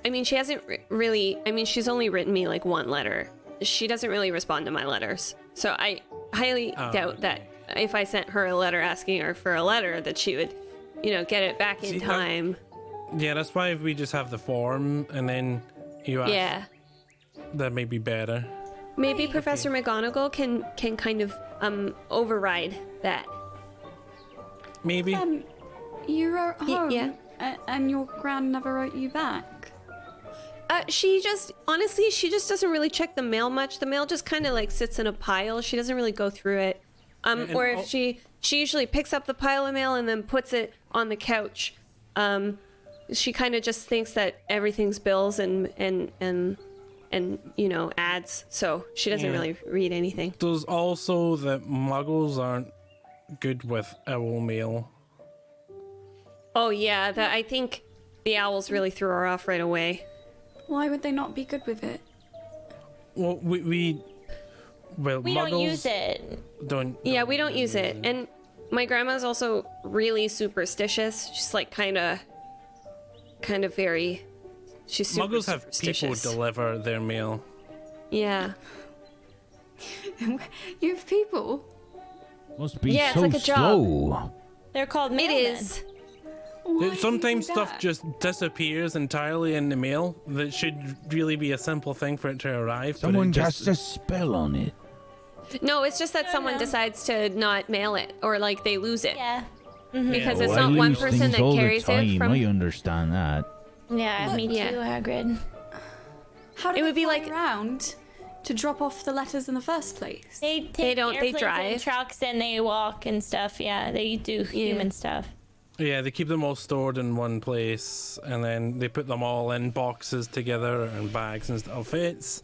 I mean, she hasn't really, I mean, she's only written me, like, one letter. She doesn't really respond to my letters. So I highly doubt that if I sent her a letter asking her for a letter, that she would, get it back in time. Yeah, that's why if we just have the form, and then you ask, Yeah. that may be better. Maybe Professor McGonagall can kind of override that. Maybe. You wrote home, yeah. And your gran never wrote you back. She just doesn't really check the mail much. The mail just kind of like sits in a pile. She doesn't really go through it. Or if she usually picks up the pile of mail and then puts it on the couch. She kind of just thinks that everything's bills and ads. So she doesn't really read anything. There's also that muggles aren't good with owl mail. Oh yeah, I think the owls really threw her off right away. Why would they not be good with it? Well, we We muggles don't use it. Yeah, we don't use it. And my grandma's also really superstitious. She's like kind of very She's super Muggles have people superstitious. deliver their mail. Yeah. You have people. Must be Yeah, it's so like a job. slow. They're called It mailmen. is. Sometimes do stuff that? just disappears entirely in the mail. That should really be a simple thing for it to arrive. but Someone it just, casts a spell on it. No, it's just that someone decides to not mail it, or like they lose it. Yeah. Because Oh, it's I not one lose person things that all the carries time. it from. I understand that. Yeah, me too, Yeah. Hagrid. How do It they would be fly like- around to drop off the letters in the first place? They take don't- they airplanes drive. and trucks and they walk and stuff. Yeah, they do human stuff. yeah, they keep them all stored in one place, and then they put them all in boxes together and bags and stuff. It's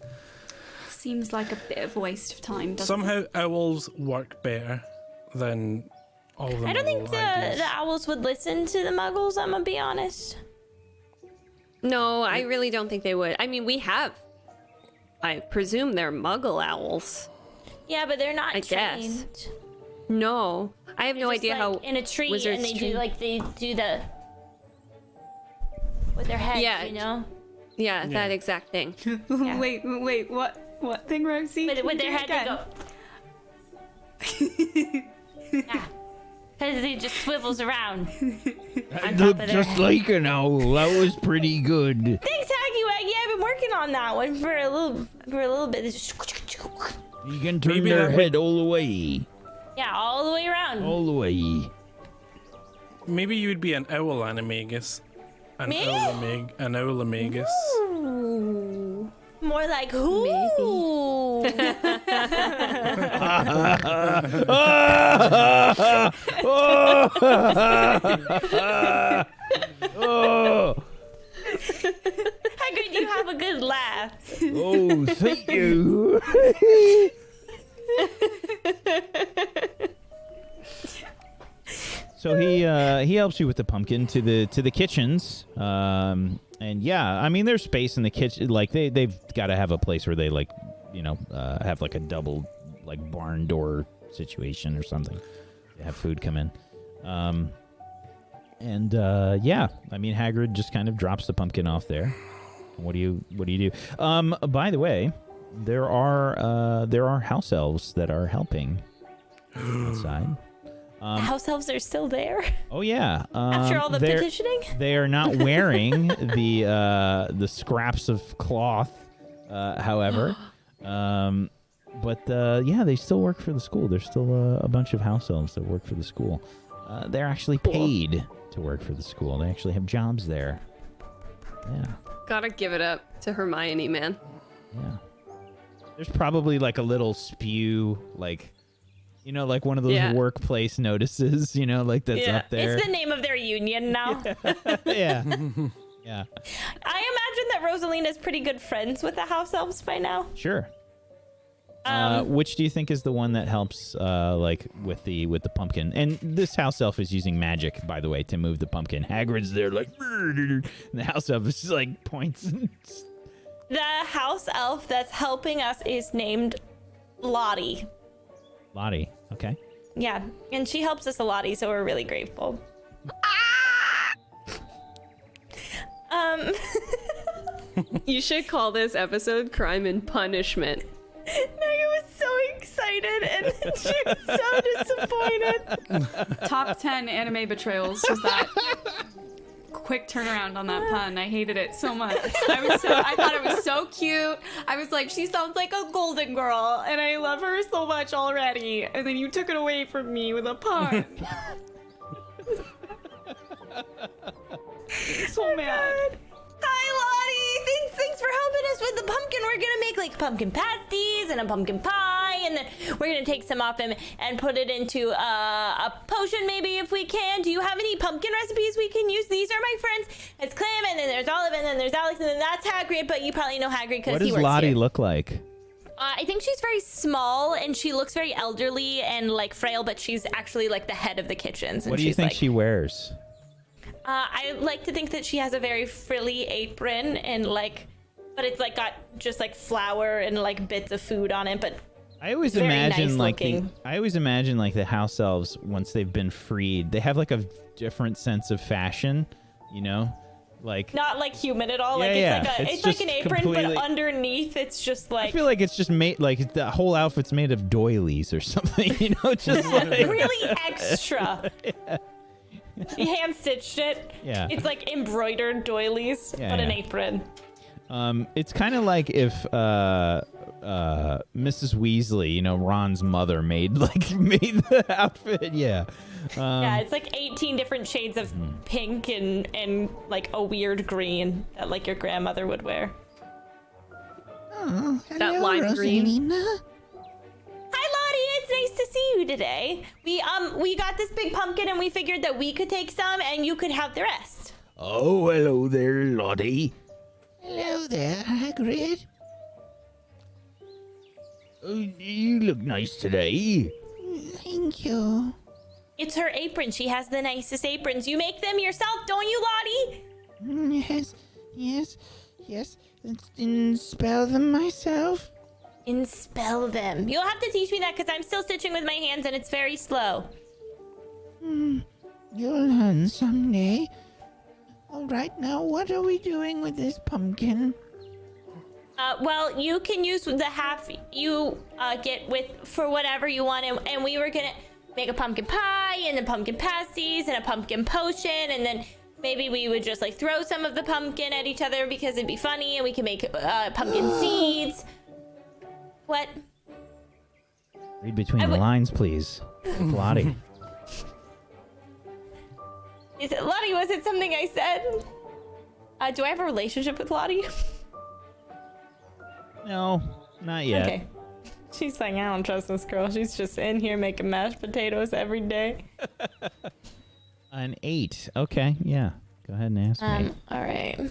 Seems like a bit of a waste of time, doesn't somehow owls work better than all of them. I don't think ideas. the owls would listen to the muggles, I'm gonna be honest. No, I really don't think they would. I mean, we have. I presume they're Muggle owls. Yeah, but they're not I guess. trained. No, I have no Just, idea like, how. in a tree wizards and they train. do the with their heads, Yeah. you know? Yeah, that exact thing. Yeah. Wait, what thing, Rosie? With their head they go. Yeah. Because it just swivels around. on top Look of their just head. like an owl. That was pretty good. Thanks, Haggy Waggy. I've been working on that one for a little bit. It's just You can turn Maybe their that would- head all the way. yeah, all the way around. All the way. Maybe you would be an owl animagus. Me? An owlamagus. Ooh. More like who? Oh, Hagrid, you have a good laugh. oh, thank you. So he helps you with the pumpkin to the kitchens. And yeah, I mean there's space in the kitchen. Like they've got to have a place where they like, have like a double like barn door situation or something. They have food come in. Yeah, I mean Hagrid just kind of drops the pumpkin off there. What do you do? By the way, there are house elves that are helping outside. The house elves are still there Oh yeah. after all the they're- petitioning. They are not wearing the scraps of cloth, however. Yeah, they still work for the school. There's still a bunch of house elves that work for the school. They're actually paid to work for the school. They actually have jobs there. Yeah, Gotta give it up to Hermione, man. yeah. There's probably like a little spew, like, like one of those Yeah. workplace notices, like that's Yeah. up there. It's the name of their union now. Yeah. Yeah. I imagine that Rosalina's pretty good friends with the house elves by now. Sure. Which do you think is the one that helps, like with the pumpkin? And this house elf is using magic, by the way, to move the pumpkin. Hagrid's there, like, and the house elf is just like points. The house elf that's helping us is named Lottie. Lottie, okay. Yeah, and she helps us a lot, so we're really grateful. You should call this episode Crime and Punishment. Megan was so excited and then she was so disappointed. Top 10 anime betrayals. Just that quick turnaround on that pun. I hated it so much. I thought it was so cute. I was like, she sounds like a golden girl, and I love her so much already. And then you took it away from me with a pun. So mad. Hi, Lottie. Thanks for helping us with the pumpkin. We're gonna make like pumpkin pasties and a pumpkin pie, and then we're gonna take some off and put it into a potion, maybe if we can. Do you have any pumpkin recipes we can use? These are my friends. It's Clem, and then there's Olive, and then there's Alex, and then that's Hagrid. But you probably know Hagrid because What he does works Lottie here. look like? I think she's very small, and she looks very elderly and like frail, but she's actually like the head of the kitchens. And What do you she's think like, she wears? I like to think that she has a very frilly apron and like, but it's like got just like flour and like bits of food on it. But I always very imagine nice like the house elves once they've been freed, they have like a different sense of fashion, Like Not like human at all. Yeah, like yeah. it's like It's like just an apron, completely- but underneath it's just I like feel like it's just made like the whole outfit's made of doilies or something, just like really extra. She hand stitched it. Yeah. It's like embroidered doilies, Yeah, but an yeah. apron. It's kind of like if Mrs. Weasley, Ron's mother made the outfit. Yeah. Yeah, it's like 18 different shades of pink and like a weird green that like your grandmother would wear. Oh, That hello, lime green. Rosalina. Hi Lottie, it's nice to see you today. We got this big pumpkin and we figured that we could take some and you could have the rest. Oh, hello there, Lottie. Hello there, Hagrid. Oh, you look nice today. Thank you. It's her apron. She has the nicest aprons. You make them yourself, don't you, Lottie? Yes. And spell them myself. Inspell them. You'll have to teach me that because I'm still stitching with my hands and it's very slow. You'll learn someday. All right, now what are we doing with this pumpkin? Well, you can use the half you get with for whatever you want, and we were gonna make a pumpkin pie and a pumpkin pasties and a pumpkin potion, and then maybe we would just like throw some of the pumpkin at each other because it'd be funny, and we can make pumpkin seeds. What? Read between the lines, please, Lottie. Is it Lottie? Was it something I said? Do I have a relationship with Lottie? No, not yet. Okay. She's like, I don't trust this girl. She's just in here making mashed potatoes every day. An 8. Okay, yeah. Go ahead and ask me. All right.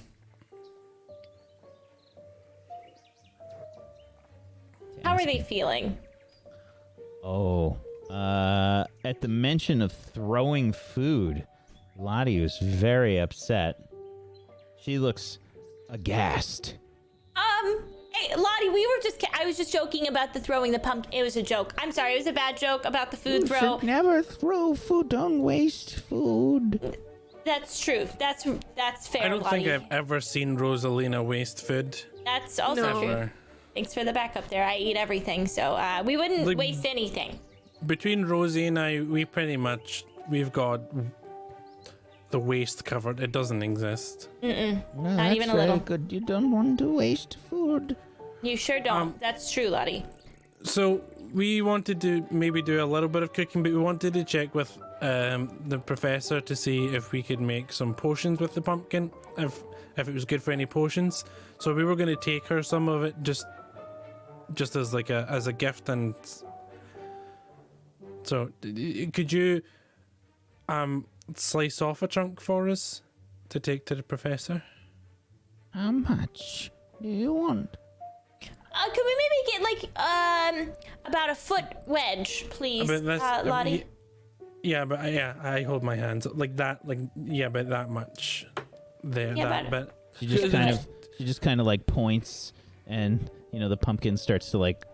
How are they feeling? Oh, at the mention of throwing food, Lottie was very upset. She looks aghast. Hey, Lottie, I was just joking about the throwing the pumpkin. It was a joke. I'm sorry, it was a bad joke about the food You throw. should never throw food. Don't waste food. That's true. That's fair, I don't Lottie. think I've ever seen Rosalina waste food. That's also No. true. Ever. Thanks for the backup there. I eat everything, so we wouldn't Like- waste anything. Between Rosie and I, we've got the waste covered. It doesn't exist. No, Not that's even a very little. good. You don't want to waste food. You sure don't. That's true, Lottie. So we wanted to maybe do a little bit of cooking, but we wanted to check with the professor to see if we could make some potions with the pumpkin, if it was good for any potions. So we were going to take her some of it just as like as a gift. And so could you slice off a chunk for us to take to the professor? How much do you want? Could we maybe get like about a foot wedge, please, But that's- Lottie? Yeah, but I hold my hands like that, about that much. There, Yeah, that but- bit. She just kind of like points, and the pumpkin starts to like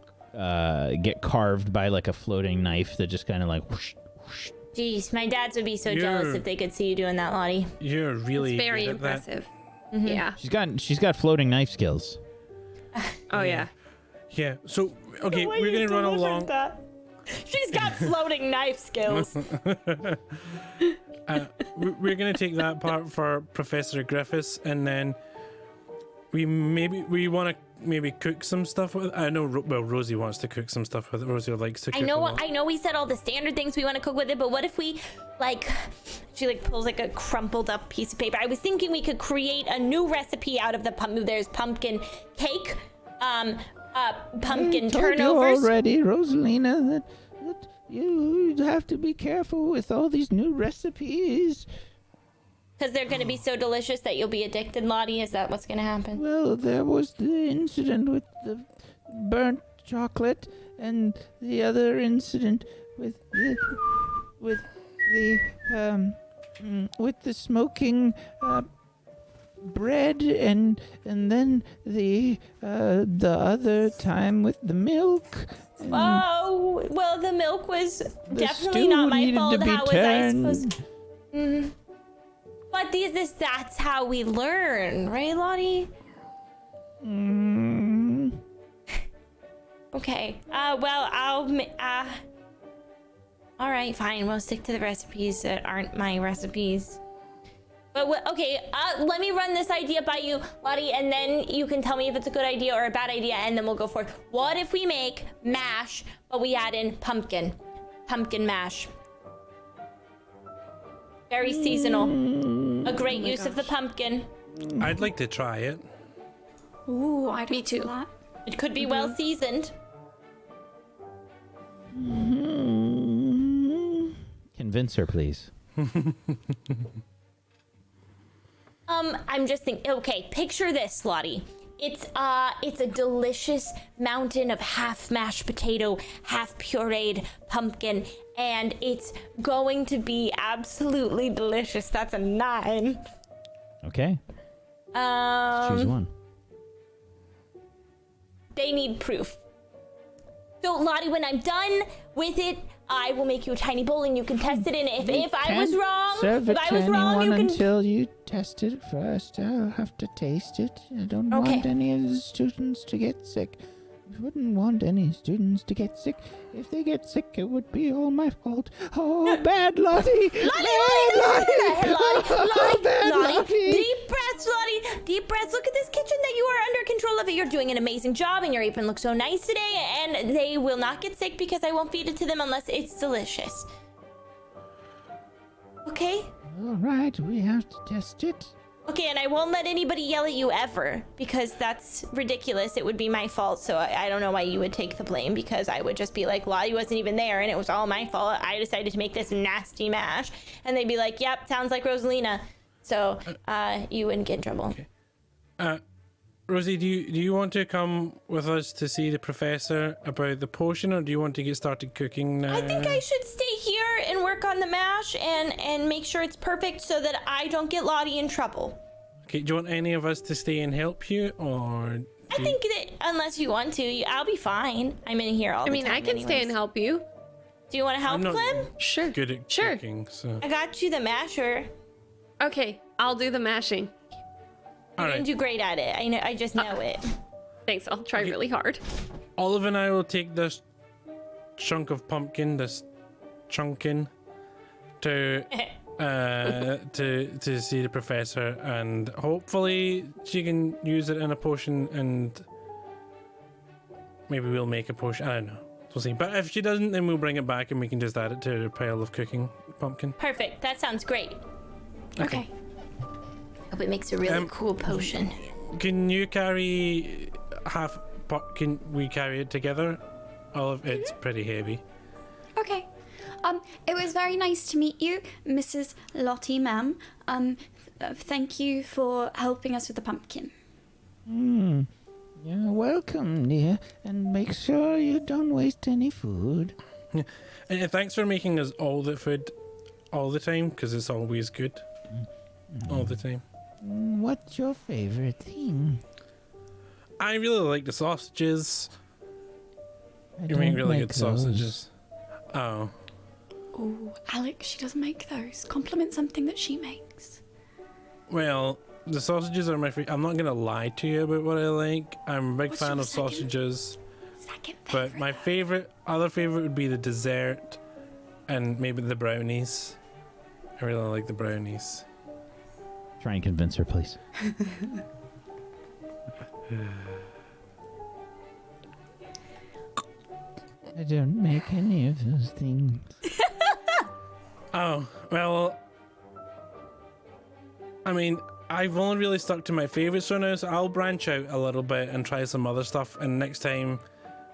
get carved by like a floating knife that just kind of like whoosh, whoosh. Jeez, my dads would be so jealous You're- if they could see you doing that, Lottie. You're really It's very good at that. impressive. Mm-hmm. Yeah. She's got floating knife skills. Oh yeah. Yeah. So okay, we're gonna run along. That. She's got floating knife skills. We're gonna take that part for Professor Griffiths, and then we want to cook some stuff with. I know. Well, Rosie wants to cook some stuff with it. Rosie likes to cook. I know. a lot. I know. We said all the standard things we want to cook with it, but what if we She pulls like a crumpled up piece of paper. I was thinking we could create a new recipe out of the pumpkin. There's pumpkin cake, pumpkin I told turnovers. you already, Rosalina, that you have to be careful with all these new recipes. Because they're going to be so delicious that you'll be addicted, Lottie. Is that what's going to happen? Well, there was the incident with the burnt chocolate, and the other incident with the smoking bread, and then the other time with the milk. and Oh, well, the milk was the definitely stew not my needed fault. to be How was I turned. supposed But that's how we learn, right, Lottie? Okay. Well, all right, fine. We'll stick to the recipes that aren't my recipes. But okay, let me run this idea by you, Lottie, and then you can tell me if it's a good idea or a bad idea, and then we'll go forward. What if we make mash, but we add in pumpkin mash? Very seasonal. A great use of the pumpkin. I'd like to try it. Ooh, I'd Me too. That. It could be well seasoned. Convince her, please. I'm just thinking. Okay, picture this, Lottie. It's a delicious mountain of half mashed potato, half pureed pumpkin, and it's going to be absolutely delicious. That's a 9. Okay. Choose one. They need proof. So, Lottie, when I'm done with it, I will make you a tiny bowl and you can test it. And if I was wrong, Serve it if I to was wrong, you anyone can. until you test it first. I'll have to taste it. I don't Okay. want any of the students to get sick. I wouldn't want any students to get sick. If they get sick, it would be all my fault. Oh, bad Lottie! Lottie. Deep breaths, Lottie. Deep breaths. Look at this kitchen that you are under control of. It. You're doing an amazing job, and your apron looks so nice today. And they will not get sick because I won't feed it to them unless it's delicious. Okay. All right, we have to test it. Okay, and I won't let anybody yell at you ever because that's ridiculous. It would be my fault, so I don't know why you would take the blame because I would just be like, Lottie wasn't even there and it was all my fault. I decided to make this nasty mash. And they'd be like, yep, sounds like Rosalina. So you wouldn't get in trouble. Okay. Rosie, do you want to come with us to see the professor about the potion, or do you want to get started cooking now? I think I should stay here and work on the mash and make sure it's perfect so that I don't get Lottie in trouble. Okay, do you want any of us to stay and help you, or... I think that unless you want to, I'll be fine. I'm in here all the time. I can stay and anyways. help you. Do you want to help, I'm not Clem? Sure. good at Sure. cooking, so... I got you the masher. Okay, I'll do the mashing. You're All gonna right. do great at it. I just know it. Thanks, I'll try really hard. Olive and I will take this chunk of pumpkin, this chunkin, to see the professor, and hopefully she can use it in a potion, and maybe we'll make a potion. I don't know. We'll see. But if she doesn't, then we'll bring it back and we can just add it to the pile of cooking pumpkin. Perfect. That sounds great. Okay. Hope it makes a really cool potion. Can you carry can we carry it together? Olive, it's pretty heavy. Okay. It was very nice to meet you, Mrs. Lottie, ma'am. Thank you for helping us with the pumpkin. You're welcome, dear. And make sure you don't waste any food. And thanks for making us all the food all the time, because it's always good. All the time. What's your favorite thing? I really like the sausages. I You make don't really like good those. sausages. Oh. Ooh, Alex, she doesn't make those. Compliment something that she makes. Well, the sausages are my favorite. I'm not going to lie to you about what I like. I'm a big What's fan your of second- sausages. Second But my other favorite would be the dessert and maybe the brownies. I really like the brownies. Try and convince her, please. I don't make any of those things. Oh, well, I mean, I've only really stuck to my favorites for now, so I'll branch out a little bit and try some other stuff, and next time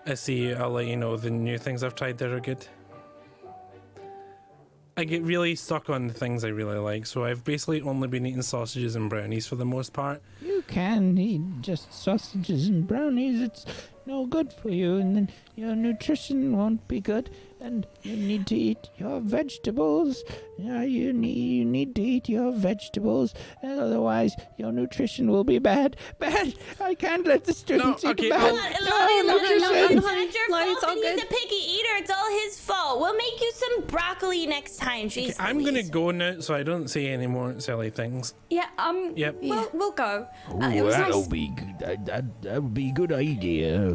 I see you, I'll let you know the new things I've tried that are good. I get really stuck on the things I really like, so I've basically only been eating sausages and brownies for the most part. You can eat just sausages and brownies, it's no good for you, and then your nutrition won't be good, and you need to eat your vegetables. Yeah, you need to eat your vegetables, and otherwise your nutrition will be bad. Bad! I can't let the students No, eat okay, bad. It's not your Lottie, fault it's all that he's good. a picky eater. It's all his fault. We'll make you some broccoli next time. Jeez, I'm gonna Louise. go now, so I don't say any more silly things. Yeah, Yep. we'll go. It Oh, was that'll nice. be good. That would be a good idea.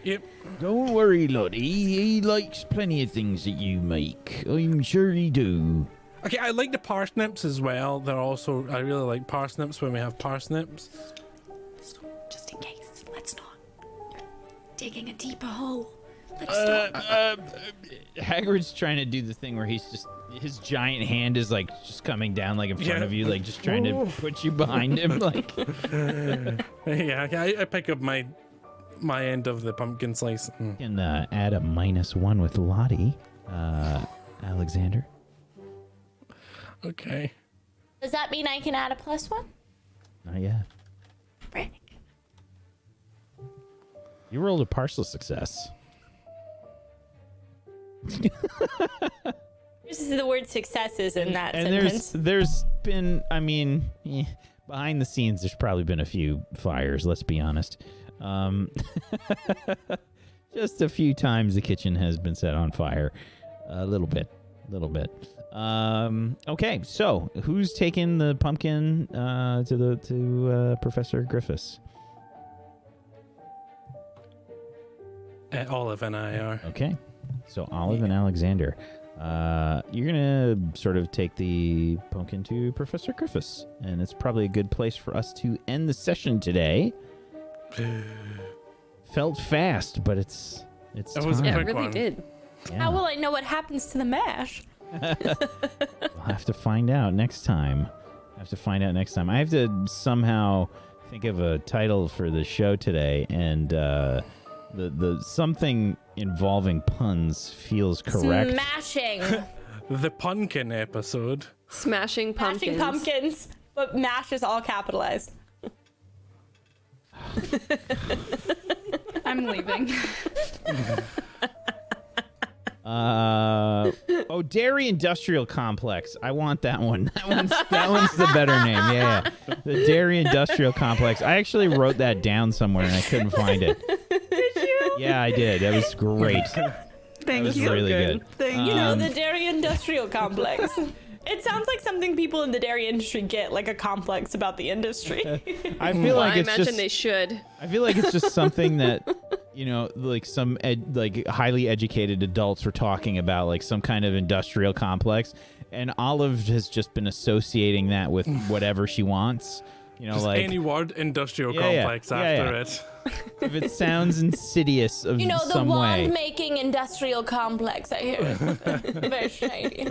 Yep. Don't worry, Lottie. He likes plenty of things that you make. I'm sure he do. Okay, I like the parsnips as well. I really like parsnips when we have parsnips. Just in case, let's not. You're digging a deeper hole. Let's Hagrid's trying to do the thing where his giant hand is like just coming down like in front Yeah. of you, like just trying to put you behind him. Like, Yeah, okay, I pick up my end of the pumpkin slice. you can add a -1 with Lottie, Alexander. Okay. Does that mean I can add a +1? Not yet. Frick. You rolled a partial success. This is the word successes in that And sentence. there's been, I mean, behind the scenes, there's probably been a few fires. Let's be honest. Just a few times the kitchen has been set on fire. A little bit. Okay, so who's taking the pumpkin to Professor Griffiths? Olive and I are. Okay, so Olive and Alexander, you're gonna sort of take the pumpkin to Professor Griffiths, and it's probably a good place for us to end the session today. Felt fast, but it's That was a time. Yeah, it quick really one. did. Yeah. How will I know what happens to the mash? We'll have to find out next time. I have to somehow think of a title for the show today, and the something involving puns feels correct. Smashing. The pumpkin episode. Smashing pumpkins. Smashing pumpkins. But mash is all capitalized. I'm leaving. Dairy Industrial Complex. I want that one. That one's the better name. Yeah. The Dairy Industrial Complex. I actually wrote that down somewhere and I couldn't find it. Did you? Yeah, I did. That was great. Thank That was you. really good. Thank You know, Um, the dairy industrial complex. It sounds like something people in the dairy industry get, like a complex about the industry. I feel like I it's imagine just. they should. I feel like it's just something that, like some like highly educated adults were talking about, like some kind of industrial complex, and Olive has just been associating that with whatever she wants. Just like any word industrial Yeah, complex yeah, after yeah. it. if it sounds insidious of You know, the some way. wand-making industrial complex, I hear. Very shady.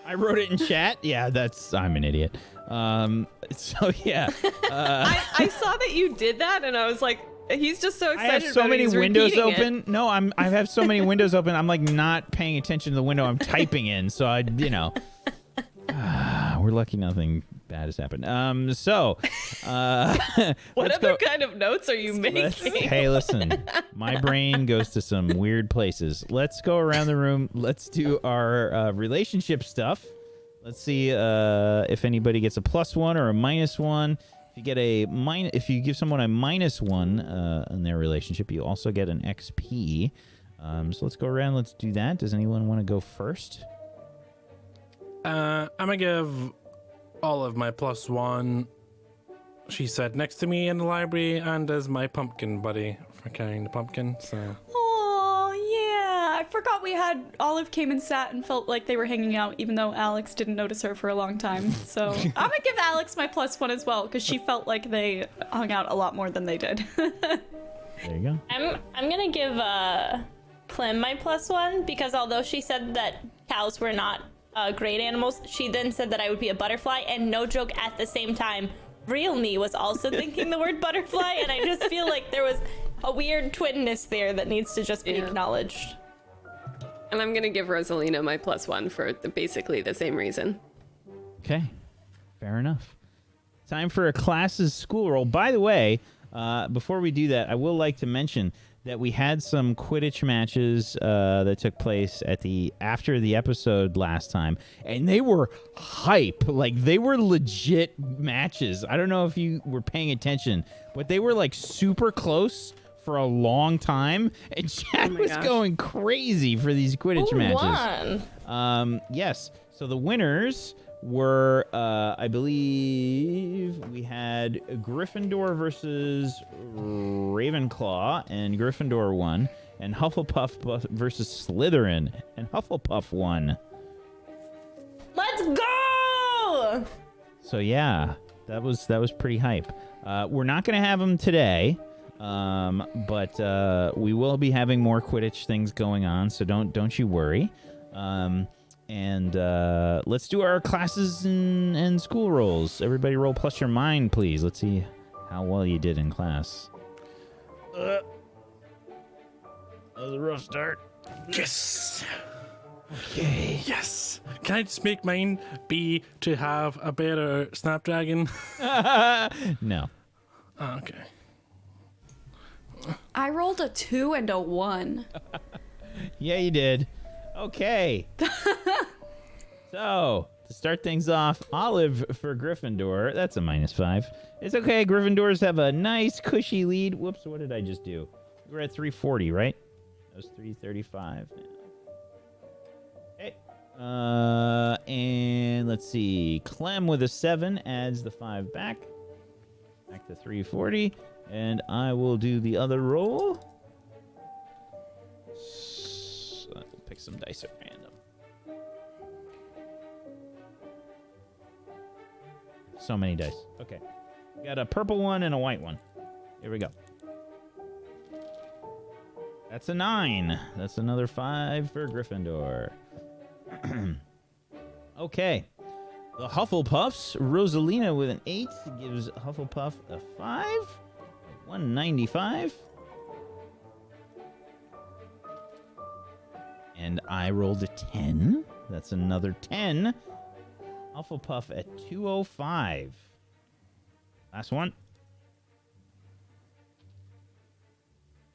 I wrote it in chat. Yeah, I'm an idiot. So yeah. I saw that you did that, and I was like, he's just so I excited. have so about it, many he's windows repeating it. open. No, I have so many windows open. I'm like not paying attention to the window I'm typing in. So we're lucky nothing bad has happened. What let's other go. kind of notes are you making? Hey, listen, my brain goes to some weird places. Let's go around the room. Let's do our relationship stuff. Let's see if anybody gets a +1 or a -1. If you give someone a -1 in their relationship, you also get an XP. So let's go around. Let's do that. Does anyone want to go first? I'm gonna give Olive my +1. She sat next to me in the library and as my pumpkin buddy for carrying the pumpkin. So Oh, yeah. I forgot we had Olive came and sat and felt like they were hanging out, even though Alex didn't notice her for a long time. So I'm going to give Alex my +1 as well, because she felt like they hung out a lot more than they did. There you go. I'm gonna give Clem my +1 because although she said that cows were not great animals, she then said that I would be a butterfly, and no joke, at the same time, real me was also thinking the word butterfly, and I just feel like there was a weird twinness there that needs to just be acknowledged. And I'm gonna give Rosalina my +1 for basically the same reason. Okay, fair enough. time for a classes school roll. By the way, before we do that, I will like to mention that we had some Quidditch matches that took place after the episode last time, and they were hype. Like, they were legit matches. I don't know if you were paying attention, but they were like super close for a long time, and Chad was going crazy for these Quidditch Who matches. won? Yes. So the winners were, I believe, we had Gryffindor versus Ravenclaw, and Gryffindor won, and Hufflepuff versus Slytherin, and Hufflepuff won. Let's go! So yeah, that was pretty hype. We're not gonna have them today, but we will be having more Quidditch things going on. So don't you worry. And let's do our classes and school rolls. Everybody roll plus your mind, please. Let's see how well you did in class. That was a rough start. Yes. Okay. Yes. Can I just make mine be to have a better Snapdragon? No. Oh, okay. I rolled a 2 and a 1. Yeah, you did. Okay. So, to start things off, Olive for Gryffindor. That's a -5. It's okay. Gryffindors have a nice, cushy lead. Whoops, what did I just do? We're at 340, right? That was 335. Okay. And let's see. Clem with a 7 adds the 5 back. Back to 340. And I will do the other roll. We'll pick some dice at random. So many dice. Okay. Got a purple one and a white one. Here we go. That's a 9. That's another 5 for Gryffindor. Okay. The Hufflepuffs, Rosalina with an 8 gives Hufflepuff a 5. 195. And I rolled a 10. That's another 10. Hufflepuff at 205. Last one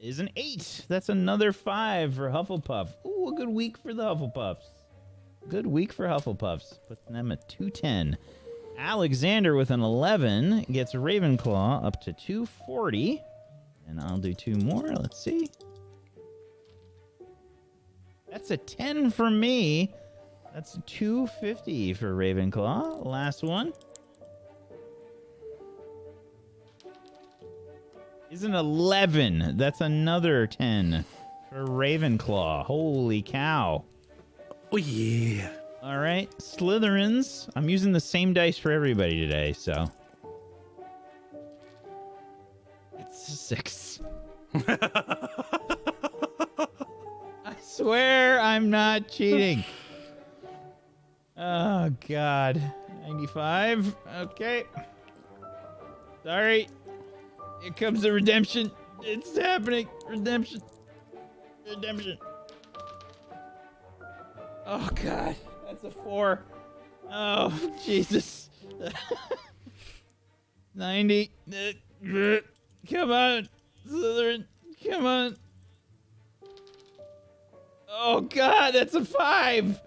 is an 8. That's another 5 for Hufflepuff. Ooh, a good week for the Hufflepuffs. Good week for Hufflepuffs. Puts them at 210. Alexander with an 11 gets Ravenclaw up to 240. And I'll do 2 more. Let's see. That's a 10 for me. That's 250 for Ravenclaw. Last one is an 11. That's another 10 for Ravenclaw. Holy cow. Oh, yeah. All right, Slytherins. I'm using the same dice for everybody today, so. It's a 6. I swear I'm not cheating. Oh, God. 95. Okay. Sorry. Here comes the redemption. It's happening. Redemption. Redemption. Oh, God. That's a 4. Oh, Jesus. 90. Come on. Slytherin. Come on. Oh, God. That's a 5.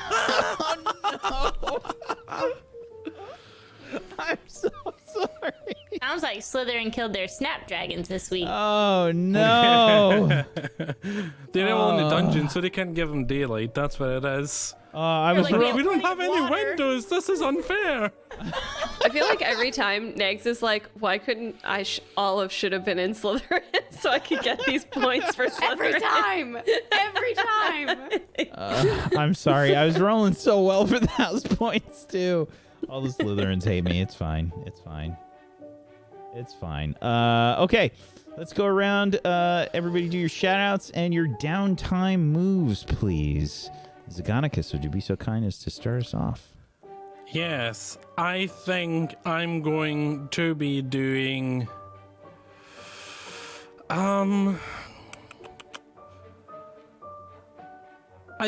Oh, no. I'm so sorry. Sounds like Slytherin killed their snapdragons this week. Oh, no. They're all in the dungeon, so they can't give them daylight. That's what it is. I was like, We don't plenty have of any water. windows. This is unfair. I feel like every time Negs is like, why couldn't Olive should have been in Slytherin so I could get these points for Slytherin. Every time. Every time. I'm sorry. I was rolling so well for those points, too. All the Slytherins hate me. It's fine. It's fine. It's fine. Okay. Let's go around. Everybody do your shout-outs and your downtime moves, please. Zagonicus, would you be so kind as to start us off? Yes, I think I'm going to be doing... I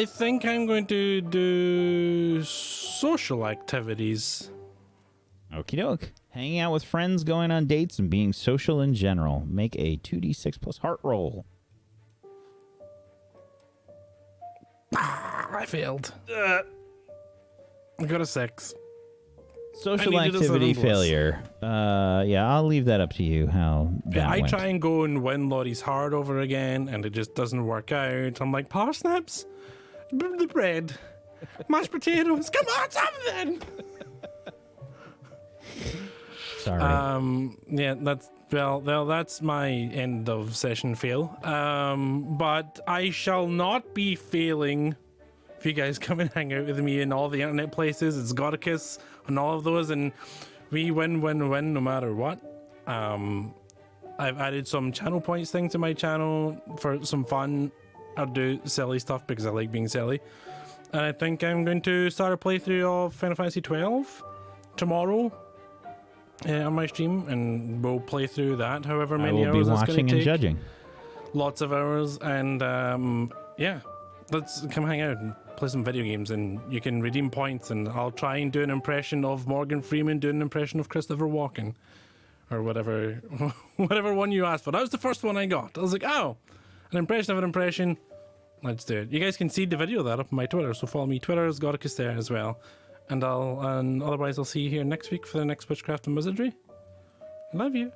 think I'm going to do social activities. Okie doke. Hanging out with friends, going on dates, and being social in general. Make a 2d6 plus heart roll. I failed. I got a 6. Social I needed a activity 7+. failure. Yeah, I'll leave that up to you how that I went. try and go and win Laurie's heart over again, and it just doesn't work out. I'm like, parsnips? The bread? Mashed potatoes? Come on, something! Sorry. Yeah, that's my end of session fail. But I shall not be failing if you guys come and hang out with me in all the internet places. It's Godicus on all of those, and we win no matter what. I've added some channel points thing to my channel for some fun. I'll do silly stuff because I like being silly. And I think I'm going to start a playthrough of Final Fantasy 12 tomorrow. On my stream, and we'll play through that however I many will be hours it's going watching to and take. judging. Lots of hours, and yeah, let's come hang out and play some video games, and you can redeem points, and I'll try and do an impression of Morgan Freeman doing an impression of Christopher Walken, or whatever whatever one you asked for. That was the first one I got. I was like, oh, an impression of an impression. Let's do it. You guys can see the video of that up on my Twitter, so follow me. Twitter is Godicus there as well. And otherwise I'll see you here next week for the next Witchcraft and Wizardry. Love you.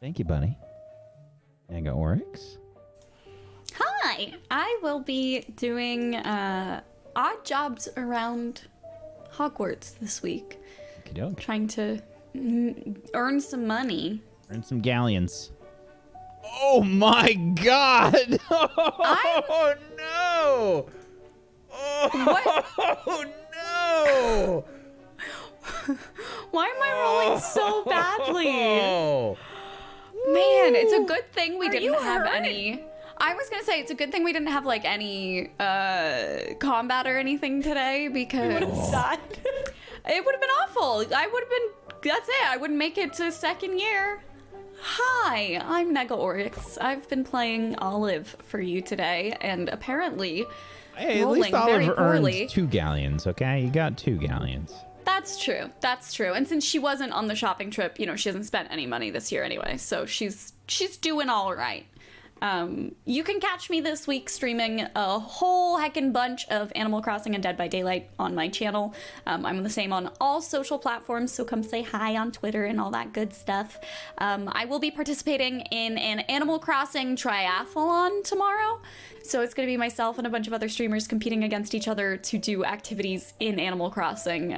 Thank you, buddy. And got Oryx. Hi, I will be doing odd jobs around Hogwarts this week, Okie doke. trying to earn some money. Earn some galleons. Oh my god! Oh no! Oh no! Why am I rolling so badly? Oh. Man, it's a good thing we Are didn't you have hurt? any. I was gonna say it's a good thing we didn't have like any combat or anything today because it would have been awful. I would have been. That's it. I wouldn't make it to second year. Hi, I'm Nega Oryx. I've been playing Olive for you today, and apparently, Hey, at rolling least very Olive poorly. earned 2 galleons, okay? You got 2 galleons. That's true. That's true. And since she wasn't on the shopping trip, you know, she hasn't spent any money this year anyway, so she's doing all right. You can catch me this week streaming a whole heckin' bunch of Animal Crossing and Dead by Daylight on my channel. I'm the same on all social platforms, so come say hi on Twitter and all that good stuff. I will be participating in an Animal Crossing triathlon tomorrow. So it's going to be myself and a bunch of other streamers competing against each other to do activities in Animal Crossing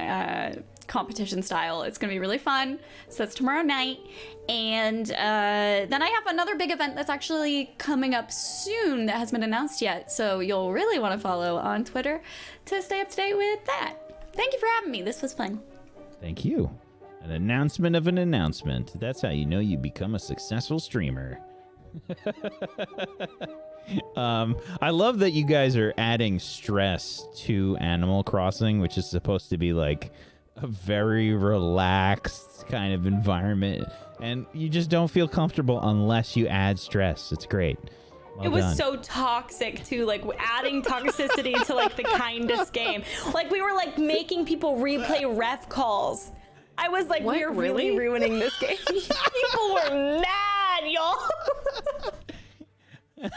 competition style. It's going to be really fun. So that's tomorrow night. And then I have another big event that's actually coming up soon that hasn't been announced yet. So you'll really want to follow on Twitter to stay up to date with that. Thank you for having me. This was fun. Thank you. An announcement of an announcement. That's how you know you become a successful streamer. I love that you guys are adding stress to Animal Crossing, which is supposed to be like a very relaxed kind of environment, and you just don't feel comfortable unless you add stress. It's great. Well It was done. so toxic too, like adding toxicity to like the kindest game. Like we were like making people replay ref calls. I was like, What, we're really? really ruining this game. People were mad, y'all. This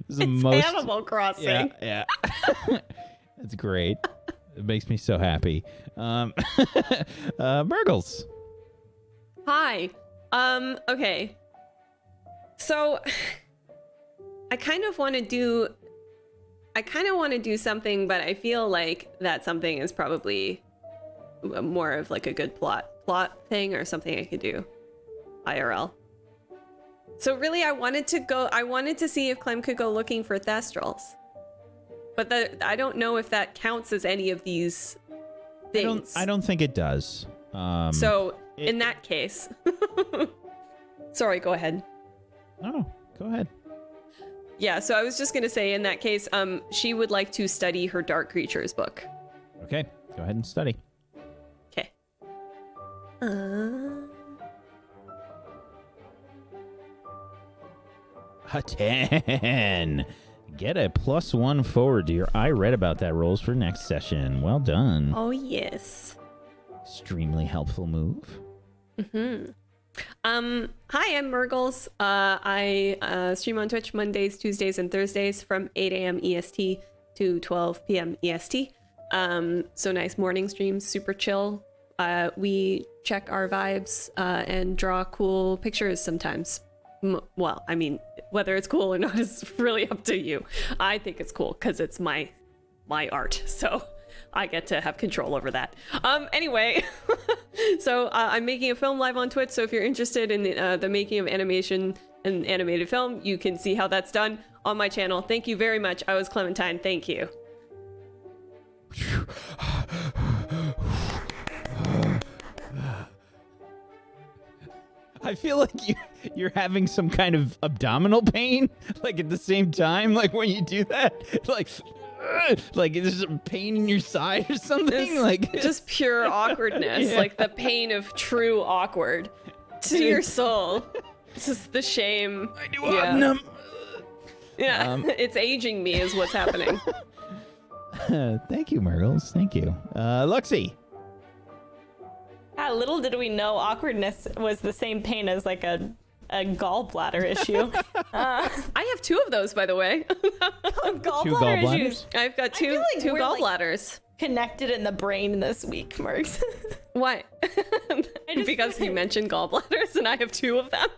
is the It's most Animal Crossing. yeah. That's great. It makes me so happy. Burgles. Hi. Okay. So I kind of want to do something, but I feel like that something is probably more of like a good plot thing or something I could do IRL. So really I wanted to see if Clem could go looking for Thestrals. But I don't know if that counts as any of these things. I don't think it does. So in that case, sorry, go ahead. Oh, go ahead. Yeah, so I was just gonna say in that case, she would like to study her Dark Creatures book. Okay, go ahead and study. Okay. A 10. Get a +1 forward to your I read about that rolls for next session. Well done. Oh yes. extremely helpful move. Hi, I'm Murgles. I stream on Twitch Mondays, Tuesdays, and Thursdays from 8 a.m. EST to 12 p.m. EST. So nice morning streams, super chill. We check our vibes and draw cool pictures sometimes. Well, I mean, whether it's cool or not is really up to you. I think it's cool because it's my art, so I get to have control over that. Anyway, so I'm making a film live on Twitch, so if you're interested in the making of animation and animated film, you can see how that's done on my channel. Thank you very much. I was Clementine. Thank you. I feel like you're having some kind of abdominal pain, like at the same time, like when you do that, like there's a pain in your side or something, It's like just pure awkwardness, Yeah. like the pain of true awkward to your soul. Just the shame. I do Yeah. Yeah, it's aging me is what's happening. Thank you, Murgles. Thank you, Luxie. Little did we know awkwardness was the same pain as like a gallbladder issue. I have 2 of those, by the way. Gallbladder issues gallbladders? I've got feel two like we're, like, gallbladders. connected in the brain this week, Mergs. Why? just- Because you mentioned gallbladders and I have 2 of them.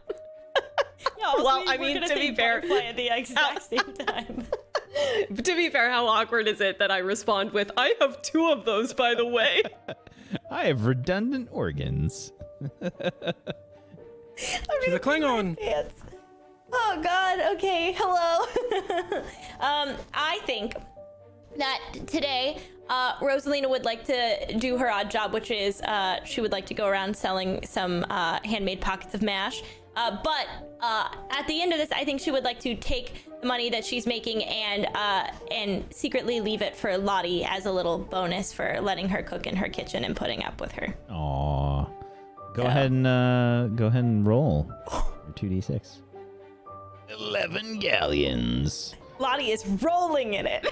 No, Well, we're I mean, gonna to say be fair- butterfly at the exact same time. To be fair, how awkward is it that I respond with, I have 2 of those, by the way? I have redundant organs. She's a Klingon. Pants. Oh God. Okay. Hello. I think that today Rosalina would like to do her odd job, which is she would like to go around selling some handmade pockets of mash. But at the end of this, I think she would like to take the money that she's making and secretly leave it for Lottie as a little bonus for letting her cook in her kitchen and putting up with her. Aw. Go ahead and roll your 2d6. 11 galleons. Lottie is rolling in it.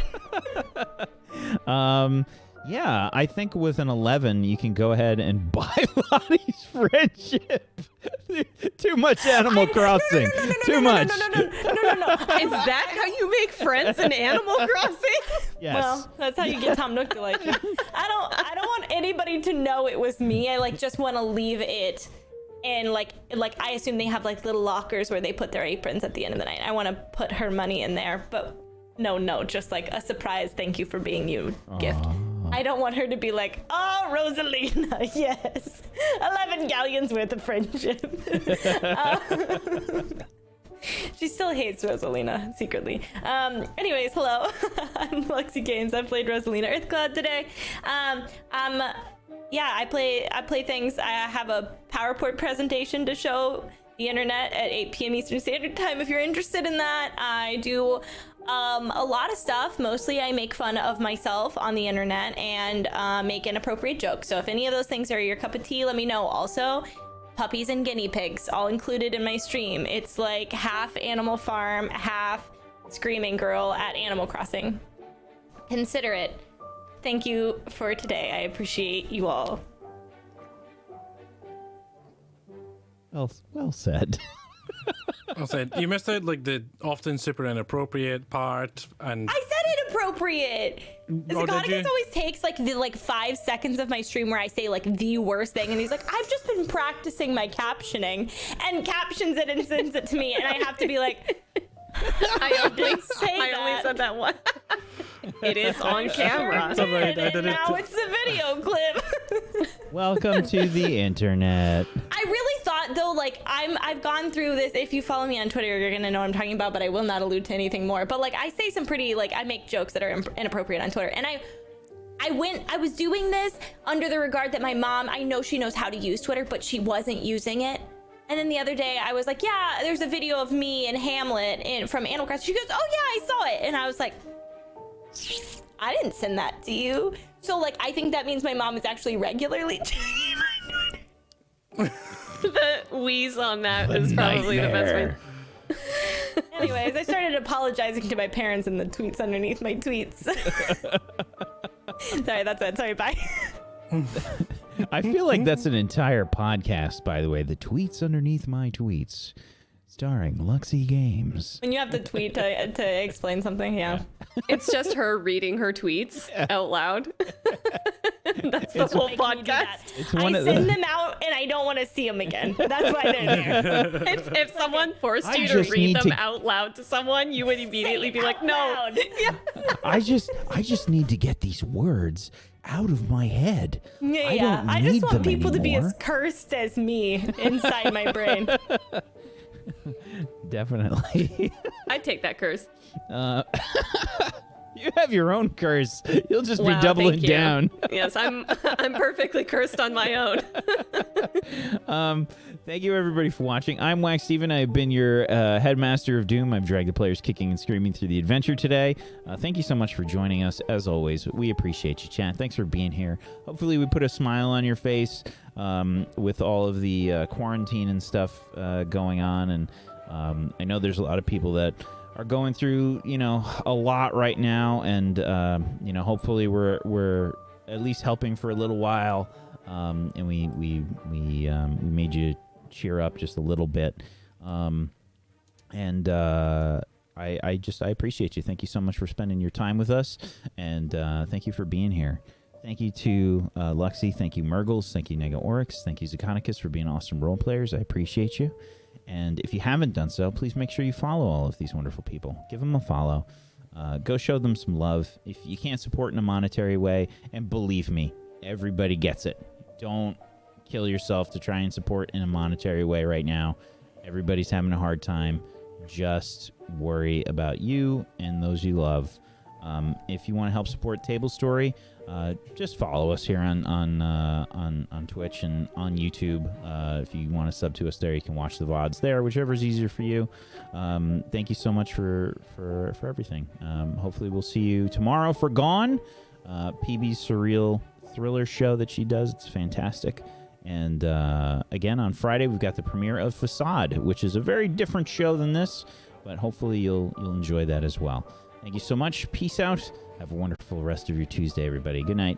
Yeah, I think with an 11, you can go ahead and buy Lottie's friendship. Too much Animal Crossing. Too much. No. Is that how you make friends in Animal Crossing? Yes. Well, that's how you get Tom Nook to like you. I don't want anybody to know it was me. I just want to leave it, and like I assume they have like little lockers where they put their aprons at the end of the night. I want to put her money in there, but no, just like a surprise thank you for being you gift. I don't want her to be like, oh, Rosalina, yes, 11 galleons worth of friendship. She still hates Rosalina secretly. Anyways, hello. I'm Lexi Games. I played Rosalina Earthcloud today. Yeah, I play things. I have a PowerPoint presentation to show the internet at 8 p.m. Eastern Standard Time. If you're interested in that, I do a lot of stuff. Mostly I make fun of myself on the internet and make inappropriate jokes. So if any of those things are your cup of tea, let me know. Also, puppies and guinea pigs all included in my stream. It's like half Animal Farm, half Screaming Girl at Animal Crossing. Consider it. Thank you for today. I appreciate you all. Well said. I said you missed out like the often super inappropriate part, and I said inappropriate. Oh, did you? Zagaticus always takes like the 5 seconds of my stream where I say like the worst thing, and he's like, I've just been practicing my captioning, and captions it and sends it to me, and I have to be like, I only that. said that one. It is on camera. All right, I did it. Now it's the video clip. Welcome to the internet. I really thought though, like I've gone through this. If you follow me on Twitter, you're gonna know what I'm talking about, but I will not allude to anything more. But like I say some pretty I make jokes that are inappropriate on Twitter, and I was doing this under the regard that my mom, I know she knows how to use Twitter, but she wasn't using it. And then the other day I was like, yeah, there's a video of me and Hamlet from Animal Crossing. She goes, oh yeah, I saw it. And I was like, I didn't send that to you. So like, I think that means my mom is actually regularly checking my Twitter. The wheeze on that is probably the best way. Anyways, I started apologizing to my parents in the tweets underneath my tweets. Sorry, that's it. Sorry, bye. I feel like that's an entire podcast, by the way. The tweets underneath my tweets, starring Luxy Games. When you have to tweet to explain something, yeah. It's just her reading her tweets out loud. That's the whole Making me do that. podcast. It's I one of send the- them out and I don't want to see them again. That's why they're there. If someone forced I you to just read need them to- out loud to someone, you would immediately be like, no. Loud. I just need to get these words out of my head. Yeah, I don't I need just want them people to be anymore. as cursed as me inside my brain. Definitely. I'd take that curse. You have your own curse. You'll just be Wow, doubling thank you. down. Yes, I'm perfectly cursed on my own. Thank you, everybody, for watching. I'm Wax Steven. I've been your Headmaster of Doom. I've dragged the players kicking and screaming through the adventure today. Thank you so much for joining us. As always, we appreciate you, chat. Thanks for being here. Hopefully, we put a smile on your face with all of the quarantine and stuff going on. And I know there's a lot of people that are going through, a lot right now. And, hopefully we're at least helping for a little while. And we made you cheer up just a little bit. I appreciate you. Thank you so much for spending your time with us, and thank you for being here. Thank you to Luxy. Thank you, Murgles. Thank you, Nega Oryx. Thank you, Zakonicus, for being awesome role players. I appreciate you. And if you haven't done so, please make sure you follow all of these wonderful people. Give them a follow. Go show them some love. If you can't support in a monetary way, and believe me, everybody gets it. Don't kill yourself to try and support in a monetary way right now. Everybody's having a hard time. Just worry about you and those you love. If you want to help support Table Story, just follow us here on Twitch and on YouTube. If you want to sub to us there, you can watch the VODs there, whichever's easier for you. Thank you so much for everything. Hopefully we'll see you tomorrow for Gone, PB's surreal thriller show that she does. It's fantastic. And again, on Friday, we've got the premiere of Facade, which is a very different show than this, but hopefully you'll enjoy that as well. Thank you so much. Peace out. Have a wonderful rest of your Tuesday, everybody. Good night.